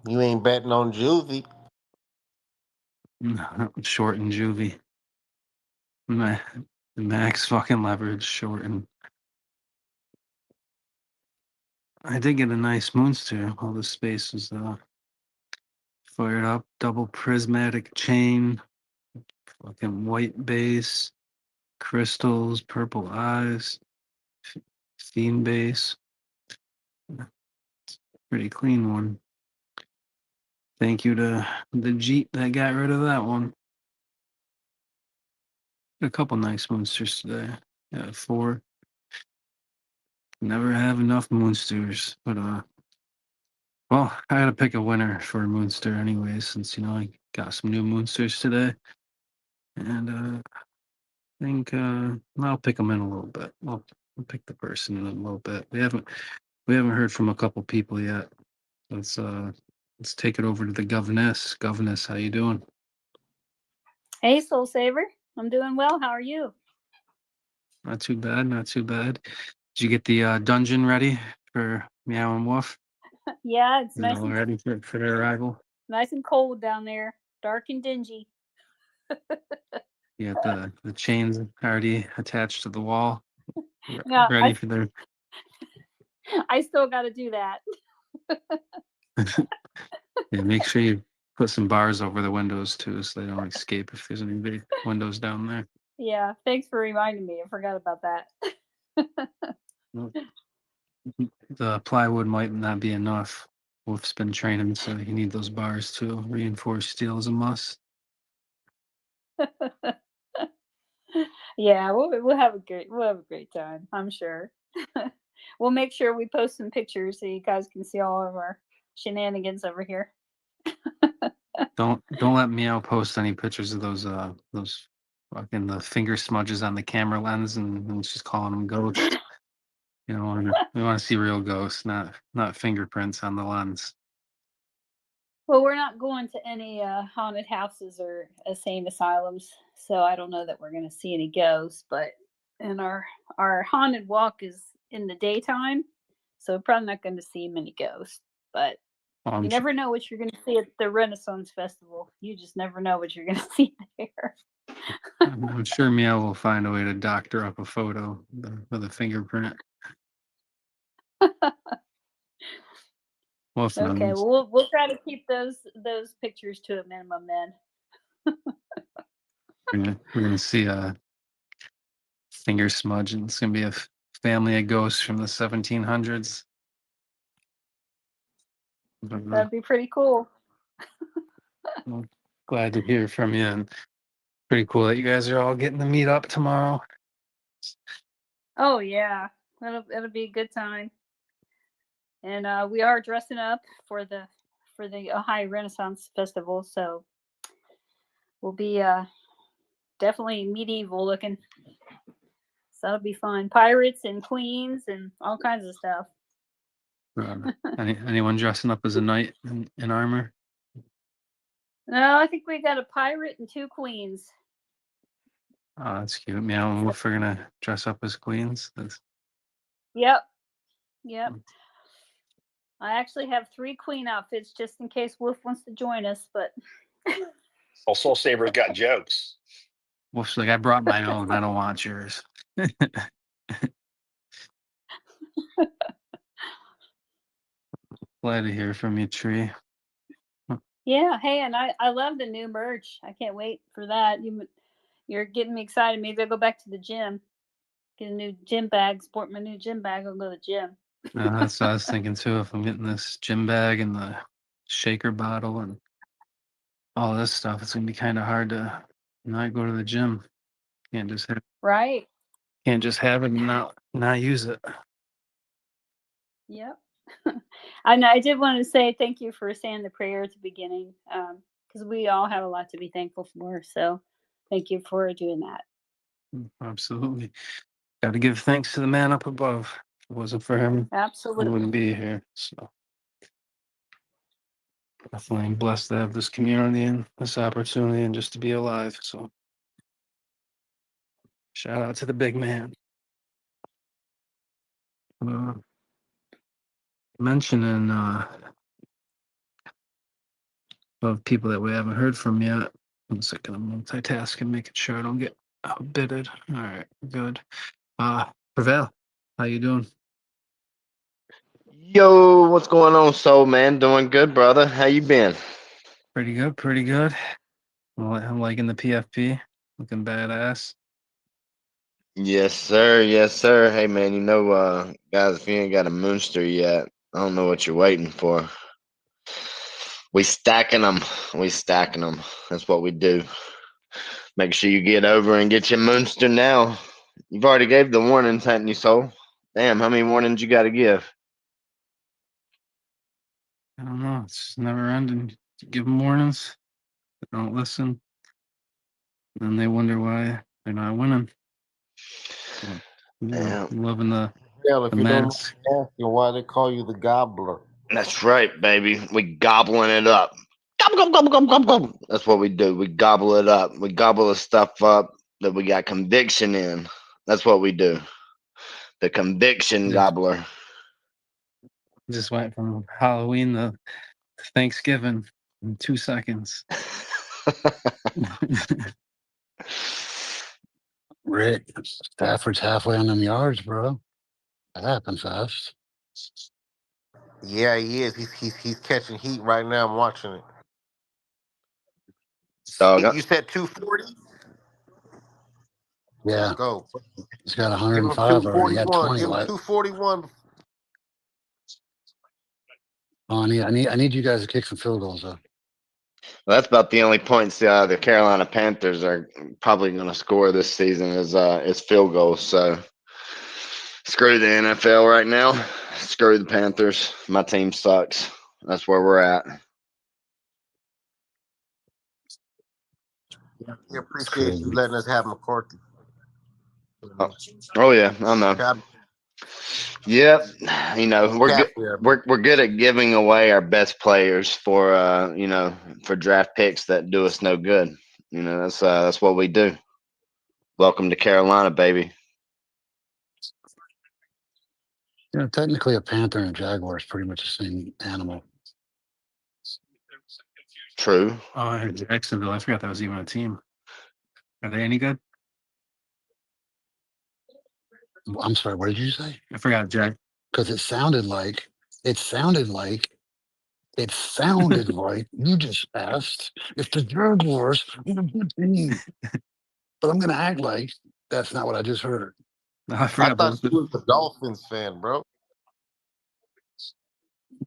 You ain't betting on Juvie. Short and juvie. Max fucking leverage, short and. I did get a nice Moonster. All the space was fired up. Double prismatic chain. Fucking white base. Crystals. Purple eyes. Theme base. Pretty clean one. Thank you to the Jeep that got rid of that one. A couple nice Moonsters today. Yeah, 4. Never have enough Moonsters, but well, I had to pick a winner for a Moonster anyway, since I got some new Moonsters today, and I think I'll pick them in a little bit. I'll pick the person in a little bit. We haven't heard from a couple people yet. Let's take it over to the governess. Governess, how you doing? Hey, Soul Saver. I'm doing well. How are you? Not too bad. Not too bad. Did you get the dungeon ready for Meow and Wolf? Yeah, it's nice and ready for their arrival. nice and cold down there. Dark and dingy. You got the chains already attached to the wall, No, ready for their. I still got to do that. Yeah, make sure you put some bars over the windows too, so they don't escape if there's any big windows down there. Yeah, thanks for reminding me. I forgot about that. The plywood might not be enough. Wolf's been training, so you need those bars too. Reinforced steel is a must. Yeah, we'll have a great time. I'm sure. We'll make sure we post some pictures so you guys can see all of our shenanigans over here. Don't let Meow post any pictures of those fucking the finger smudges on the camera lens and she's calling them ghosts. You know, we want to see real ghosts, not fingerprints on the lens. Well, we're not going to any haunted houses or insane asylums, so I don't know that we're going to see any ghosts. But and our haunted walk is in the daytime, so we're probably not going to see many ghosts. But Well, you never know what you're going to see at the Renaissance Festival. You just never know what you're going to see there. I'm sure Meow will find a way to doctor up a photo with a fingerprint. Wolf Okay, knows. well we'll try to keep those pictures to a minimum then. We're gonna see a finger smudge, and it's gonna be a family of ghosts from the 1700s. That'd be pretty cool. Well, glad to hear from you, and pretty cool that you guys are all getting to meet up tomorrow. Oh yeah, it'll be a good time. And we are dressing up for the Ohio Renaissance Festival, so we'll be definitely medieval looking. So that'll be fun. Pirates and queens and all kinds of stuff. Anyone dressing up as a knight in armor? No, I think we got a pirate and 2 queens. Oh, that's cute. Meow and Wolf are gonna dress up as queens. Yep. I actually have 3 queen outfits just in case Wolf wants to join us, but Well, Soul Saber's got jokes. Wolf's like, I brought my own. I don't want yours. Glad to hear from you, Tree. yeah, hey, and I love the new merch. I can't wait for that. You're getting me excited. Maybe I'll go back to the gym. Get a new gym bag, sport my new gym bag, I'll go to the gym. That's what I was thinking too. If I'm getting this gym bag and the shaker bottle and all this stuff, it's gonna be kind of hard to not go to the gym. Can't just have Right. Can't just have it and not use it. Yep. And I did want to say thank you for saying the prayer at the beginning, because we all have a lot to be thankful for. So thank you for doing that. Absolutely. Got to give thanks to the man up above. If it wasn't for him, I Absolutely. wouldn't be here. So definitely blessed to have this community and this opportunity and just to be alive. So shout out to the big man. Mentioning of people that we haven't heard from yet. 1 second, I'm multitasking, making sure I don't get outbidded. All right, good. Prevail, how you doing? Yo, what's going on, Soul Man? Doing good, brother. How you been? Pretty good, pretty good. Well, I'm liking the PFP, looking badass. Yes, sir. Yes, sir. Hey, man, guys, if you ain't got a Moonster yet, I don't know what you're waiting for. We stacking them. We stacking them. That's what we do. Make sure you get over and get your Moonster now. You've already gave the warnings, hadn't you, Soul? Damn, how many warnings you got to give? I don't know. It's never ending. You give them warnings, they don't listen, and then they wonder why they're not winning. So, Damn. I'm loving the Hell, if you don't mind mask. me asking, why they call you the Gobbler? That's right, baby. We gobbling it up. Gobble, gobble, gobble, gobble, gobble. That's what we do. We gobble it up. We gobble the stuff up that we got conviction in. That's what we do. The conviction Just, gobbler. just went from Halloween to Thanksgiving in 2 seconds. Rick, Stafford's halfway on them yards, bro. That happened fast. Yeah, he is. He's catching heat right now. I'm watching it. Dog, You said 240? Yeah, Let's go. he's got Give him 105 already. He had 241. 20 Give him left. 241. Oh, I need you guys to kick some field goals though. that's about the only points the Carolina Panthers are probably going to score this season is field goals. So screw the NFL right now. Screw the Panthers. My team sucks. That's where we're at. We It's appreciate you crazy. letting us have McCarthy. Oh yeah, I know. Cap, Yep, you know we're cap good. there. We're good at giving away our best players for for draft picks that do us no good. You know that's what we do. Welcome to Carolina, baby. You know, technically a panther and a jaguar is pretty much the same animal. True. Oh, Jacksonville. I forgot that was even a team. Are they any good? I'm sorry, what did you say? I forgot, Jack. Because it sounded like you just asked if the Jaguars were a good team. But I'm gonna act like that's not what I just heard. No, I I forgot thought those. you was a Dolphins fan, bro.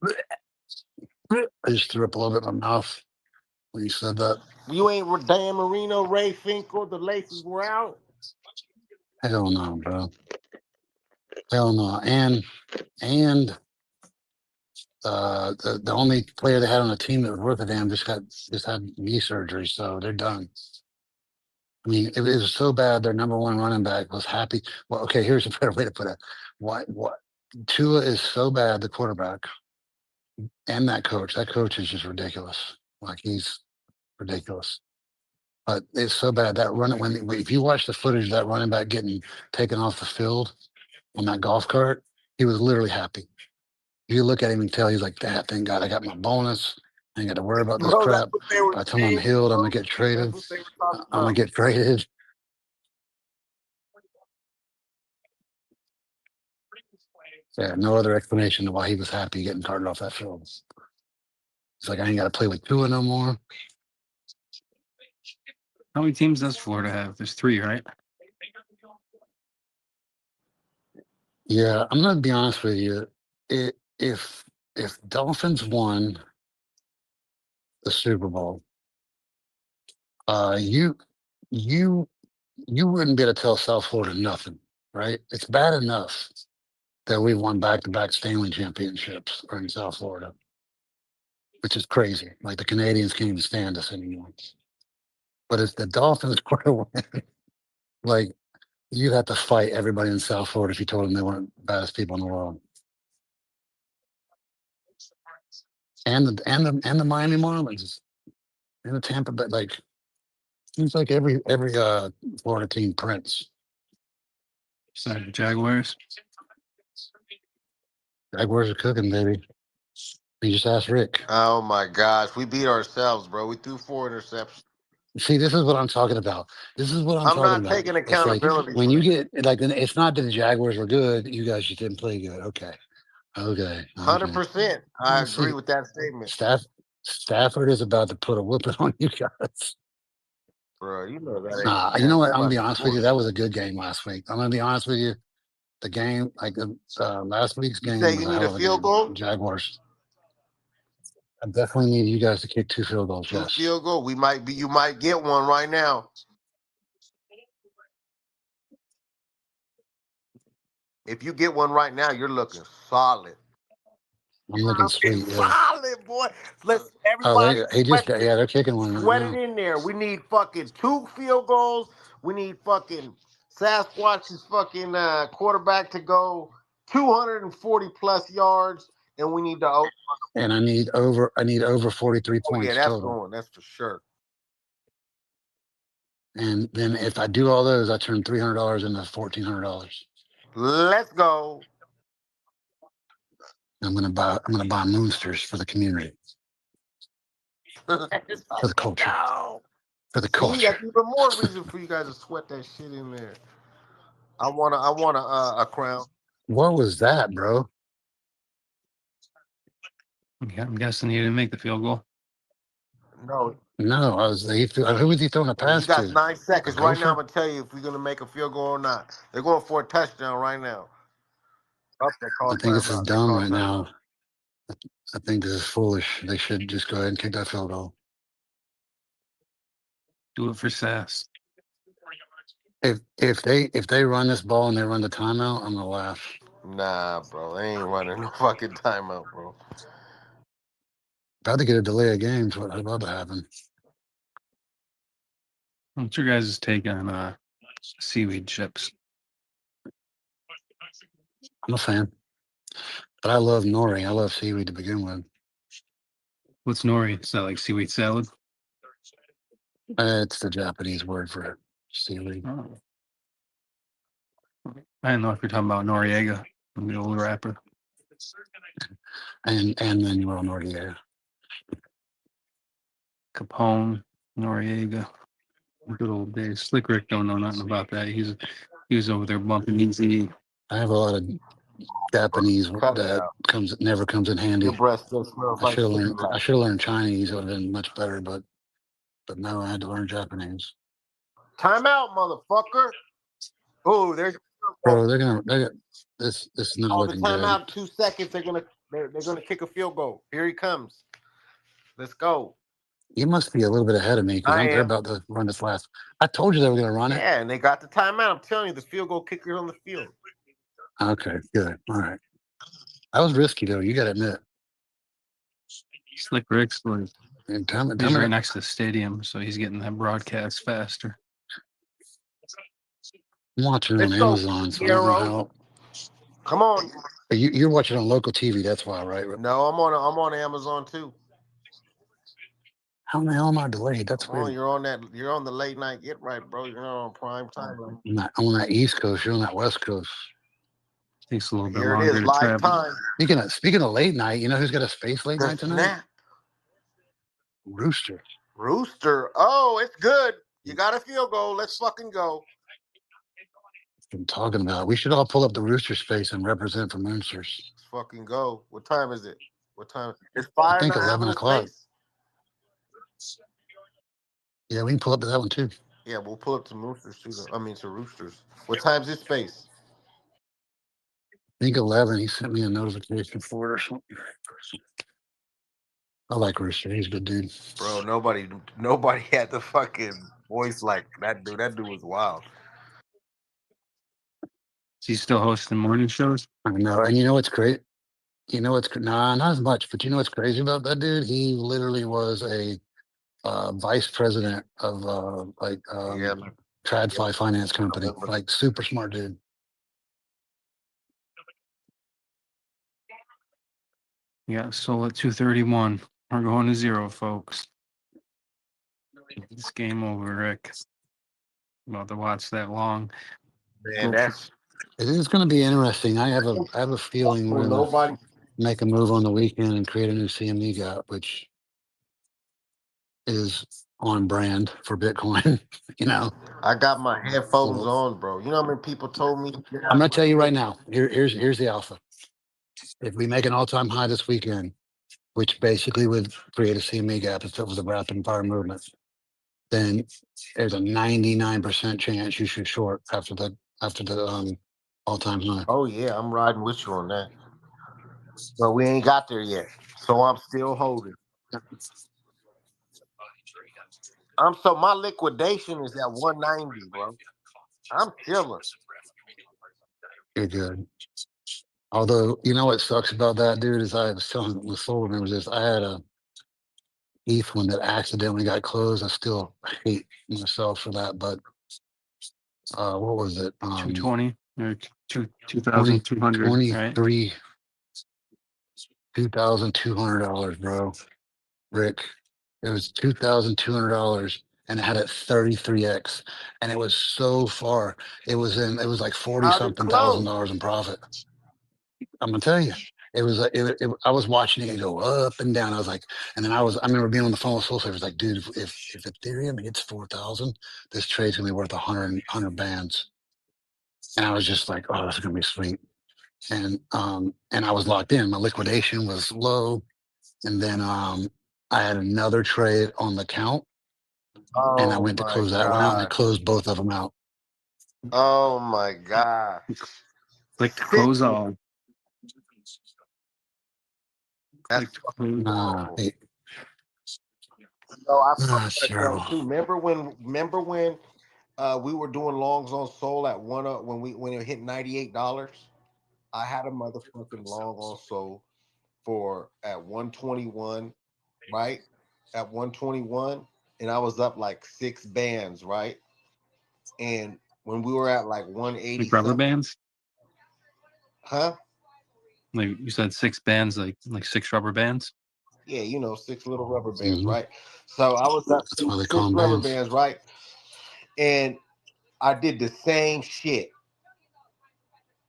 I just threw up a little bit in my mouth when you said that. You ain't Dan Marino, Ray Finkel, the laces were out. Hell no, bro. Hell no. And the only player they had on the team that was worth a damn just had knee surgery, so they're done. I mean, it was so bad. Their number one running back was happy. Well, okay, here's a better way to put it. What Tua is so bad, the quarterback, and that coach. That coach is just ridiculous. Like he's ridiculous. But it's so bad that if you watch the footage of that running back getting taken off the field on that golf cart, he was literally happy. You look at him and tell he's like, "Dad, thank God I got my bonus. I ain't got to worry about this Bro, that's crap. what they were By the time I'm saying, healed, I'm bro. gonna get traded. That's what they were talking I'm gonna about. get traded." Yeah, no other explanation to why he was happy getting carted off that field. It's like I ain't got to play with Tua no more. How many teams does Florida have? There's 3, right? Yeah, I'm gonna be honest with you. If Dolphins won the Super Bowl, you wouldn't be able to tell South Florida nothing, right? It's bad enough that we won back-to-back Stanley championships in South Florida, which is crazy. Like the Canadians can't even stand us anymore. But if the Dolphins were to win, like you'd have to fight everybody in South Florida if you told them they weren't the baddest people in the world. And the Miami Marlins and the Tampa Bay, like seems like every Florida team prints. So Jaguars. Jaguars are cooking, baby. You just ask Rick. Oh my gosh, we beat ourselves, bro. We threw 4 interceptions. See, this is what I'm talking about. I'm not taking It's like accountability when for you that. get like, it's not that the Jaguars were good. You guys just didn't play good. Okay. 100%. I Let's agree see. with that statement. Stafford is about to put a whooping on you guys. Bro, you know that ain't Nah, gonna you know happen. what? We I'm gonna about be to honest with you. score. That was a good game last week. I'm gonna be honest with you. The game, like last week's You game, say was you a need hell a of a field game. goal? Jaguars. I definitely need you guys to kick 2 field goals. 2 Yes. field goal. You might get one right now. If you get one right now, you're looking solid. I'm looking sweet. Yeah. Solid, boy. Let's Oh, everybody they're kicking one right sweat it now. in there. We need fucking 2 field goals. We need fucking Sasquatch's fucking quarterback to go 240 plus yards, and we need to. And I need over 43 Oh yeah, points that's total. going. That's for sure. And then if I do all those, I turn $300 into $1,400. Let's go. I'm gonna buy Moonsters for the community, Let's for the culture. go. for the See, culture. that's even more reason for you guys to sweat that shit in there. I want a crown. What was that, bro? Yeah, I'm guessing he didn't make the field goal. No, No, who was he throwing a you pass got to? 9 seconds right now. I'm Gopher? gonna tell you if we're gonna make a field goal or not. They're going for a touchdown right now. Up, they call I think this is timeout. They dumb call right now. timeout. I think this is foolish. They should just go ahead and kick that field goal. Do it for Sass. If they run this ball and they run the timeout, I'm gonna laugh. Nah, bro, they ain't running no fucking timeout, bro. About to get a delay of games. What's about to happen? What's your guys' take on seaweed chips? I'm a fan, but I love nori. I love seaweed to begin with. What's nori? Is that like seaweed salad? It's the Japanese word for it. Seaweed. Oh. I didn't know if you're talking about Noriega, the old rapper. And Manuel Noriega. Capone, Noriega. Good old days. Slick Rick don't know nothing about that. He was over there bumping easy. I have a lot of Japanese Cut it that out. never comes in handy. Your breath still smells I like should have chicken. learned Chinese. It would have been much better, but no, I had to learn Japanese. Timeout, motherfucker. Oh, there's Bro, this is not call the looking good. timeout. 2 seconds. They're gonna kick a field goal. Here he comes. Let's go. You must be a little bit ahead of me because I they're am. about to run this last. I told you they were going to run it. Yeah, and they got the timeout. I'm telling you, the field goal kicker on the field. Okay, good. All right. That was risky though. You got to admit. Slick Rick's like, And tell me, he's right next to the stadium, so he's getting that broadcast faster. I'm watching it on Let's go, Amazon, so I don't know how. Come on. You're watching on local TV. That's why, right? No, I'm on Amazon too. How the hell am I delayed? That's Come on, weird. you're on the late night get right, bro. You're not on prime time. I'm on that East Coast. You're on that West Coast. Takes a little bit Here it longer is, to live travel. time. Speaking of late night, you know who's got a space late The night tonight? snap. Rooster. Oh, it's good. You got a field goal. Let's fucking go. I'm talking about. We should all pull up the Rooster space and represent for Moonsters. Let's fucking go. What time is it? What time? It's 5. I think 11 o'clock. Yeah, we can pull up to that one too. Yeah, we'll pull up to Moonsters too. To Roosters. What time's his space? I think 11. He sent me a notification for it or something. I like Rooster. He's a good dude. Bro, nobody had the fucking voice like that dude. That dude was wild. Is he still hosting morning shows? I know. And you know what's great? Nah, not as much, but you know what's crazy about that dude? He literally was a vice president of TradFi finance company. Like super smart dude. Yeah, so at 2:31. We're going to 0, folks. It's game over, Rick. I'm about to watch that long. Man, It is going to be interesting. I have a feeling we're going to make a move on the weekend and create a new CME gap, which is on brand for Bitcoin. I got my headphones on, bro. You know how many people told me? I'm going to tell you right now. Here's the alpha. If we make an all-time high this weekend, which basically would create a CME gap if it was a rapid fire movement, then there's a 99% chance you should short after the all-time high. Oh yeah, I'm riding with you on that. But we ain't got there yet, so I'm still holding. My liquidation is at 190, bro. I'm chilling. You're good. Although, you know what sucks about that, dude, is I was telling the soul remembers this. I had a ETH one that accidentally got closed. I still hate myself for that, but what was it? 220 or 2,200, right? $2,200, bro. Rick, it was $2,200 and it had a 33x and it was so far. It was like 40 something thousand dollars in profit. I'm gonna tell you. It was like I was watching it go up and down. I was like, and then I remember being on the phone with Soul Surfer. Like, dude, if Ethereum hits 4,000, this trade's gonna be worth 100 bands. And I was just like, oh, this is gonna be sweet. And I was locked in. My liquidation was low, and then I had another trade on the count, and I Oh went to my close that one out, and I god. closed both of them out. Oh my god. Click to close all. That's Click to fucking close. Nah, horrible. hey, No, I nah, fucked it's myself terrible. too. Remember when we were doing longs on Soul at when it hit $98? I had a motherfucking long on Soul for at 121, right? At 121, and I was up like 6 bands, right? And when we were at like 180 Like rubber something, bands. huh? Like you said, 6 bands, like 6 rubber bands. Yeah, 6 little rubber bands, Hmm. right? So I was up That's why they call six them rubber bands. bands, right? And I did the same shit.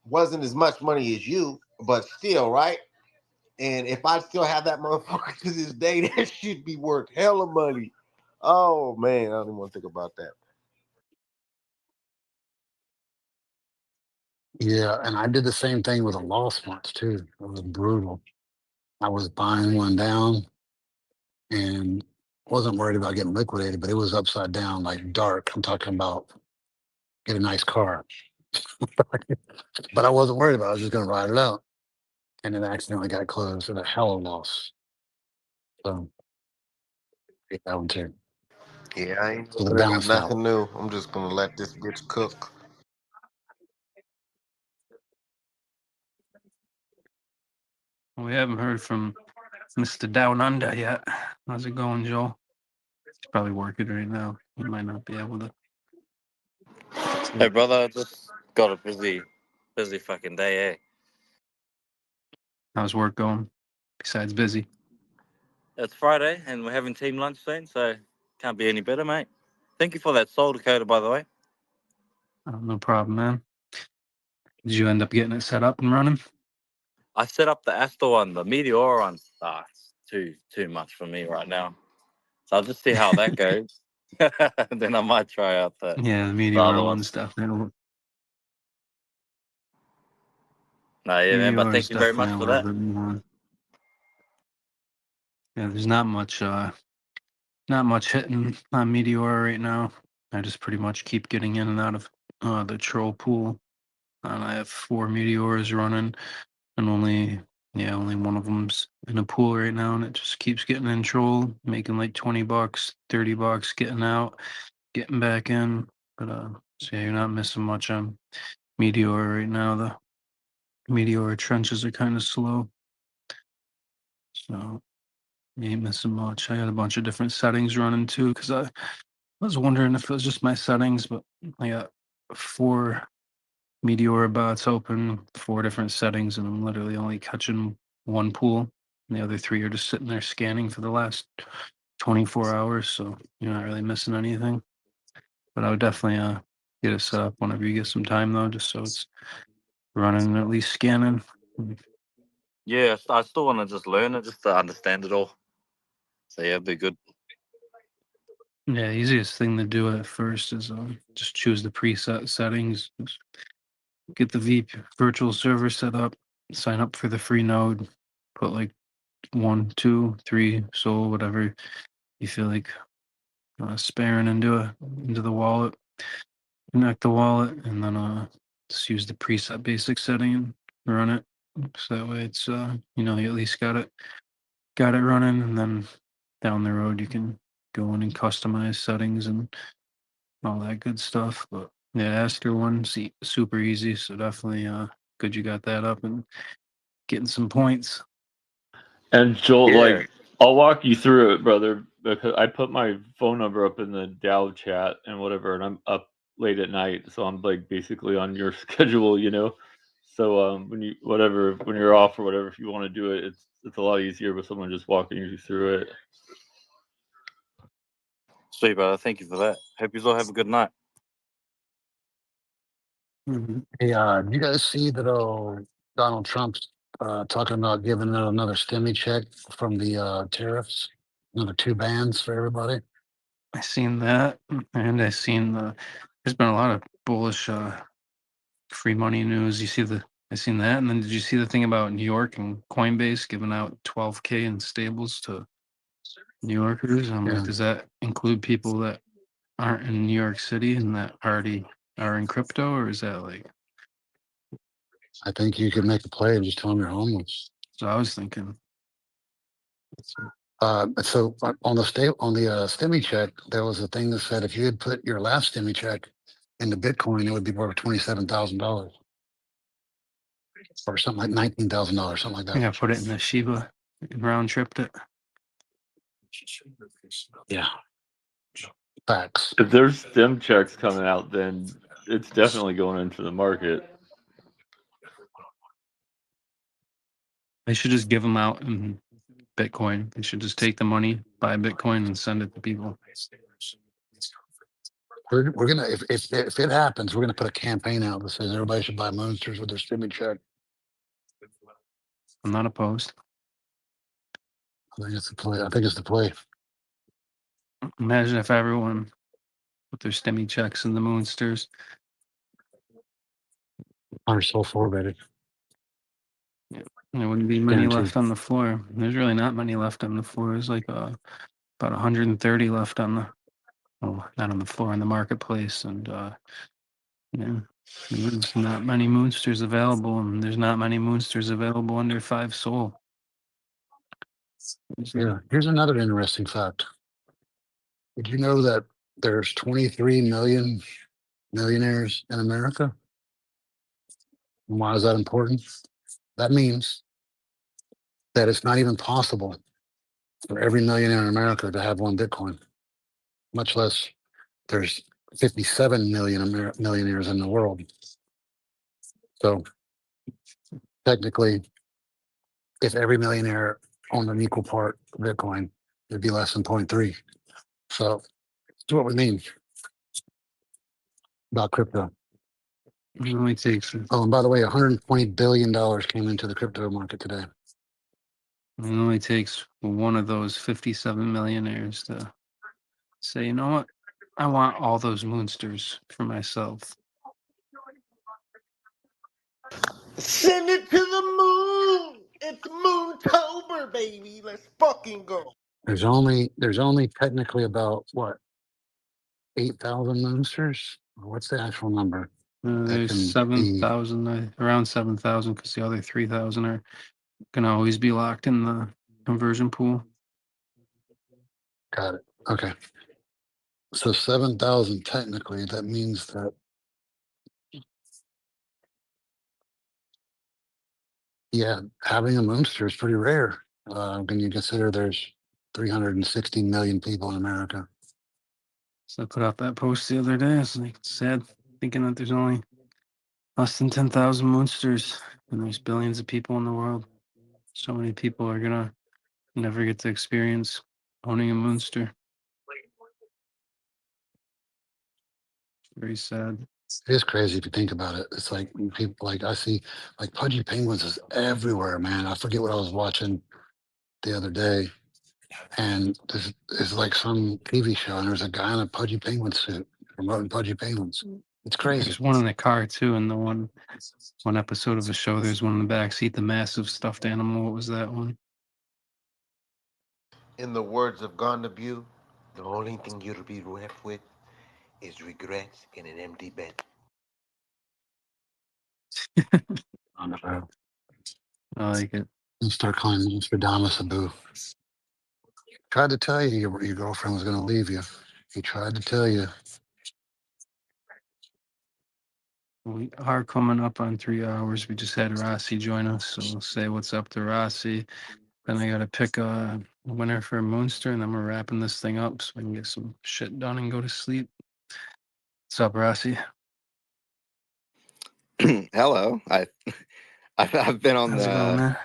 Wasn't as much money as you, but still, right? And if I still have that motherfucker to this day, that should be worth hella money. Oh man, I don't even want to think about that. Yeah, and I did the same thing with a loss once too. It was brutal. I was buying one down and wasn't worried about getting liquidated, but it was upside down, like dark. I'm talking about get a nice car. But I wasn't worried about it. I was just gonna ride it out. And then accidentally got closed at a hell of a loss. So yeah, that one too. Yeah, I ain't So they opening up balanced out. nothing new. I'm just gonna let this bitch cook. We haven't heard from Mr. Down Under yet. How's it going, Joel? He's probably working right now. He might not be able to. Hey, brother, I just got a busy fucking day, eh? How's work going? Besides busy. It's Friday and we're having team lunch soon, so can't be any better, mate. Thank you for that soul Dakota, by the way. No problem, man. Did you end up getting it set up and running? I set up the Astor one, the Meteor one. It's too much for me right now. So I'll just see how that goes. Then I might try out the Yeah, the the Meteor other one. one stuff. No, yeah, man. But Meteor is thank you very much definitely a for little that. bit more. Yeah, there's not much hitting on Meteor right now. I just pretty much keep getting in and out of the troll pool. And I have 4 Meteors running, and only one of them's in a pool right now, and it just keeps getting in troll, making like $20, $30, getting out, getting back in. But so yeah, you're not missing much on Meteor right now. The Meteor trenches are kind of slow, so you ain't missing much. I had a bunch of different settings running too, because I was wondering if it was just my settings, but I got 4 Meteor bots open, 4 different settings, and I'm literally only catching one pool. And the other 3 are just sitting there scanning for the last 24 hours, so you're not really missing anything. But I would definitely get it set up whenever you get some time, though, just so it's running and at least scanning. Yeah, I still want to just learn it, just to understand it all. So yeah, it'd be good. Yeah, the easiest thing to do at first is just choose the preset settings, just get the virtual server set up, sign up for the free node, put like 1, 2, 3 soul, whatever you feel like sparing into the wallet, connect the wallet, and then just use the preset basic setting and run it. So that way it's you at least got it running, and then down the road you can go in and customize settings and all that good stuff. But yeah, Aster one's super easy, so definitely good you got that up and getting some points. And Joel, Yeah. like, I'll walk you through it, brother, because I put my phone number up in the Dow chat and whatever, and I'm up late at night, so I'm like basically on your schedule. So when you're off or whatever, if you want to do it, it's a lot easier with someone just walking you through it. Sweet, brother. Thank you for that. Hope you all have a good night. Mm-hmm. Hey, you guys see that Donald Trump's talking about giving out another stimmy check from the tariffs, another 2 bands for everybody. I seen that, and I seen there's been a lot of bullish free money news. I seen that, and then did you see the thing about New York and Coinbase giving out 12K in stables to New Yorkers? I'm Yeah. like, does that include people that aren't in New York City and that already are in crypto, or is that like? I think you could make a play and just tell them you're homeless. So I was thinking. So on the stimmy check, there was a thing that said if you had put your last stimmy check into Bitcoin, it would be worth $27,000 or something like $19,000, something like I that. think I put it in the Shiba and round tripped it. Yeah. Facts. If there's stim checks coming out, then it's definitely going into the market. They should just give them out in Bitcoin. They should just take the money, buy Bitcoin, and send it to people. We're gonna if it happens, we're gonna put a campaign out that says everybody should buy Moonsters with their stimmy check. I'm not opposed. I think it's the play. I think it's the play. Imagine if everyone put their stimmy checks in the Moonsters. I'm so forwarded. There wouldn't be many left on the floor. There's really not many left on the floor. There's like about 130 left on the, well, not on the floor, in the marketplace. And yeah, there's not many Moonsters available, and there's not many Moonsters available under 5 Sol. Yeah. Here's another interesting fact. Did you know that there's 23 million millionaires in America? And why is that important? That means that it's not even possible for every millionaire in America to have one Bitcoin, much less there's 57 million millionaires in the world. So technically, if every millionaire owned an equal part of Bitcoin, it'd be less than 0.3. So that's what we mean about crypto. It only takes, Oh, and by the way, $120 billion came into the crypto market today. it only takes one of those 57 millionaires to say, you know what? I want all those Moonsters for myself. Send it to the moon. It's Moontober, baby. Let's fucking go. There's only technically about what 8,000 Moonsters. What's the actual number? There's can be- 7,000, around 7,000, because the other 3,000 are gonna always be locked in the conversion pool. Got it. Okay. So 7,000 technically. That means that having a Moonster is pretty rare. When you consider there's 360 million people in America. So I put out that post the other day. It's like sad thinking that there's only less than 10,000 Moonsters, and there's billions of people in the world. So many people are gonna never get to experience owning a Moonster. Very sad. It is crazy if you think about it. It's like when people like I see like pudgy penguins is everywhere, man. I forget what I was watching the other day, and this is like some TV show, and there's a guy in a pudgy penguin suit promoting pudgy penguins. It's crazy. There's one in the car too, in the one episode of a show. There's one in the back seat, the massive stuffed animal. What was that one? In the words of Gondabue, the only thing you'll be left with is regrets in an empty bed. I like it. start calling Nostradamus a boo. Tried to tell you your girlfriend was going to leave you. He tried to tell you. We are coming up on 3 hours. We just had Rossi join us, so we'll say what's up to Rossi. Then I got to pick a winner for Moonster, and then we're wrapping this thing up so I can get some shit done and go to sleep. What's up, Rossi? Hello. I've been on How's it going, man?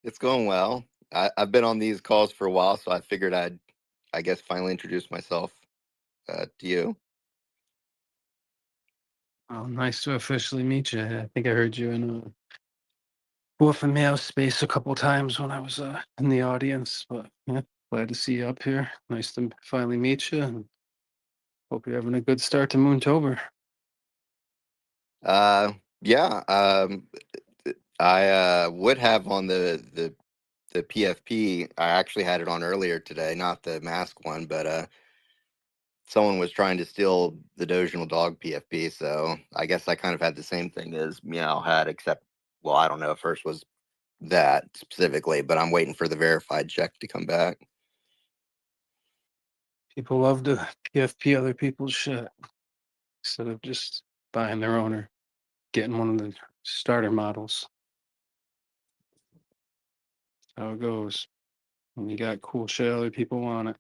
It's going well. I've been on these calls for a while, so I figured I guess finally introduce myself to you. Oh, nice to officially meet you. I think I heard you in offered me out space a couple times when I was in the audience, but yeah, glad to see you up here. Nice to finally meet you, and hope you're having a good start to Moontober. Yeah. I would have on the PFP. I actually had it on earlier today, not the mask one, but someone was trying to steal the Doginal Dog PFP. So I guess I kind of had the same thing as Meow had, except, well, I don't know if hers was that specifically, but I'm waiting for the verified check to come back. People love to PFP other people's shit instead of just buying their own or getting one of the starter models. That's how it goes. When you got cool shit, other people want it.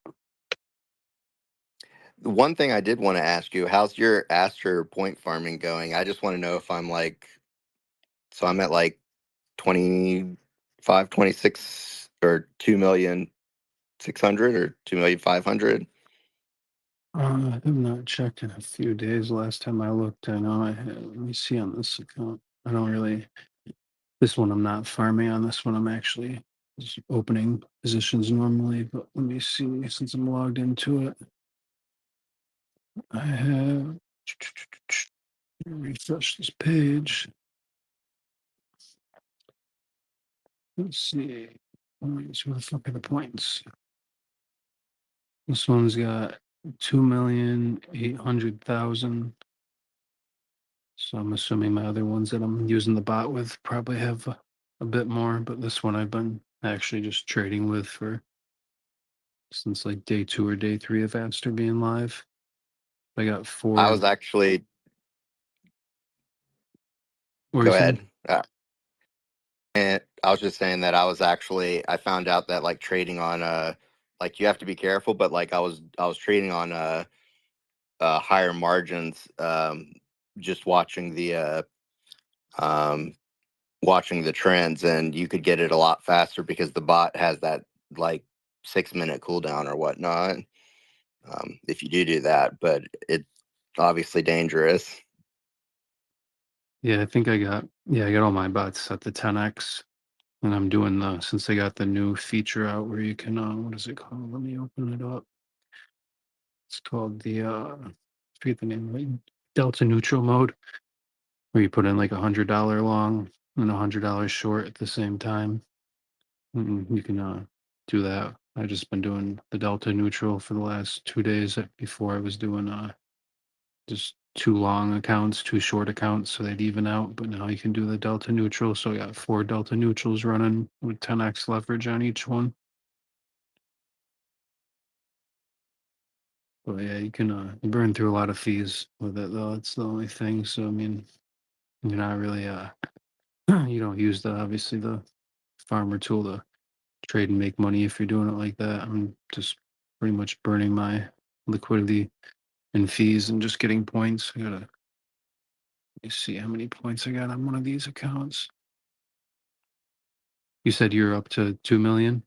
The one thing I did want to ask you, how's your Aster point farming going? I just want to know if I'm like, so I'm at like 25, 26 or 2,600,000 or 2,500,000. I have not checked in a few days. Last time I looked, I know I had, let me see on this account. I don't really, this one I'm not farming on. This one I'm actually just opening positions normally, but let me see since I'm logged into it. I have, refresh this page. Let's see. Where the fuck are the points? This one's got 2,800,000. So I'm assuming my other ones that I'm using the bot with probably have a bit more, but this one I've been actually just trading with for since like day 2 or day 3 of Aster being live. I got I 4. was actually, What are you go saying? ahead. And I was just saying that I found out that like trading on like you have to be careful, but like I was trading on higher margins, just um watching the trends, and you could get it a lot faster because the bot has that like 6-minute cooldown or whatnot. If you do that, but it's obviously dangerous. Yeah, I think I got all my bots at the 10x. And I'm doing since they got the new feature out where you can what is it called? Let me open it up. It's called the I forget the name, like Delta neutral mode, where you put in like $100 long and $100 short at the same time. You can do that. I've just been doing the Delta neutral for the last 2 days. Before I was doing just 2 long accounts, 2 short accounts, so they'd even out. But now you can do the Delta neutral. So I got 4 Delta neutrals running with 10x leverage on each one. But yeah, you can you burn through a lot of fees with it though. It's the only thing. So I mean, you're not really you don't use obviously the farmer tool to trade and make money if you're doing it like that. I'm just pretty much burning my liquidity and fees and just getting points. Let me see how many points I got on one of these accounts. You said you're up to 2 million.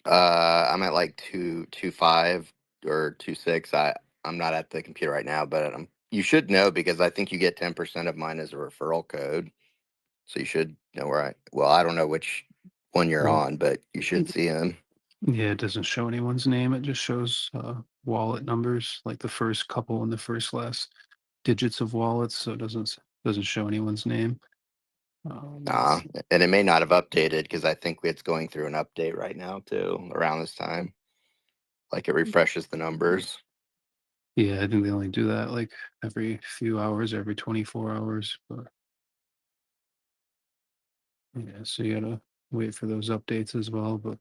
I'm at like 2.25 or 2.6. I'm not at the computer right now, but you should know because I think you get 10% of mine as a referral code. So you should know well, I don't know which one you're Well, on, but you should see him. yeah, it doesn't show anyone's name. It just shows wallet numbers, like the first couple and the first last digits of wallets. So it doesn't show anyone's name. And it may not have updated because I think it's going through an update right now too around this time. Like it refreshes the numbers. Yeah, I think they only do that like every few hours, every 24 hours. But yeah, so you gotta wait for those updates as well. But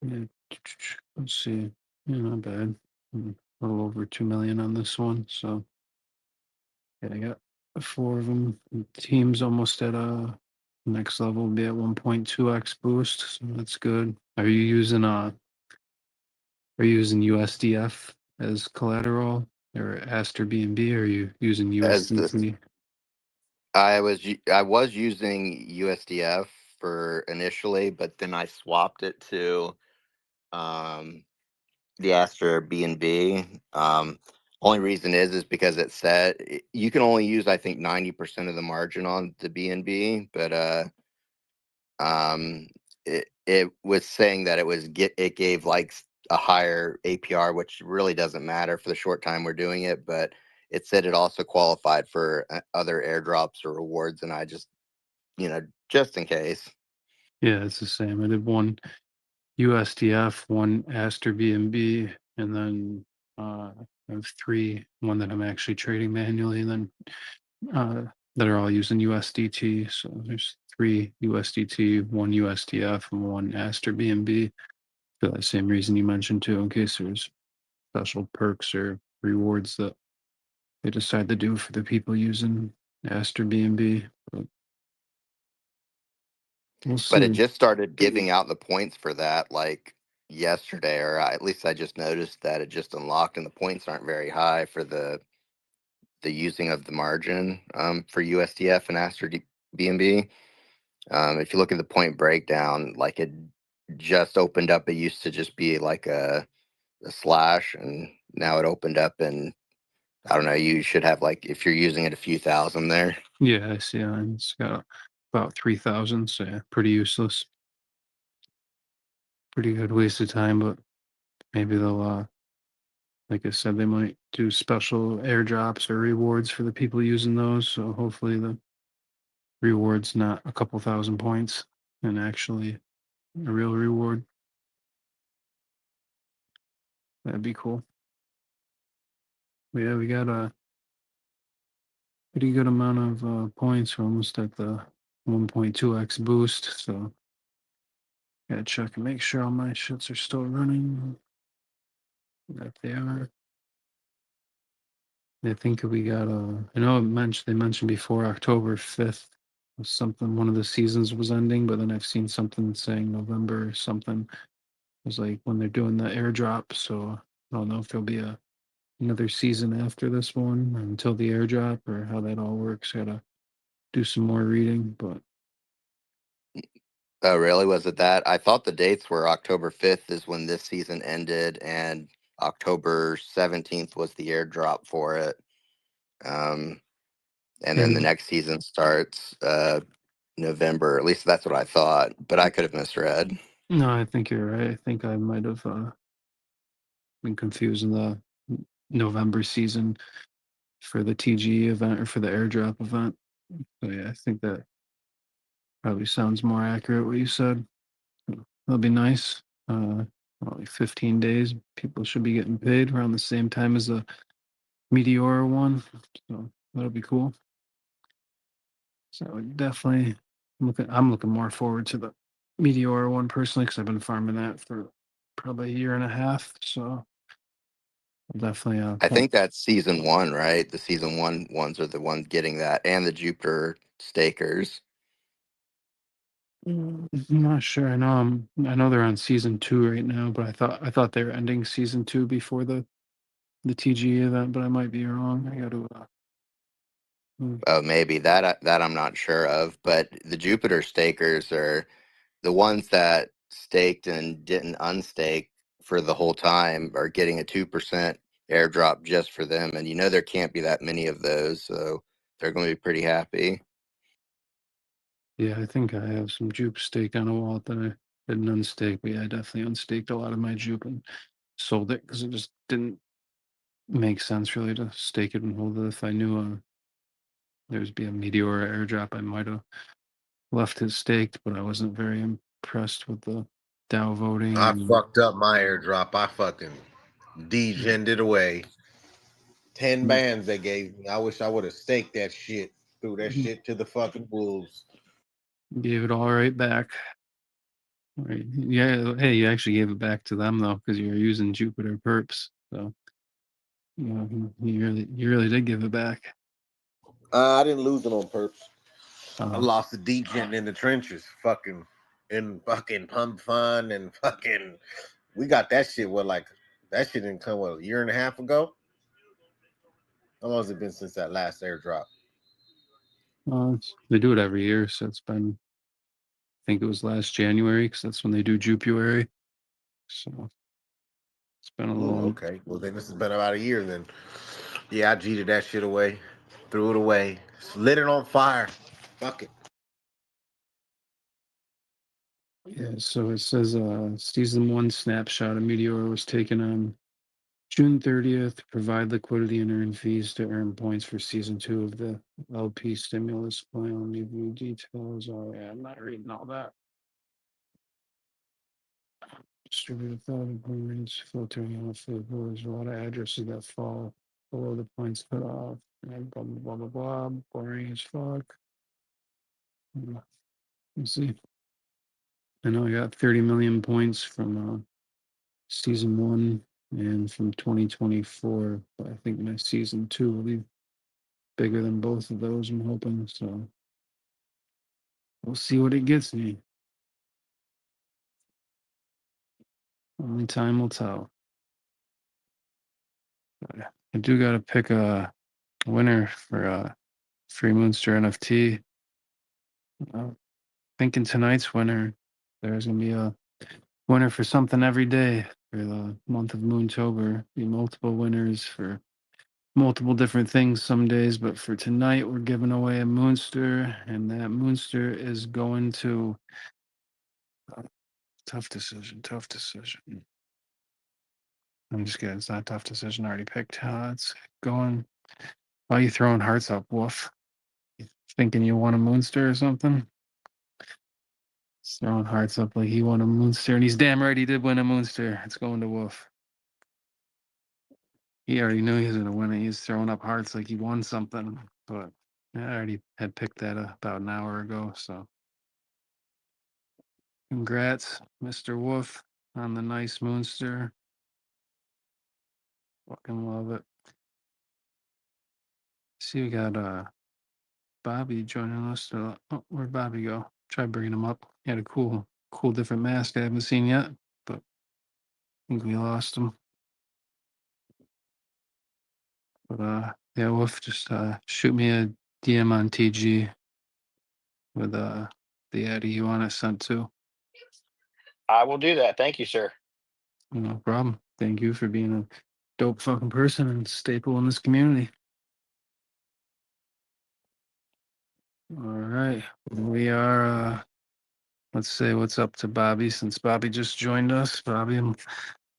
yeah, let's see. Yeah, not bad. A little over 2 million on this one. So yeah, I got 4 of them. Team's almost at next level, will be at 1.2x boost. So that's good. Are you using USDF as collateral or Aster BNB? Or are you using As this, USDT? I was using USDF for initially, but then I swapped it to the Aster BNB. Only reason is because it said you can only use, I think, 90% of the margin on the BNB, but it was saying that it gave like a higher APR, which really doesn't matter for the short time we're doing it, but it said it also qualified for other airdrops or rewards, and I just, just in case. Yeah, it's the same. I did one USDF, one Aster BNB, and then I have three. One that I'm actually trading manually, and then that are all using USDT. So there's 3 USDT, 1 USDF, and 1 Aster BNB for that same reason you mentioned too, in case there's special perks or rewards that they decide to do for the people using Aster BNB. But we'll But it see. just started giving out the points for that like yesterday, or at least I just noticed that it just unlocked, and the points aren't very high for the using of the margin for USDF and Aster BNB. If you look at the point breakdown, like it just opened up. It used to just be like a slash, and now it opened up, and I don't know. You should have like, if you're using it, a few thousand there. Yeah, I see. It's got about 3,000, so yeah, pretty useless. Pretty good waste of time, but maybe they'll, like I said, they might do special airdrops or rewards for the people using those. So hopefully the reward's not a couple thousand points and actually a real reward. That'd be cool. But yeah, we got a pretty good amount of points. We're almost at the 1.2x boost. So gotta check and make sure all my shits are still running. That they are. I think we got I know they mentioned before October 5th was something, one of the seasons was ending, but then I've seen something saying November or something. It was like when they're doing the airdrop. So I don't know if there'll be another season after this one until the airdrop or how that all works. Gotta do some more reading, but Oh, really? Was it that? I thought the dates were October 5th is when this season ended, and October 17th was the airdrop for it. And then the and next season starts November. At least that's what I thought, but I could have misread. no, I think you're right. I think I might have been confusing the November season for the TG event or for the airdrop event. So yeah, I think that probably sounds more accurate what you said. That'll be nice. Like 15 days, people should be getting paid around the same time as the Meteor one. So that'll be cool. So definitely, I'm looking more forward to the Meteor one personally because I've been farming that for probably a year and a half. So I'll definitely I think that's season 1, right? The season 1 ones are the ones getting that, and the Jupiter stakers. I'm not sure. I know they're on season 2 right now, but I thought they were ending season 2 before the TG event, but I might be wrong. I got to. Oh, maybe that I'm not sure of, but the Jupiter stakers are the ones that staked and didn't unstake for the whole time are getting a 2% airdrop just for them, and there can't be that many of those, so they're going to be pretty happy. Yeah, I think I have some jupe stake on a wallet that I didn't unstake, but yeah, I definitely unstaked a lot of my jupe and sold it because it just didn't make sense really to stake it and hold it. If I knew there's be a meteor airdrop, I might have left it staked, but I wasn't very impressed with the DAO voting. I fucked up my airdrop. I fucking degened it away. 10 bands they gave me. I wish I would have staked that shit. Threw that shit to the fucking wolves. Gave it all right back. Right. Yeah. Hey, you actually gave it back to them though, because you were using Jupiter perps. So you really did give it back. I didn't lose it on purpose. I Uh, lost the degen in the trenches. Fucking pump fun and fucking. We got that shit. That shit didn't come a year and a half ago. How long has it been since that last airdrop? they do it every year, so it's been. I think it was last January because that's when they do Jupuary. So it's been a little. Okay. Well, then this has been about a year then. Yeah, I jeeted that shit away. Threw it away. Lit it on fire. Fuck it. Yeah, so it says season 1 snapshot of Meteor was taken on June 30th. Provide liquidity and earn fees to earn points for season 2 of the LP stimulus plan. Review details. Oh yeah, I'm not reading all that. Distributed thought points, filtering off the boards, a lot of addresses that fall below the points cut off. And blah blah blah blah blah. Boring as fuck. Let's see. I know I got 30 million points from season 1 and from 2024, but I think my season 2 will be bigger than both of those, I'm hoping. So we'll see what it gets me. Only time will tell. But I do got to pick a winner for Free Moonster NFT. Thinking tonight's winner, there's going to be a winner for something every day for the month of Moontober. Be multiple winners for multiple different things some days, but for tonight we're giving away a Moonster, and that Moonster is going to tough decision. I'm just kidding, it's not a tough decision. I already picked. It's going. Why are you throwing hearts up, Wolf? You thinking you want a Moonster or something? He's throwing hearts up like he won a Moonster, and he's damn right he did win a Moonster. It's going to Wolf. He already knew he was gonna win it. He's throwing up hearts like he won something, but I already had picked that about an hour ago. So, congrats, Mr. Wolf, on the nice Moonster. Fucking love it. See, we got Bobby joining us. Oh, where'd Bobby go? Try bringing him up. He had a cool different mask I haven't seen yet, but I think we lost him. But yeah, Wolf, just shoot me a DM on TG with the Eddie you want it sent to. I will do that. Thank you, sir. No problem. Thank you for being a dope fucking person and staple in this community. All right. We are let's say what's up to Bobby since Bobby just joined us. Bobby, I'm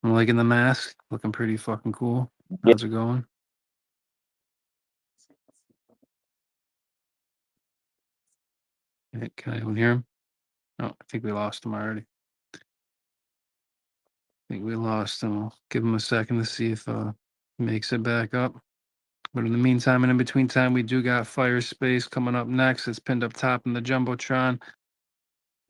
liking the mask. Looking pretty fucking cool. How's it going? Hey, can anyone hear him? Oh, I think we lost him already. I think we lost him. I'll give him a second to see if he makes it back up. But in the meantime and in between time, we do got Fire Space coming up next. It's pinned up top in the Jumbotron.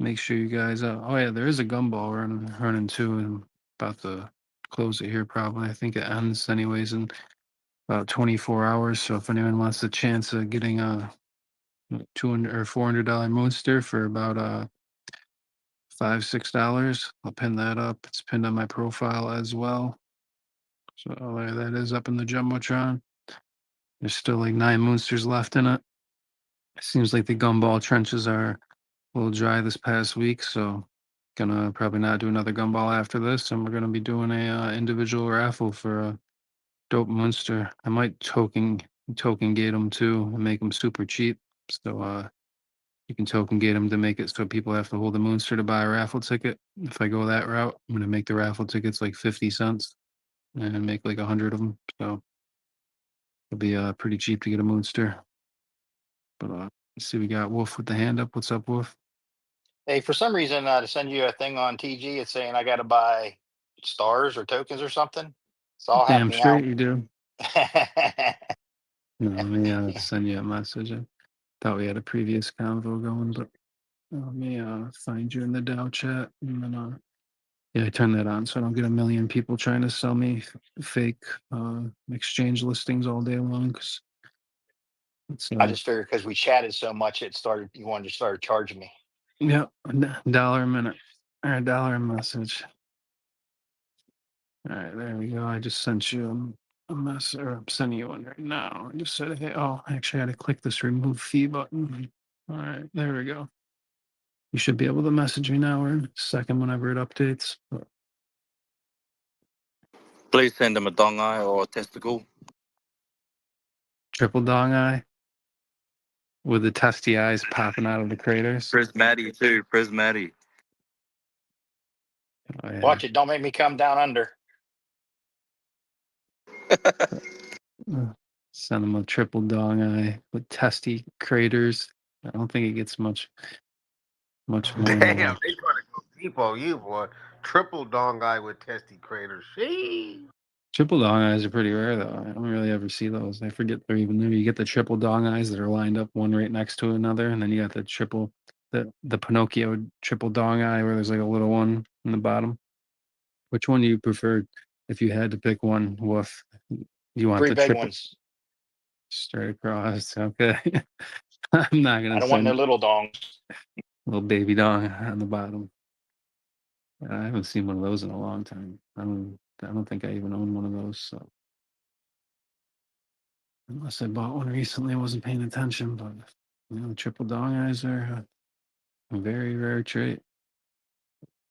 Make sure you guys. Oh yeah, there is a gumball running too, and about to close it here. Probably, I think it ends anyways in about 24 hours. So if anyone wants the chance of getting a $200 or $400 Moonster for about $5-6, I'll pin that up. It's pinned on my profile as well. So there that is up in the Jumbotron. There's still like 9 Moonsters left in it. It seems like the gumball trenches are a little dry this past week, so gonna probably not do another gumball after this, and we're gonna be doing a individual raffle for a dope Moonster. I might token gate them too and make them super cheap. So you can token gate them to make it so people have to hold the Moonster to buy a raffle ticket. If I go that route, I'm gonna make the raffle tickets like 50 cents and make like 100 of them. So it'll be pretty cheap to get a Moonster. But let's see, we got Wolf with the hand up. What's up, Wolf? Hey, for some reason, to send you a thing on TG, it's saying I got to buy stars or tokens or something. It's all Damn happening now. straight you do. No, let me send you a message. I thought we had a previous convo going, but let me find you in the Dow chat. And then, yeah, I turn that on so I don't get a million people trying to sell me fake exchange listings all day long. Cause it's, I just figured because we chatted so much, you wanted to start charging me. yeah, $1 a minute or $1 a message. All right, there we go. I just sent you a message, or I'm sending you one right now. I just said, hey, oh, actually, I had to click this remove fee button. All right, there we go. You should be able to message me now or in a second whenever it updates. But Please send him a dongai or a testicle. triple dong eye with the testy eyes popping out of the craters. Prismati too. Prismati. Oh, yeah. Watch it. Don't make me come down under. Send him a triple dong eye with testy craters. I don't think it gets much more. Damn, they trying to go deep on you, boy. Triple dong eye with testy craters. Sheesh. Triple dong eyes are pretty rare, though. I don't really ever see those. I forget they're even there. You get the triple dong eyes that are lined up one right next to another, and then you got the Pinocchio triple dong eye where there's like a little one in the bottom. Which one do you prefer if you had to pick one? Woof. You want 3 the big triple ones. straight across? Okay. I'm not gonna I don't want no send little dongs. little baby dong on the bottom. I haven't seen one of those in a long time. I don't think I even own one of those. So unless I bought one recently, I wasn't paying attention. But triple dong eyes are a very rare trait.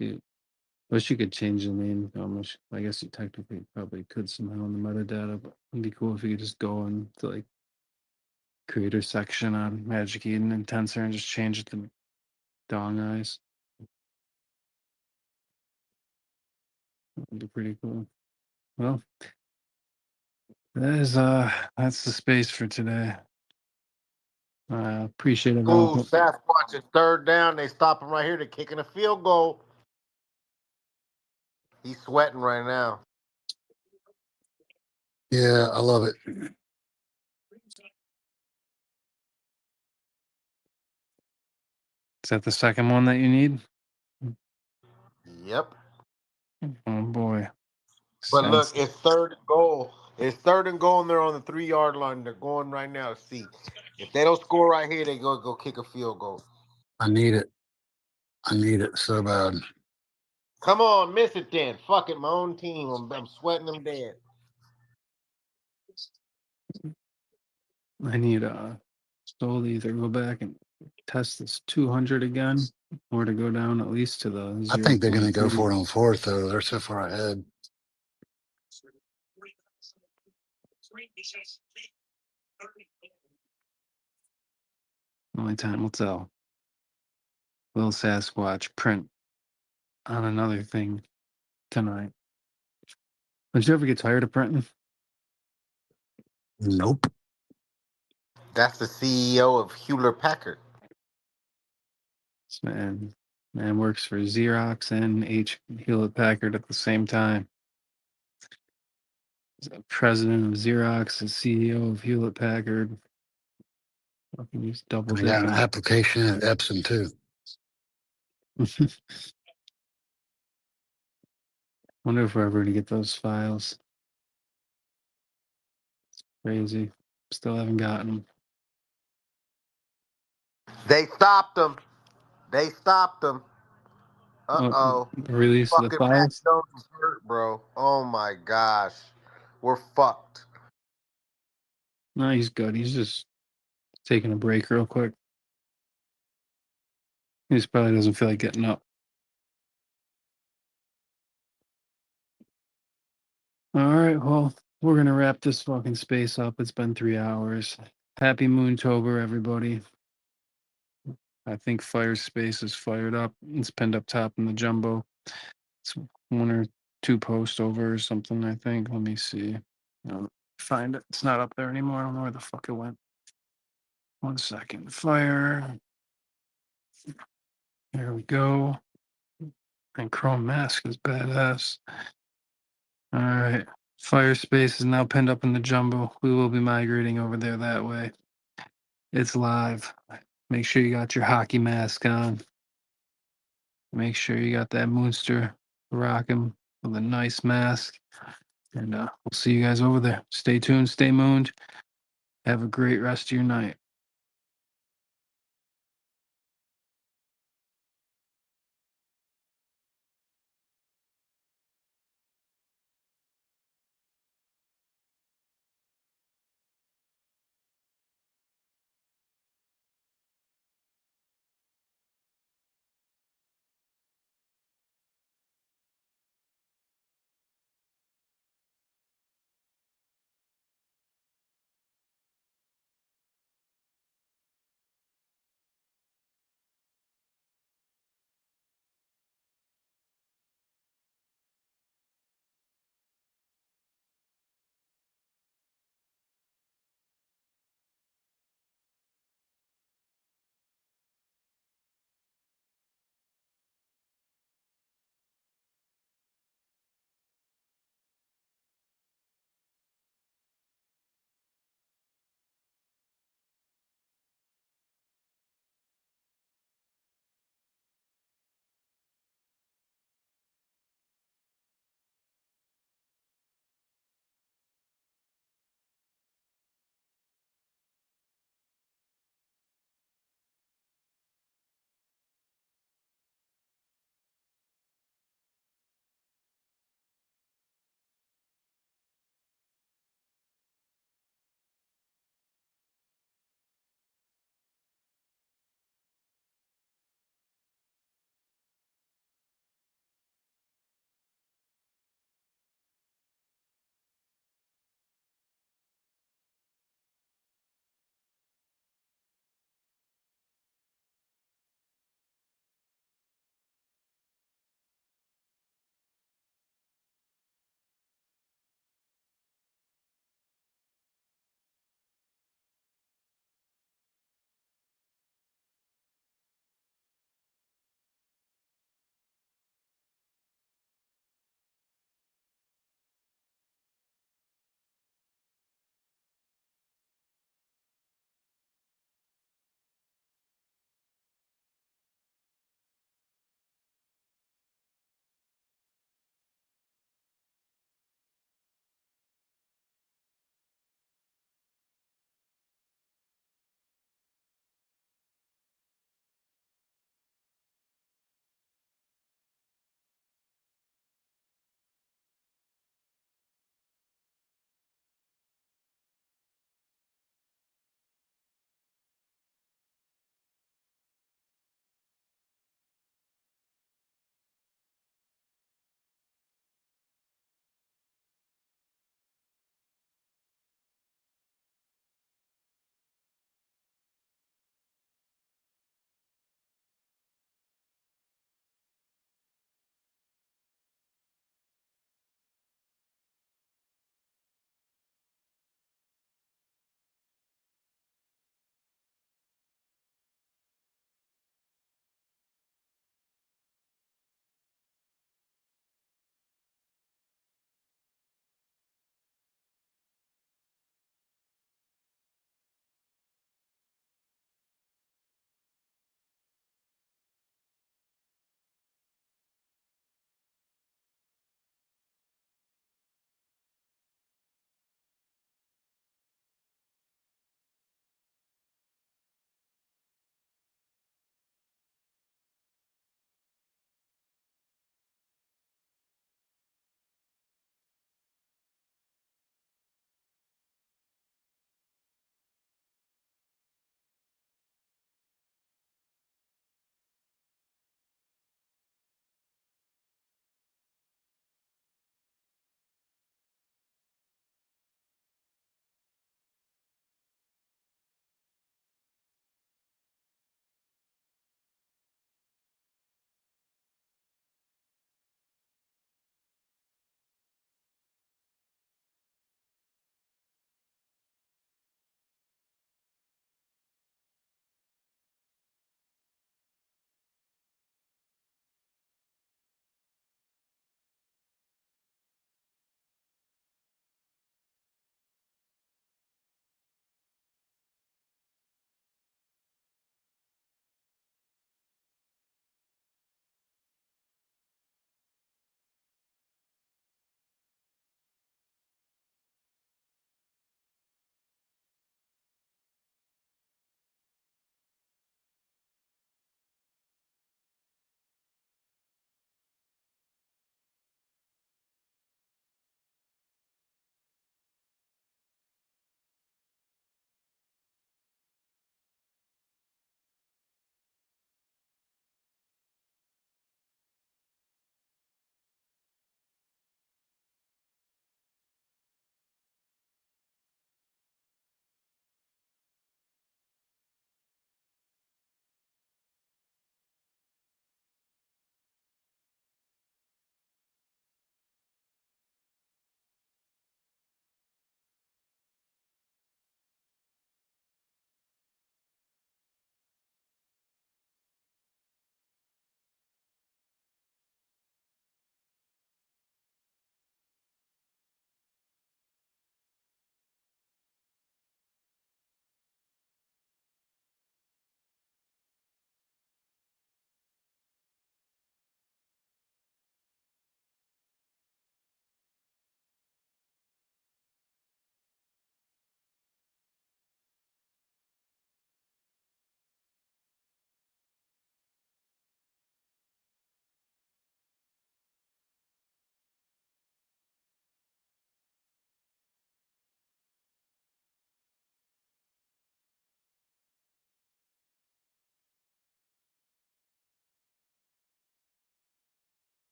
Dude, wish you could change the name. I guess you technically probably could somehow in the metadata, but it'd be cool if you could just go into like creator section on Magic Eden and Tensor and just change it to dong eyes. That'd be pretty cool. Well, that's the space for today. Appreciate it. Ooh, Sasquatch is third down. They stop him right here. They're kicking a field goal. He's sweating right now. Yeah, I love it. Is that the second one that you need? Yep. Oh boy. But look, it's third and goal. It's third and goal, and they're on the 3-yard line. They're going right now. See, if they don't score right here, they go kick a field goal. I need it. I need it so bad. Come on, miss it then. Fuck it, my own team. I'm sweating them dead. I need to either go back and test this 200 again, or to go down at least to the 0. I think they're going to go for it on fourth, though. They're so far ahead. Only time will tell. Will Sasquatch print on another thing tonight? Did you ever get tired of printing? Nope. That's the CEO of Hewlett Packard. This man works for Xerox and Hewlett Packard at the same time. He's the president of Xerox, the CEO of Hewlett Packard. Fucking use double I got an dipping. application at Epson, too. Wonder if we're ever going to get those files. It's crazy. Still haven't gotten them. They stopped them. They stopped them. Uh-oh. Release the Fucking Matt files? Jones is hurt, bro. Oh, my gosh. We're fucked. No, he's good. He's just taking a break real quick. He just probably doesn't feel like getting up. All right, well, we're going to wrap this fucking space up. It's been 3 hours. Happy Moontober, everybody. I think Fire Space is fired up. It's pinned up top in the jumbo. It's 1 or 2 posts over or something, I think. Let me see. Find it. It's not up there anymore. I don't know where the fuck it went. 1 second. Fire. There we go. And Chrome Mask is badass. All right. Fire Space is now pinned up in the jumbo. We will be migrating over there that way. It's live. Make sure you got your hockey mask on. Make sure you got that Moonster rocking with a nice mask. And we'll see you guys over there. Stay tuned, stay mooned. Have a great rest of your night.